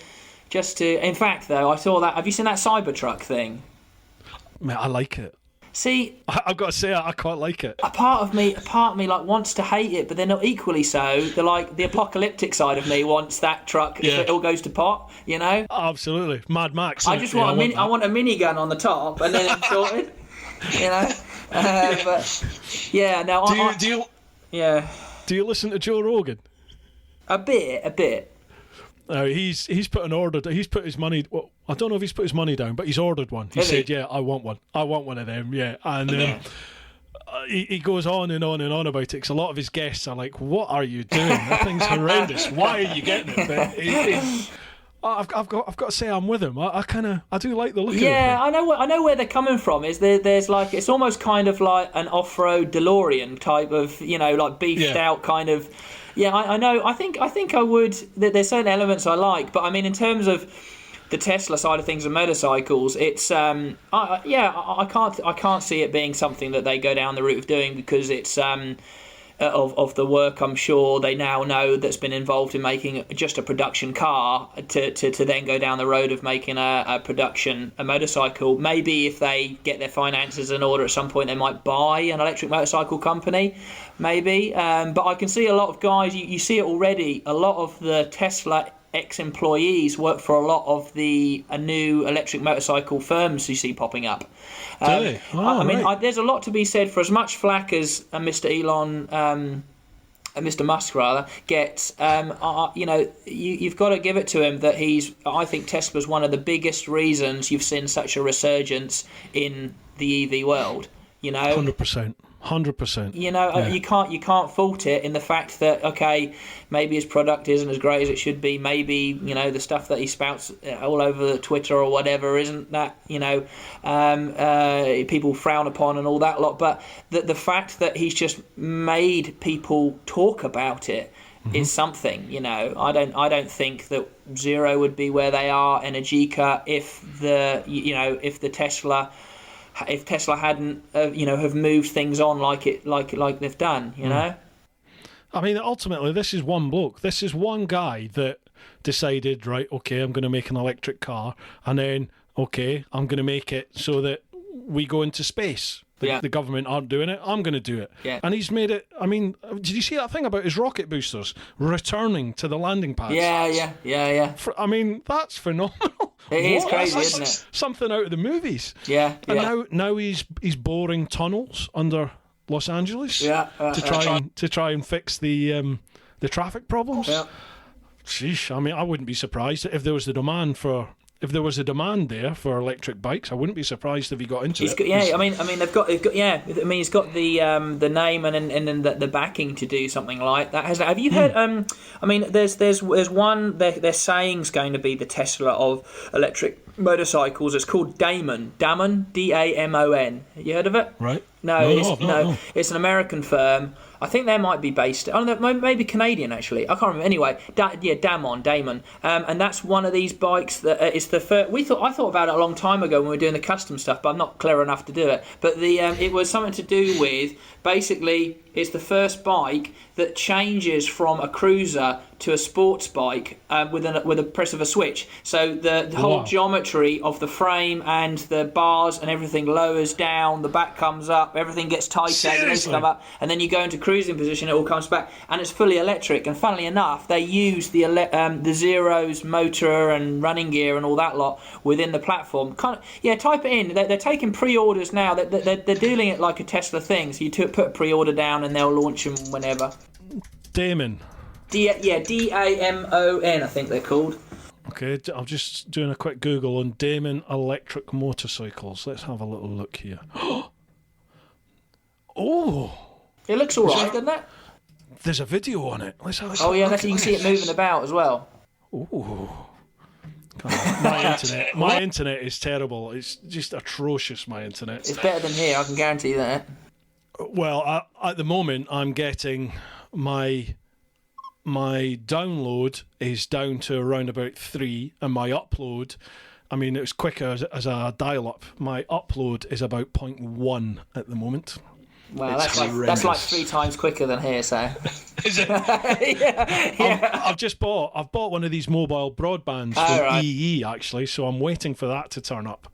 In fact, though, I saw that. Have you seen that Cybertruck thing? Man, I like it. See, I've got to say, I quite like it. A part of me like wants to hate it, but they're not equally so. The apocalyptic side of me wants that truck if it all goes to pot. Absolutely, Mad Max. I just want I want a minigun on the top, and then it's sorted. But yeah, now Do you listen to Joe Rogan? A bit. He's put an order. He's put his money. Well, I don't know if he's put his money down, but he's ordered one. He said, "Yeah, I want one. I want one of them." Yeah, and he goes on and on and on about it. Because a lot of his guests are like, "What are you doing? That thing's horrendous. Why are you getting it?" But I've got to say, I'm with him. I do like the look of it. Yeah, I know where they're coming from. There's like, it's almost kind of like an off-road DeLorean type of, like beefed out kind of. Yeah, I know. I think I would. There's certain elements I like, but I mean, in terms of the Tesla side of things and motorcycles, it's I can't see it being something that they go down the route of doing, because it's of the work I'm sure they now know that's been involved in making just a production car to then go down the road of making a motorcycle. Maybe if they get their finances in order at some point, they might buy an electric motorcycle company, maybe. But I can see a lot of guys, you see it already, a lot of the Tesla ex-employees work for a lot of the new electric motorcycle firms you see popping up. Really? I mean, there's a lot to be said for as much flack as Mr. Elon, Mr. Musk rather, gets. You've got to give it to him that I think Tesla's one of the biggest reasons you've seen such a resurgence in the EV world. 100%. 100%. You can't fault it in the fact that, okay, maybe his product isn't as great as it should be. Maybe the stuff that he spouts all over Twitter or whatever isn't that people frown upon and all that lot. But the fact that he's just made people talk about it is something. I don't think that Zero would be where they are, Energica, if Tesla hadn't, have moved things on like they've done, I mean, ultimately, this is one bloke. This is one guy that decided, right, okay, I'm going to make an electric car, and then, okay, I'm going to make it so that we go into space. The government aren't doing it, I'm going to do it. Yeah. And he's made it, I mean, did you see that thing about his rocket boosters returning to the landing pads? Yeah. I mean, that's phenomenal. It is crazy, That's isn't it? Something out of the movies. Yeah. And now he's boring tunnels under Los Angeles. To try and fix the traffic problems. Yeah. Sheesh, I mean, I wouldn't be surprised if there was the demand there for electric bikes. I wouldn't be surprised if he got into it. I mean, they've got, yeah. I mean, he's got the name and the backing to do something like that. Have you heard? I mean, there's one. Their saying's going to be the Tesla of electric motorcycles. It's called Damon, Damon. You heard of it? Right. No, it's an American firm. I think they might be based. Oh, maybe Canadian actually. I can't remember. Anyway, Damon, and that's one of these bikes that is the first. I thought about it a long time ago when we were doing the custom stuff, but I'm not clever enough to do it. But it was something to do with basically it's the first bike that changes from a cruiser to a sports bike with a press of a switch. So the whole geometry of the frame and the bars and everything lowers down, the back comes up, everything gets tighter, the come up, and then you go into cruising position, it all comes back, and it's fully electric. And funnily enough, they use the Zero's motor and running gear and all that lot within the platform. Type it in. They're taking pre-orders now. They're dealing it like a Tesla thing. So you put a pre-order down and they'll launch them whenever. Damon. Damon, I think they're called. Okay, I'm just doing a quick Google on Damon electric motorcycles. Let's have a little look here. Oh! It looks alright, doesn't it? There's a video on it. Let's have a look. You can see it moving about as well. Ooh. My internet is terrible. It's just atrocious, my internet. It's better than here, I can guarantee that. Well, at the moment, I'm getting my download is down to around about 3, and my upload, I mean, it was quicker as a dial-up. My upload is about 0.1 at the moment. Well, that's like 3 times quicker than here, so. Is it? Yeah. I've bought one of these mobile broadbands from EE actually, so I'm waiting for that to turn up.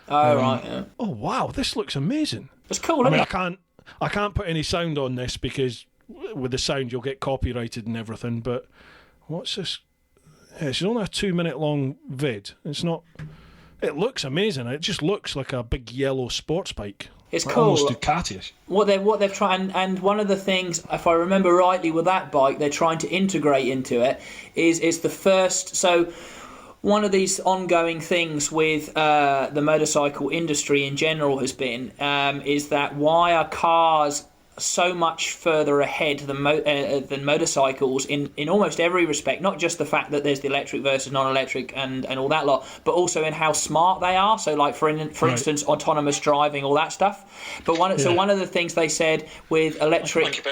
Right. Yeah. Oh wow, this looks amazing. It's cool. I mean, I can't put any sound on this because with the sound you'll get copyrighted and everything. But what's this? Yeah, it's only a 2-minute long vid. It's not. It looks amazing. It just looks like a big yellow sports bike. It's cool. Almost Ducati-ish. What they've tried, and one of the things, if I remember rightly, with that bike, they're trying to integrate into it is the first. So one of these ongoing things with the motorcycle industry in general has been is that why are cars so much further ahead than motorcycles in almost every respect, not just the fact that there's the electric versus non-electric and all that lot, but also in how smart they are. So like for instance, autonomous driving, all that stuff. But one of the things they said with electric...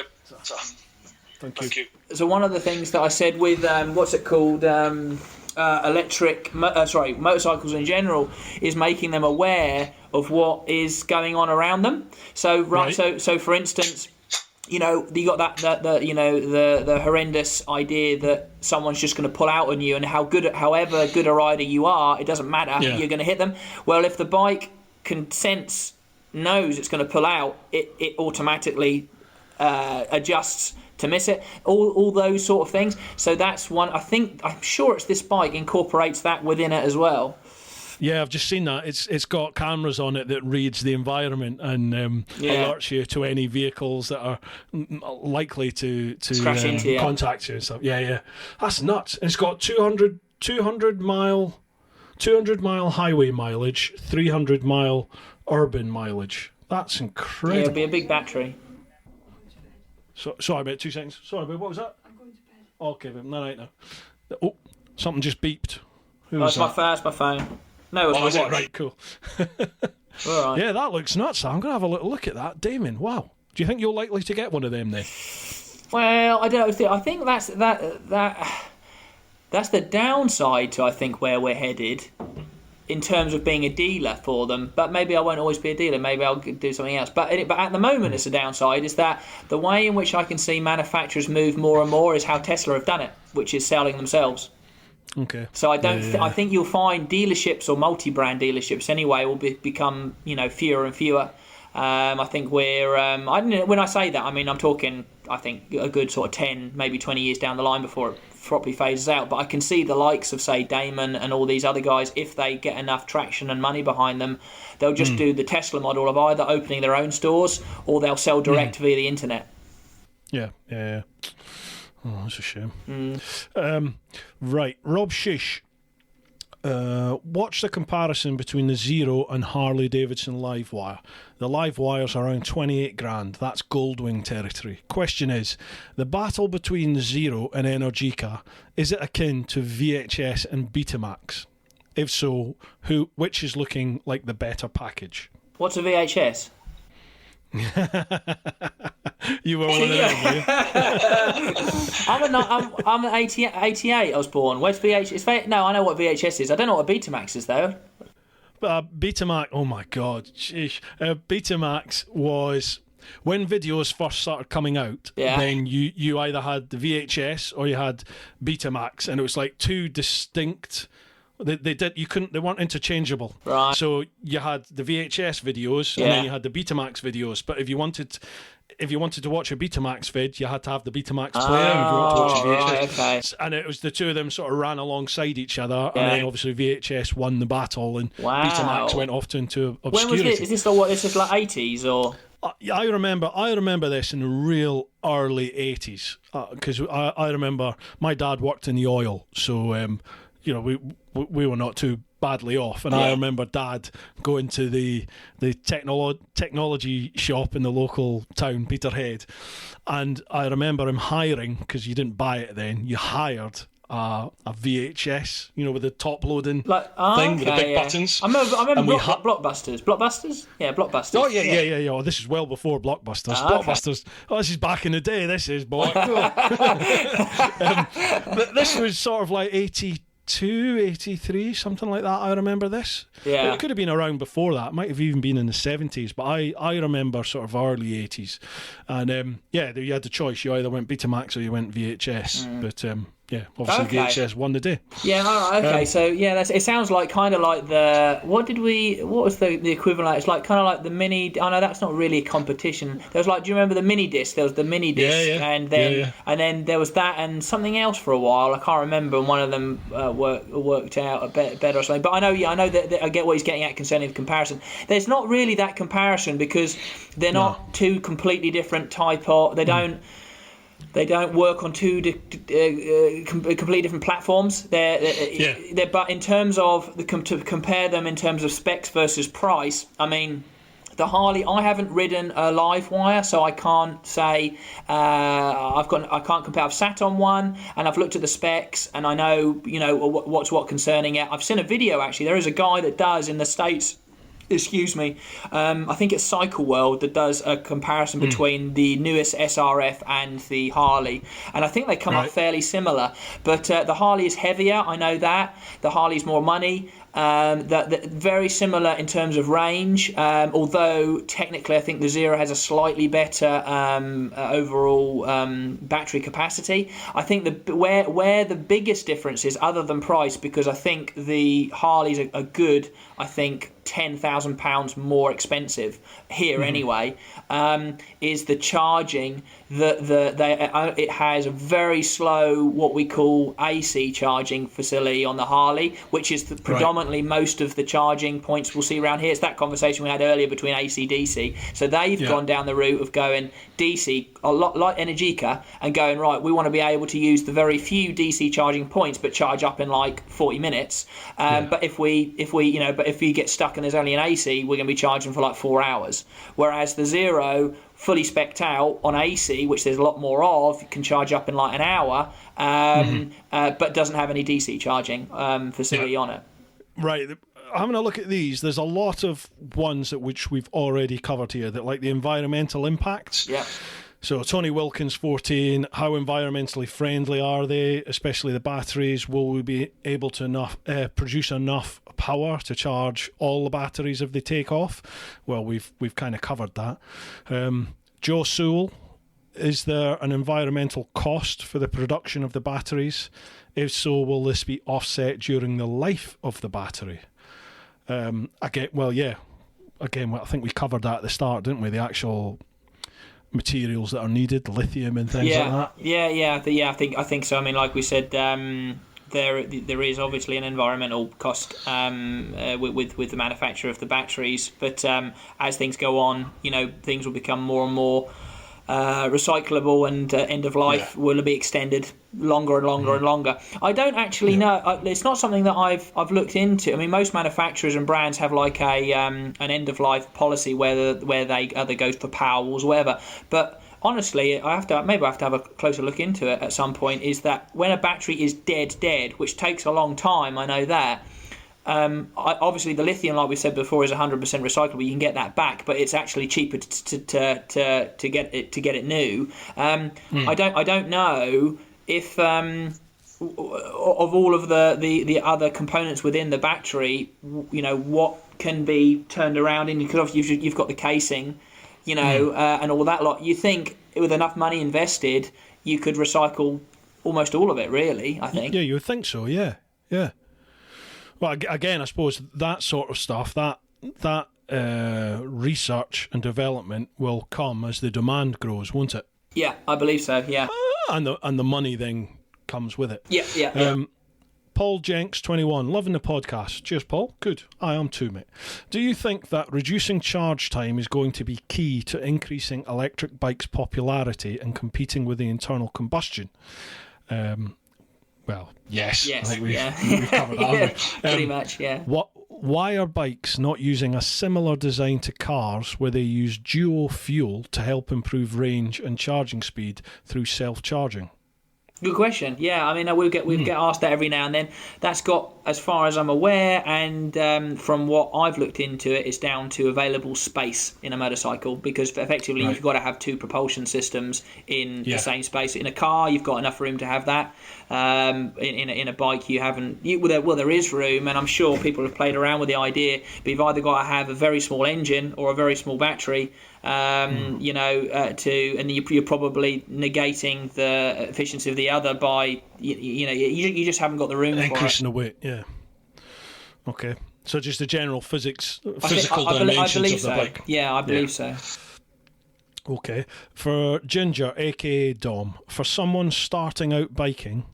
Thank you. So one of the things that I said with, motorcycles in general is making them aware of what is going on around them. So so for instance, you got the horrendous idea that someone's just going to pull out on you, and however good a rider you are, it doesn't matter, you're going to hit them. Well, if the bike knows it's going to pull out, it automatically adjusts to miss it, all those sort of things. So that's one. I'm sure it's this bike incorporates that within it as well. Yeah, I've just seen that. It's got cameras on it that reads the environment and alerts you to any vehicles that are likely to crash into you, contact you and stuff. Yeah, that's nuts. It's got 200 mile highway mileage, 300 mile urban mileage. That's incredible. Yeah, it'll be a big battery. Sorry about 2 seconds. Sorry about what was that? I'm going to bed. Okay, no, right now. Oh, something just beeped. That's my phone. No, it's my watch. Right, cool. All right. Yeah, that looks nuts. I'm going to have a little look at that. Damon, wow. Do you think you're likely to get one of them then? Well, I don't know. I think that's the downside to, I think, where we're headed in terms of being a dealer for them. But maybe I won't always be a dealer. Maybe I'll do something else. But at the moment, it's a downside, is that the way in which I can see manufacturers move more and more is how Tesla have done it, which is selling themselves. Okay. So I don't. I think you'll find dealerships or multi-brand dealerships anyway will become fewer and fewer. I think we're. When I say that, I mean I'm talking I think a good sort of 10, maybe 20 years down the line before it properly phases out. But I can see the likes of, say, Damon and all these other guys, if they get enough traction and money behind them, they'll just do the Tesla model of either opening their own stores or they'll sell direct via the internet. Yeah. Oh, that's a shame. Right, Rob Shish. Watch the comparison between the Zero and Harley Davidson Livewire. The Livewire's around 28 grand. That's Goldwing territory. Question is, the battle between the Zero and Energica, is it akin to VHS and Betamax? If so, which is looking like the better package? What's a VHS? You were one of them, were you? I'm an 88. I was born. Where's VHS? No, I know what VHS is. I don't know what a Betamax is though. Betamax. Oh my god, sheesh. Betamax was when videos first started coming out. Yeah. Then you either had the VHS or you had Betamax, and it was like two distinct. They weren't interchangeable. Right. So you had the VHS videos and then you had the Betamax videos. But if you wanted to watch a Betamax vid, you had to have the Betamax player. And if you want to watch a VHS, right, okay. And it was the two of them sort of ran alongside each other, and then obviously VHS won the battle, and Betamax went off into obscurity. When was this? Is this like 80s or? I remember this in the real early 80s because I remember my dad worked in the oil, so we were not too badly off, and I remember Dad going to the technology shop in the local town, Peterhead, and I remember him hiring, because you didn't buy it then, you hired a VHS, with the top loading thing with the big buttons. I remember Blockbusters. Blockbusters? Yeah, Blockbusters. Oh, yeah. Oh, this is well before Blockbusters. Blockbusters. Oh, this is back in the day, this is, boy. But this was sort of like 82, 83, something like that. I remember this. Yeah. It could have been around before that. It might have even been in the 70s, but I remember sort of early 80s. And you had the choice. You either went Betamax or you went VHS. But obviously VHS won the day. Yeah, all right, okay. So it sounds like kind of like what was the equivalent? It's like kind of like the mini. Oh no, that's not really a competition. There was do you remember the mini disc? There was the mini disc, and then there was that and something else for a while. I can't remember. And one of them worked out a bit better or something. But I know that I get what he's getting at concerning the comparison. There's not really that comparison because they're not two completely different type of. They don't work on two completely different platforms. They're but in terms of to compare them in terms of specs versus price, I mean, the Harley, I haven't ridden a Livewire, so I can't say I can't compare. I've sat on one and I've looked at the specs and I know what's what concerning it. I've seen a video actually. There is a guy that does in the States. Excuse me, I think it's Cycle World that does a comparison between the newest SRF and the Harley, and I think they come up fairly similar, but the Harley is heavier, I know that. The Harley's more money. Very similar in terms of range, although technically I think the Zero has a slightly better overall battery capacity. I think where the biggest difference is, other than price, because I think the Harleys are good, I think £10,000 more expensive here anyway, is the charging. It has a very slow, what we call AC charging facility on the Harley, which is predominantly most of the charging points we'll see around here. It's that conversation we had earlier between AC DC. So they've gone down the route of going DC, a lot like Energica, and going, right, we want to be able to use the very few DC charging points but charge up in like 40 minutes. But if you get stuck and there's only an AC, we're going to be charging for like 4 hours. Whereas the Zero, fully spec'd out on AC, which there's a lot more of, can charge up in like an hour, but doesn't have any DC charging facility on it. Right. Having a look at these, there's a lot of ones at which we've already covered here, that like the environmental impacts. Yeah. So Tony Wilkins 14, how environmentally friendly are they, especially the batteries? Will we be able to produce enough power to charge all the batteries if they take off? Well, we've kind of covered that. Joe Sewell, is there an environmental cost for the production of the batteries? If so, will this be offset during the life of the battery? Again, I think we covered that at the start, didn't we? The actual materials that are needed, lithium and things like that. I think so. I mean, like we said, there is obviously an environmental cost with the manufacture of the batteries, but as things go on, things will become more and more recyclable, and end of life will be extended longer and longer and longer. I don't actually know. It's not something that I've looked into. I mean, most manufacturers and brands have like an end of life policy where they either go for Powerwalls or whatever. But honestly, I have to have a closer look into it at some point. Is that when a battery is dead, which takes a long time? I know that. Obviously, the lithium, like we said before, is 100% recyclable. You can get that back, but it's actually cheaper to get it new. I don't know if of all of the other components within the battery, what can be turned around in, because obviously you've got the casing, and all that lot. You think with enough money invested, you could recycle almost all of it, really, I think. Yeah, you would think so. Yeah. Well, again, I suppose that sort of stuff, that research and development will come as the demand grows, won't it? Yeah, I believe so. Yeah, and the money then comes with it. Yeah. Paul Jenks 21, loving the podcast. Cheers, Paul. Good. I am too, mate. Do you think that reducing charge time is going to be key to increasing electric bikes' popularity and competing with the internal combustion? Well, yes. I think we've covered that. Pretty much, yeah. Why are bikes not using a similar design to cars where they use dual fuel to help improve range and charging speed through self-charging? Good question. Yeah, I mean, we get asked that every now and then. That's got, as far as I'm aware, and from what I've looked into it, it's down to available space in a motorcycle, because effectively you've got to have two propulsion systems in the same space. In a car, you've got enough room to have that. In a bike, you haven't. There is room, and I'm sure people have played around with the idea. But you've either got to have a very small engine or a very small battery. And you're probably negating the efficiency of the other by you just haven't got the room increasing the weight. Yeah. Okay. So just the general physical dimensions of the bike. Yeah, I believe so. Okay. For Ginger, aka Dom, for someone starting out biking,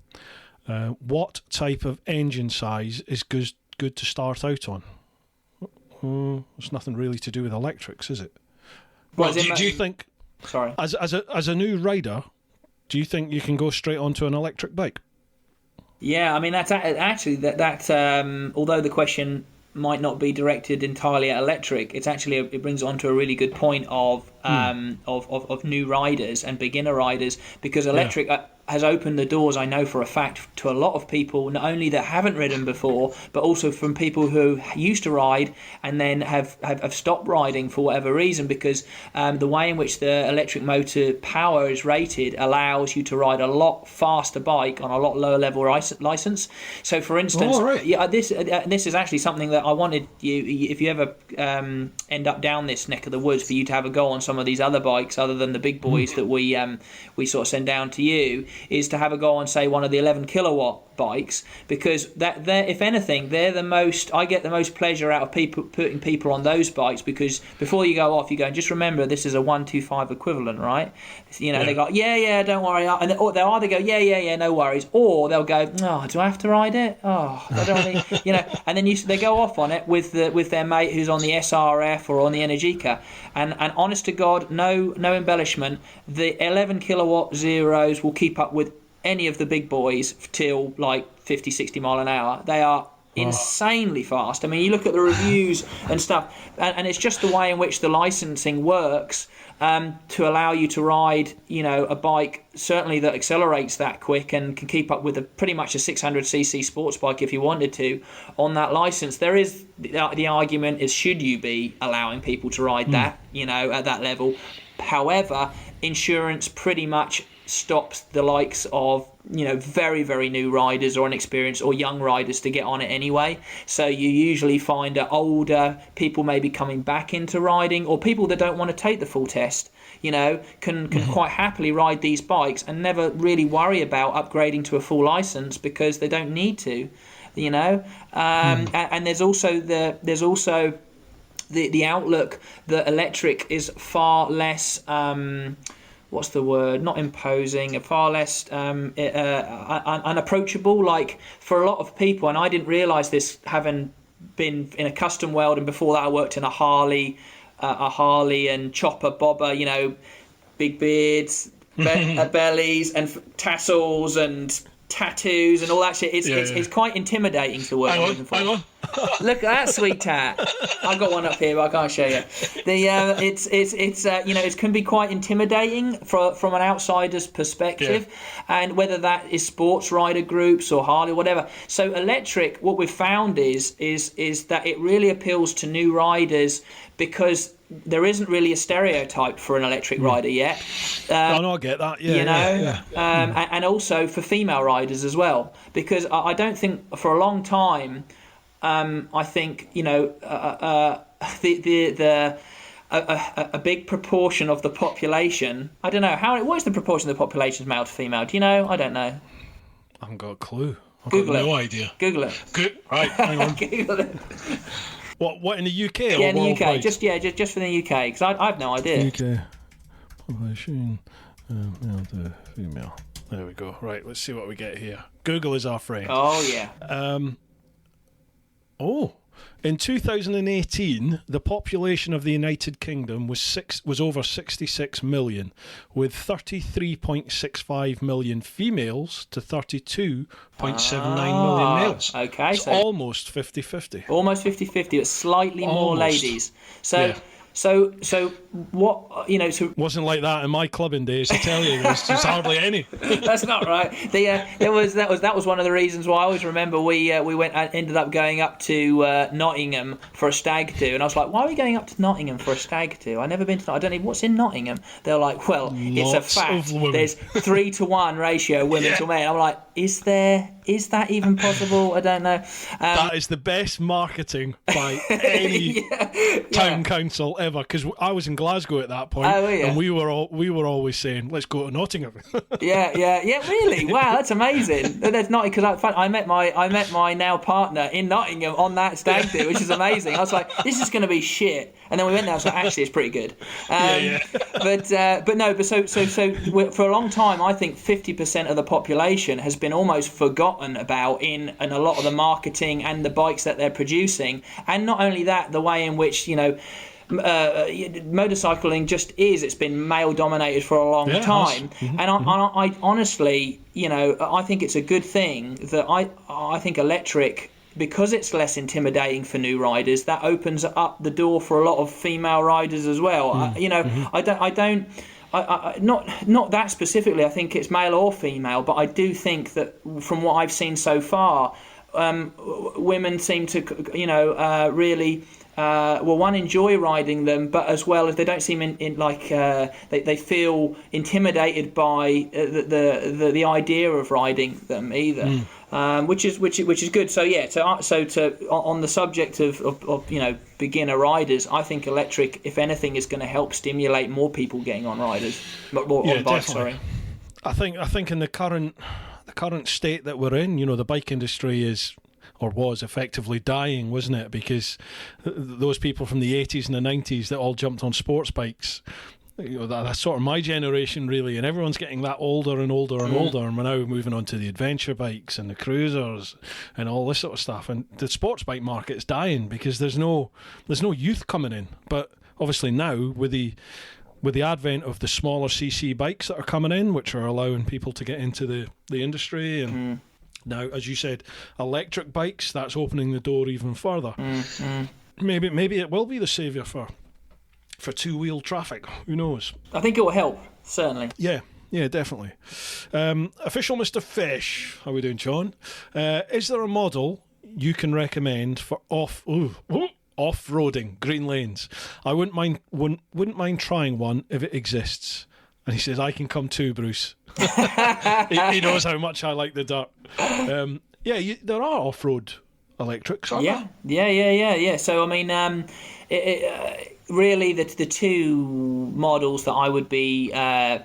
what type of engine size is good to start out on? It's nothing really to do with electrics, is it? Well, do you think? Sorry. As a new rider, do you think you can go straight onto an electric bike? Yeah, I mean that's actually that. Although the question might not be directed entirely at electric, it brings on to a really good point of new riders and beginner riders, because electric has opened the doors, I know for a fact, to a lot of people, not only that haven't ridden before, but also from people who used to ride and then have stopped riding for whatever reason, because the way in which the electric motor power is rated allows you to ride a lot faster bike on a lot lower level license. So, for instance, this is actually something that I wanted you, if you ever end up down this neck of the woods, for you to have a go on some of these other bikes other than the big boys that we sort of send down to you, is to have a go on, say, one of the 11 kilowatt bikes, because if anything, they're the most. I get the most pleasure out of putting people on those bikes, because before you go off, you go, just remember this is a 125 equivalent, right? They go, yeah, don't worry, and they'll either go, yeah, no worries, or they'll go, oh, do I have to ride it? Oh, I don't really, and then they go off on it with their mate who's on the SRF or on the Energica, and honest to God, no embellishment, the 11 kilowatt zeros will keep up with any of the big boys till like 50, 60 mile an hour. They are insanely fast. I mean, you look at the reviews and stuff, and it's just the way in which the licensing works to allow you to ride, a bike certainly that accelerates that quick and can keep up with pretty much a 600cc sports bike if you wanted to on that license. There is the argument is, should you be allowing people to ride that, at that level? However, insurance pretty much stops the likes of very, very new riders or inexperienced or young riders to get on it anyway. So you usually find that older people maybe coming back into riding, or people that don't want to take the full test, can quite happily ride these bikes and never really worry about upgrading to a full license, because they don't need to, and there's also the outlook that electric is far less. What's the word? Not imposing, far less unapproachable. Like for a lot of people, and I didn't realise this, having been in a custom world, and before that I worked in a Harley and chopper bobber. You know, big beards, bellies, and tassels and tattoos and all that shit. It's quite intimidating to work with. Hang on. Look at that sweet tat. I've got one up here, but I can't show you. It can be quite intimidating from an outsider's perspective, and whether that is sports rider groups or Harley, whatever. So electric, what we've found is that it really appeals to new riders because there isn't really a stereotype for an electric rider yet. I get that. And also for female riders as well, because I don't think for a long time. I think a big proportion of the population. I don't know what is the proportion of the population male to female. Do you know? I don't know. I haven't got a clue. Google it. No idea. Google it. Right, hang on. Google it. What in the UK? Yeah, in the UK. Just for the UK, because I have no idea. UK population male to female. There we go. Right, let's see what we get here. Google is our friend. Oh yeah. In 2018, the population of the United Kingdom was over 66 million, with 33.65 million females to 32.79 million males. Okay, so almost 50-50. Almost 50-50, but slightly more ladies. So what So wasn't like that in my clubbing days. I tell you, there's hardly any. That's not right. That was one of the reasons why I always remember we ended up going up to Nottingham for a stag do, and I was like, why are we going up to Nottingham for a stag do? I've never been to. I don't even what's in Nottingham. They're like, well, it's a fact. There's 3-to-1 ratio women to men. I'm like, is that even possible? I don't know. That is the best marketing by any town council ever, because I was in Glasgow at that point, and we were always saying, let's go to Nottingham. Really? Wow, that's amazing. That's not because I met my now partner in Nottingham on that stag do, which is amazing. I was like, this is going to be shit, and then we went there. I was like, actually, it's pretty good. But for a long time, I think 50% of the population has been almost forgotten about in a lot of the marketing and the bikes that they're producing, and not only that, the way in which motorcycling it's been male dominated for a long time. And I honestly, I think it's a good thing that I think electric, because it's less intimidating for new riders, that opens up the door for a lot of female riders as well. Not that specifically. I think it's male or female, but I do think that from what I've seen so far, women seem to really enjoy riding them, but as well as they don't seem they feel intimidated by the idea of riding them either. Which is good. So on the subject of beginner riders, I think electric, if anything, is going to help stimulate more people getting on riders, on bikes. Sorry. I think in the current state that we're in, the bike industry was effectively dying, wasn't it? Because those people from the 80s and the 90s that all jumped on sports bikes, that's sort of my generation really, and everyone's getting that older and older and older, and we're now moving on to the adventure bikes and the cruisers and all this sort of stuff, and the sports bike market's dying because there's no youth coming in. But obviously now with the advent of the smaller CC bikes that are coming in, which are allowing people to get into the industry, and now, as you said, electric bikes, that's opening the door even further. Maybe it will be the saviour for two-wheel traffic. Who knows? I think it will help, certainly. Yeah, definitely. Official Mr. Fish, how are we doing, Sean? Is there a model you can recommend for off-roading green lanes? I wouldn't mind trying one if it exists. And he says, I can come too, Bruce. he knows how much I like the dirt. There are off-road electrics, aren't there? Yeah. So I mean, really, the two models that I would be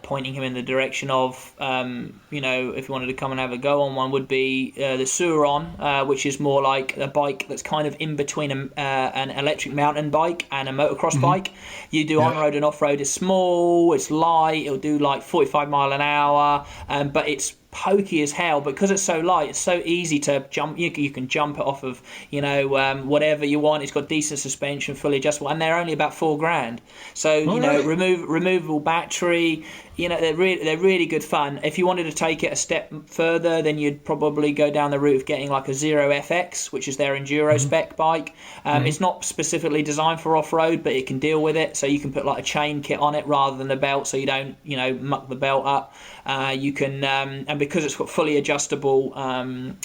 pointing him in the direction of, if he wanted to come and have a go on one, would be the Suron, which is more like a bike that's kind of in between an electric mountain bike and a motocross bike. You do on-road and off-road. It's small, it's light, it'll do like 45 mile an hour, but it's pokey as hell. Because it's so light, it's so easy to jump. You can jump it off of whatever you want. It's got decent suspension, fully adjustable, and they're only about $4,000. So removable battery. They're really good fun. If you wanted to take it a step further, then you'd probably go down the route of getting like a Zero FX, which is their enduro spec bike. It's not specifically designed for off-road, but it can deal with it. So you can put like a chain kit on it rather than a belt, so you don't muck the belt up. You can and because it's got fully adjustable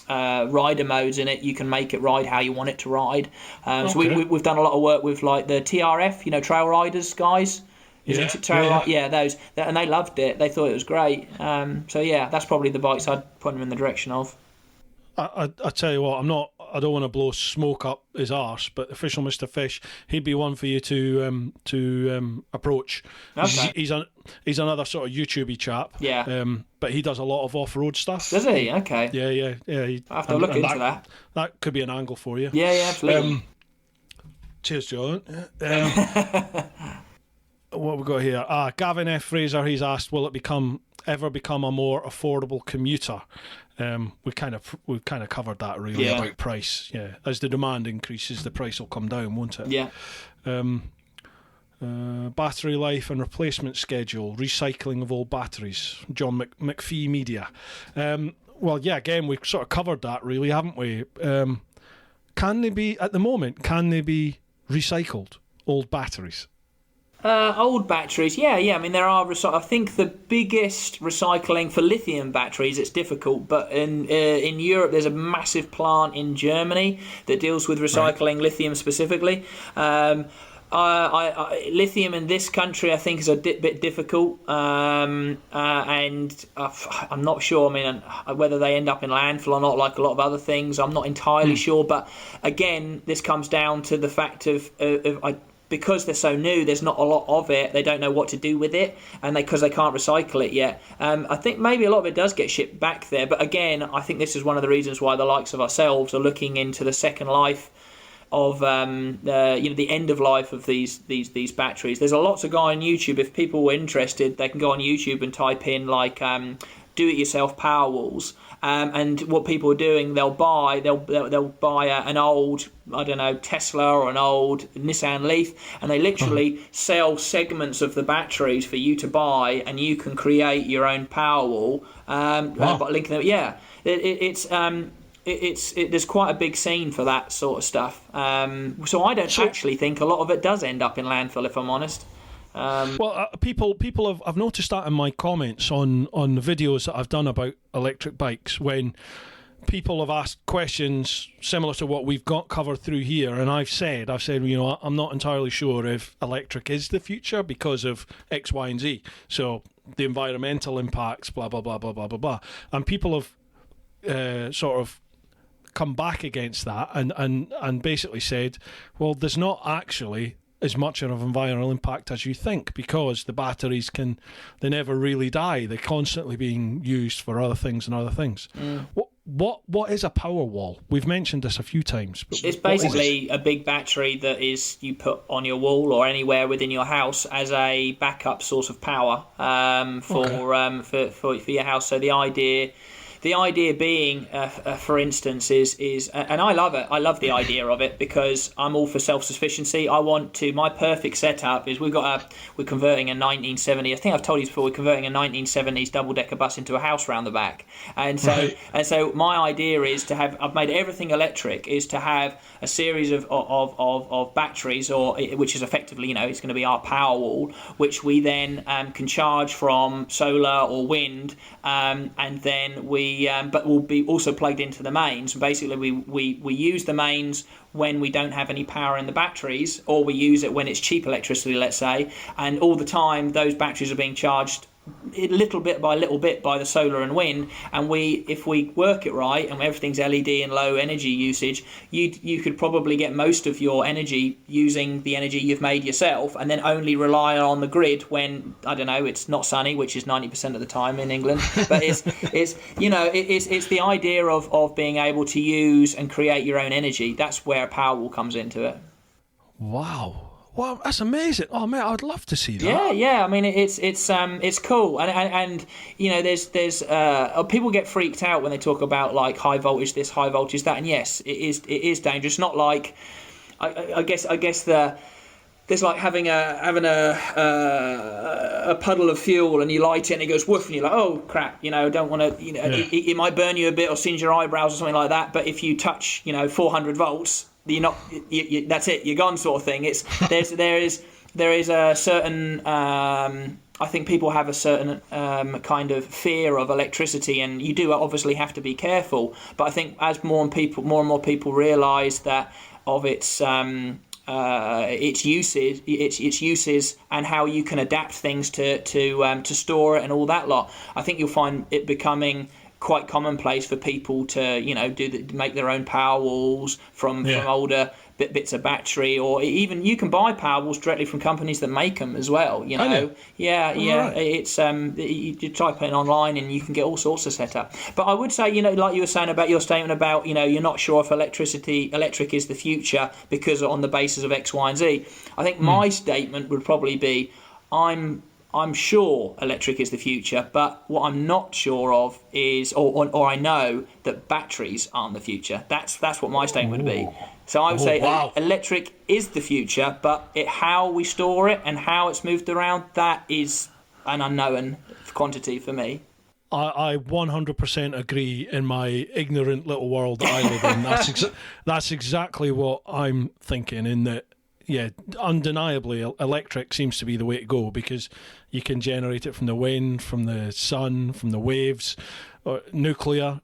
rider modes in it, you can make it ride how you want it to ride. So we've done a lot of work with like the TRF, Trail Riders guys. Those, and they loved it. They thought it was great. That's probably the bikes I'd point them in the direction of. I tell you what, I don't want to blow smoke up his arse, but Official Mr. Fish, he'd be one for you to approach. Okay. He's another sort of YouTubey chap. Yeah. But he does a lot of off-road stuff. Does he? Okay. Yeah. I have to look into that. That could be an angle for you. Yeah, absolutely. Cheers, John. What have we got here? Gavin F. Fraser, he's asked, will it ever become a more affordable commuter? We've kind of covered that really about price. Yeah, as the demand increases, the price will come down, won't it? Yeah. Battery life and replacement schedule, recycling of old batteries. John McPhee Media. Again, we've sort of covered that really, haven't we? Can they be recycled, old batteries? Old batteries, yeah. I mean, there are. I think the biggest recycling for lithium batteries, it's difficult. But in Europe, there's a massive plant in Germany that deals with recycling lithium specifically. Lithium in this country, I think, is a bit difficult, and I'm not sure. I mean, whether they end up in landfill or not, like a lot of other things, I'm not entirely sure. But again, this comes down to the fact of because they're so new, there's not a lot of it. They don't know what to do with it, and because they can't recycle it yet. I think maybe a lot of it does get shipped back there. But again, I think this is one of the reasons why the likes of ourselves are looking into the second life of the end of life of these batteries. There's a lot to go on YouTube. If people were interested, they can go on YouTube and type in like do-it-yourself power walls. And what people are doing, they'll buy an old, I don't know, Tesla or an old Nissan Leaf, and they literally sell segments of the batteries for you to buy, and you can create your own power wall. By linking them, there's quite a big scene for that sort of stuff. So I don't actually think a lot of it does end up in landfill, if I'm honest. People I've noticed that in my comments on the videos that I've done about electric bikes, when people have asked questions similar to what we've got covered through here, and I've said, I'm not entirely sure if electric is the future because of X, Y, and Z. So the environmental impacts, blah blah blah blah blah blah blah, and people have sort of come back against that and basically said, well, there's not actually as much of an environmental impact as you think, because the batteries they never really die. They're constantly being used for other things and other things. What is a power wall? We've mentioned this a few times. But it's basically a big battery that you put on your wall or anywhere within your house as a backup source of power for your house. So the idea being, for instance, is and I love it. I love the idea of it because I'm all for self-sufficiency. My perfect setup is we're converting a 1970. I think I've told you before. We're converting a 1970s double-decker bus into a house round the back, and so my idea is to have. I've made everything electric. Is to have a series of batteries, which is effectively, it's going to be our power wall, which we then can charge from solar or wind, and then but will be also plugged into the mains. Basically, we use the mains when we don't have any power in the batteries, or we use it when it's cheap electricity, let's say, and all the time those batteries are being charged little bit by the solar and wind, and if we work it right and everything's LED and low energy usage, you could probably get most of your energy using the energy you've made yourself, and then only rely on the grid when, I don't know, it's not sunny, which is 90% of the time in England. But it's the idea of being able to use and create your own energy. That's where Powerwall comes into it. Wow. Well, that's amazing. Oh man, I'd love to see that. Yeah. I mean, it's cool, and there's people get freaked out when they talk about like high voltage this, high voltage that, and yes, it is dangerous. Not like I guess there's like having a puddle of fuel and you light it and it goes woof and you're like, oh crap, I don't want to, it might burn you a bit or singe your eyebrows or something like that. But if you touch 400 volts. You're not. That's it. You're gone, sort of thing. There is a certain. I think people have a certain kind of fear of electricity, and you do obviously have to be careful. But I think as more and more people realise that of its uses and how you can adapt things to store it and all that lot, I think you'll find it becoming quite commonplace for people to make their own power walls from older bits of battery, or even you can buy power walls directly from companies that make them as well. Right. It's you type it in online and you can get all sorts of setup. But I would say, like you were saying about your statement about you're not sure if electric is the future because on the basis of X, Y, and Z. I think my statement would probably be I'm sure electric is the future, but what I'm not sure of is, or I know that batteries aren't the future. That's what my statement would be. So I would say electric is the future, but how we store it and how it's moved around, that is an unknown quantity for me. I 100% agree in my ignorant little world that I live in. That's exactly what I'm thinking, in that, yeah, undeniably, electric seems to be the way to go because you can generate it from the wind, from the sun, from the waves, or nuclear.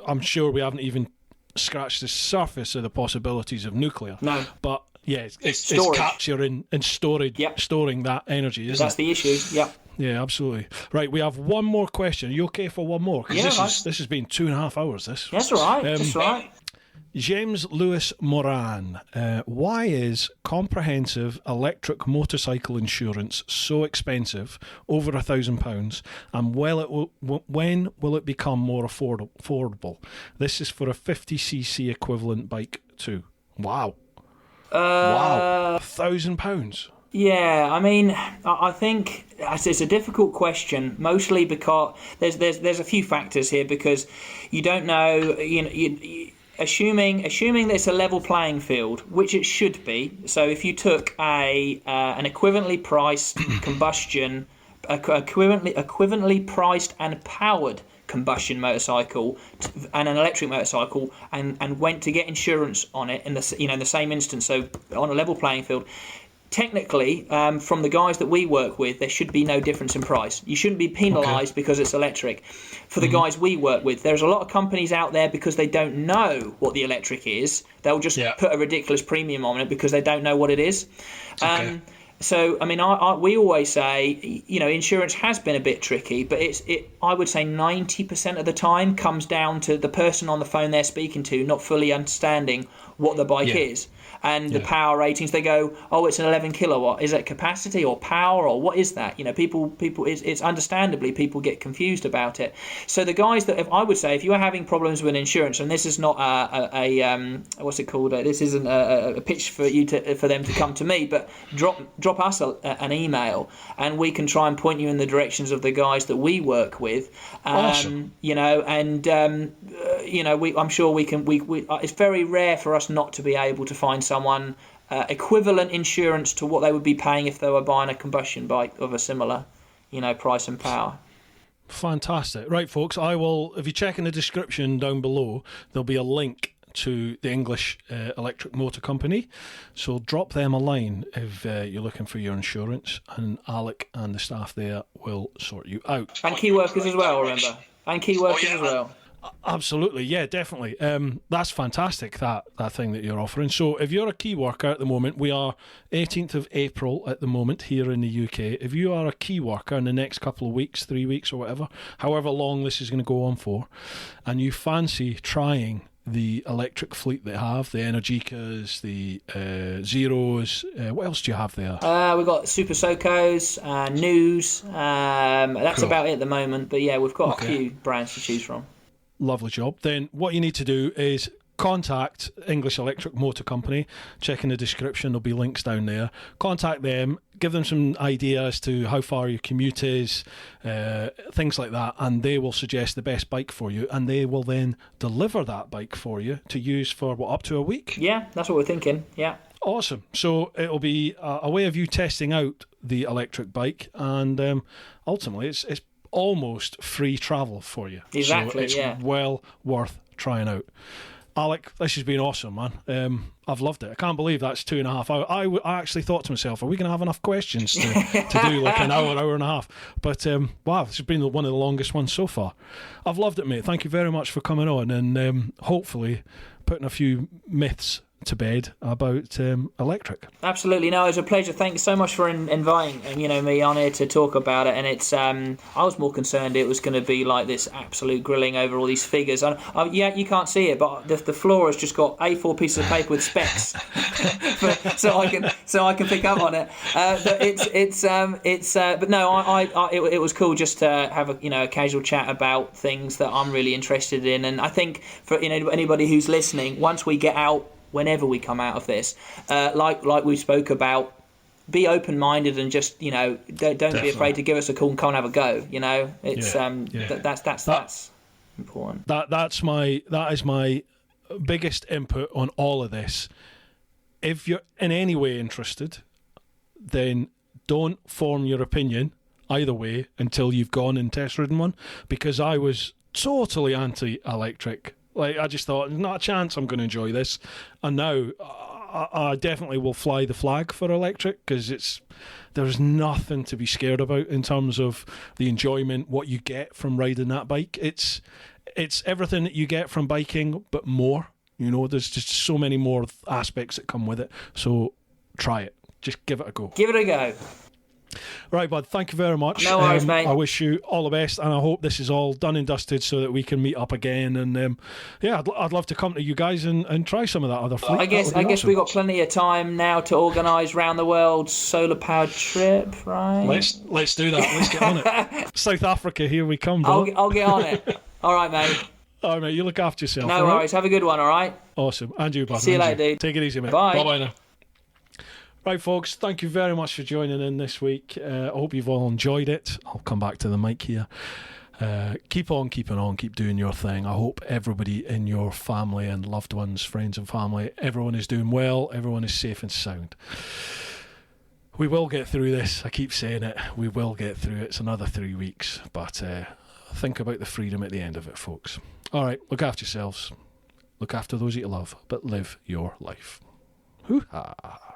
I'm sure we haven't even scratched the surface of the possibilities of nuclear. No. But yeah, it's capturing and storage, storing that energy, isn't it? That's the issue, yeah. Yeah, absolutely. Right, we have one more question. Are you okay for one more? Because this has been 2.5 hours, this. That's all right, that's right. James Lewis Moran, why is comprehensive electric motorcycle insurance so expensive, over £1,000, and when will it become more affordable? This is for a 50cc equivalent bike too. Wow. Wow. £1,000. Yeah, I mean, I think it's a difficult question, mostly because there's a few factors here, because you don't know, assuming that it's a level playing field, which it should be. So if you took an equivalently priced equivalently priced and powered combustion motorcycle and an electric motorcycle and went to get insurance on it in the same instance, so on a level playing field, technically, from the guys that we work with, there should be no difference in price. You shouldn't be penalised because it's electric. For the guys we work with, there's a lot of companies out there, because they don't know what the electric is, they'll just put a ridiculous premium on it because they don't know what it is. So, I mean, we always say, insurance has been a bit tricky, but I would say 90% of the time comes down to the person on the phone they're speaking to not fully understanding what the bike is. And the power ratings, they go, oh, it's an 11 kilowatt. Is it capacity or power, or what is that? People, it's understandably people get confused about it. So the guys I would say, if you are having problems with insurance, and this is not what's it called? This isn't a pitch for them to come to me, but drop us an email, and we can try and point you in the directions of the guys that we work with. Awesome. I'm sure we can. It's very rare for us not to be able to find someone equivalent insurance to what they would be paying if they were buying a combustion bike of a similar, price and power. Fantastic. Right, folks, I will, if you check in the description down below, there'll be a link to the English Electric Motor Company. So drop them a line if you're looking for your insurance, and Alec and the staff there will sort you out. And key workers as well, remember. And key workers as well. Absolutely, yeah, definitely. That's fantastic, that thing that you're offering. So if you're a key worker at the moment, we are 18th of April at the moment here in the UK. If you are a key worker in the next couple of weeks, 3 weeks or whatever, however long this is going to go on for, and you fancy trying the electric fleet they have, the Energicas, the Zeros, what else do you have there? We've got Super Socos, News, that's Cool. about it at the moment, but yeah, we've got Okay. a few brands to choose from. Lovely job. Then what you need to do is contact English Electric Motor Company. Check in the description, there'll be links down there. Contact them, give them some idea as to how far your commute is, things like that, and they will suggest the best bike for you, and they will then deliver that bike for you to use for, up to a week? Yeah, that's what we're thinking, yeah. Awesome. So it'll be a way of you testing out the electric bike, and ultimately it's almost free travel for you. Exactly, so it's yeah. well worth trying out. Alec, this has been awesome, man. I've loved it. I can't believe that's 2.5 hours. I actually thought to myself, are we going to have enough questions to do like an hour and a half? But wow, this has been one of the longest ones so far. I've loved it, mate. Thank you very much for coming on, and hopefully putting a few myths to bed about electric. Absolutely, no, it was a pleasure. Thank you so much for inviting me on here to talk about it. And it's I was more concerned it was going to be like this absolute grilling over all these figures. Yeah, you can't see it, but the floor has just got A4 pieces of paper with specs, so I can pick up on it. But no, it was cool just to have a casual chat about things that I'm really interested in. And I think for anybody who's listening, once we get out, whenever we come out of this, like we spoke about, be open-minded and just don't be afraid to give us a call and come and have a go. It's that's important. That is my biggest input on all of this. If you're in any way interested, then don't form your opinion either way until you've gone and test ridden one, because I was totally anti-electric. Like, I just thought, there's not a chance I'm going to enjoy this. And now I definitely will fly the flag for electric, because there's nothing to be scared about in terms of the enjoyment, what you get from riding that bike. It's everything that you get from biking, but more. There's just so many more aspects that come with it. So try it. Just give it a go. Give it a go. Right, bud, thank you very much. No worries, mate. I wish you all the best, and I hope this is all done and dusted so that we can meet up again. And I'd love to come to you guys and try some of that other fleet. I guess we've got plenty of time now to organise round the world solar powered trip, right? Let's do that. Let's get on it. South Africa, here we come, bro. I'll get on it. All right, mate. All right, mate. You look after yourself. No worries. Have a good one. All right. Awesome. And you, bud. See you later, dude. Take it easy, mate. Bye. Bye now. Right, folks, thank you very much for joining in this week. I hope you've all enjoyed it. I'll come back to the mic here. Keep on keeping on, keep doing your thing. I hope everybody in your family and loved ones, friends and family, everyone is doing well, everyone is safe and sound. We will get through this. I keep saying it. We will get through it. It's another 3 weeks, but think about the freedom at the end of it, folks. All right, look after yourselves. Look after those that you love, but live your life. Hoo-ha.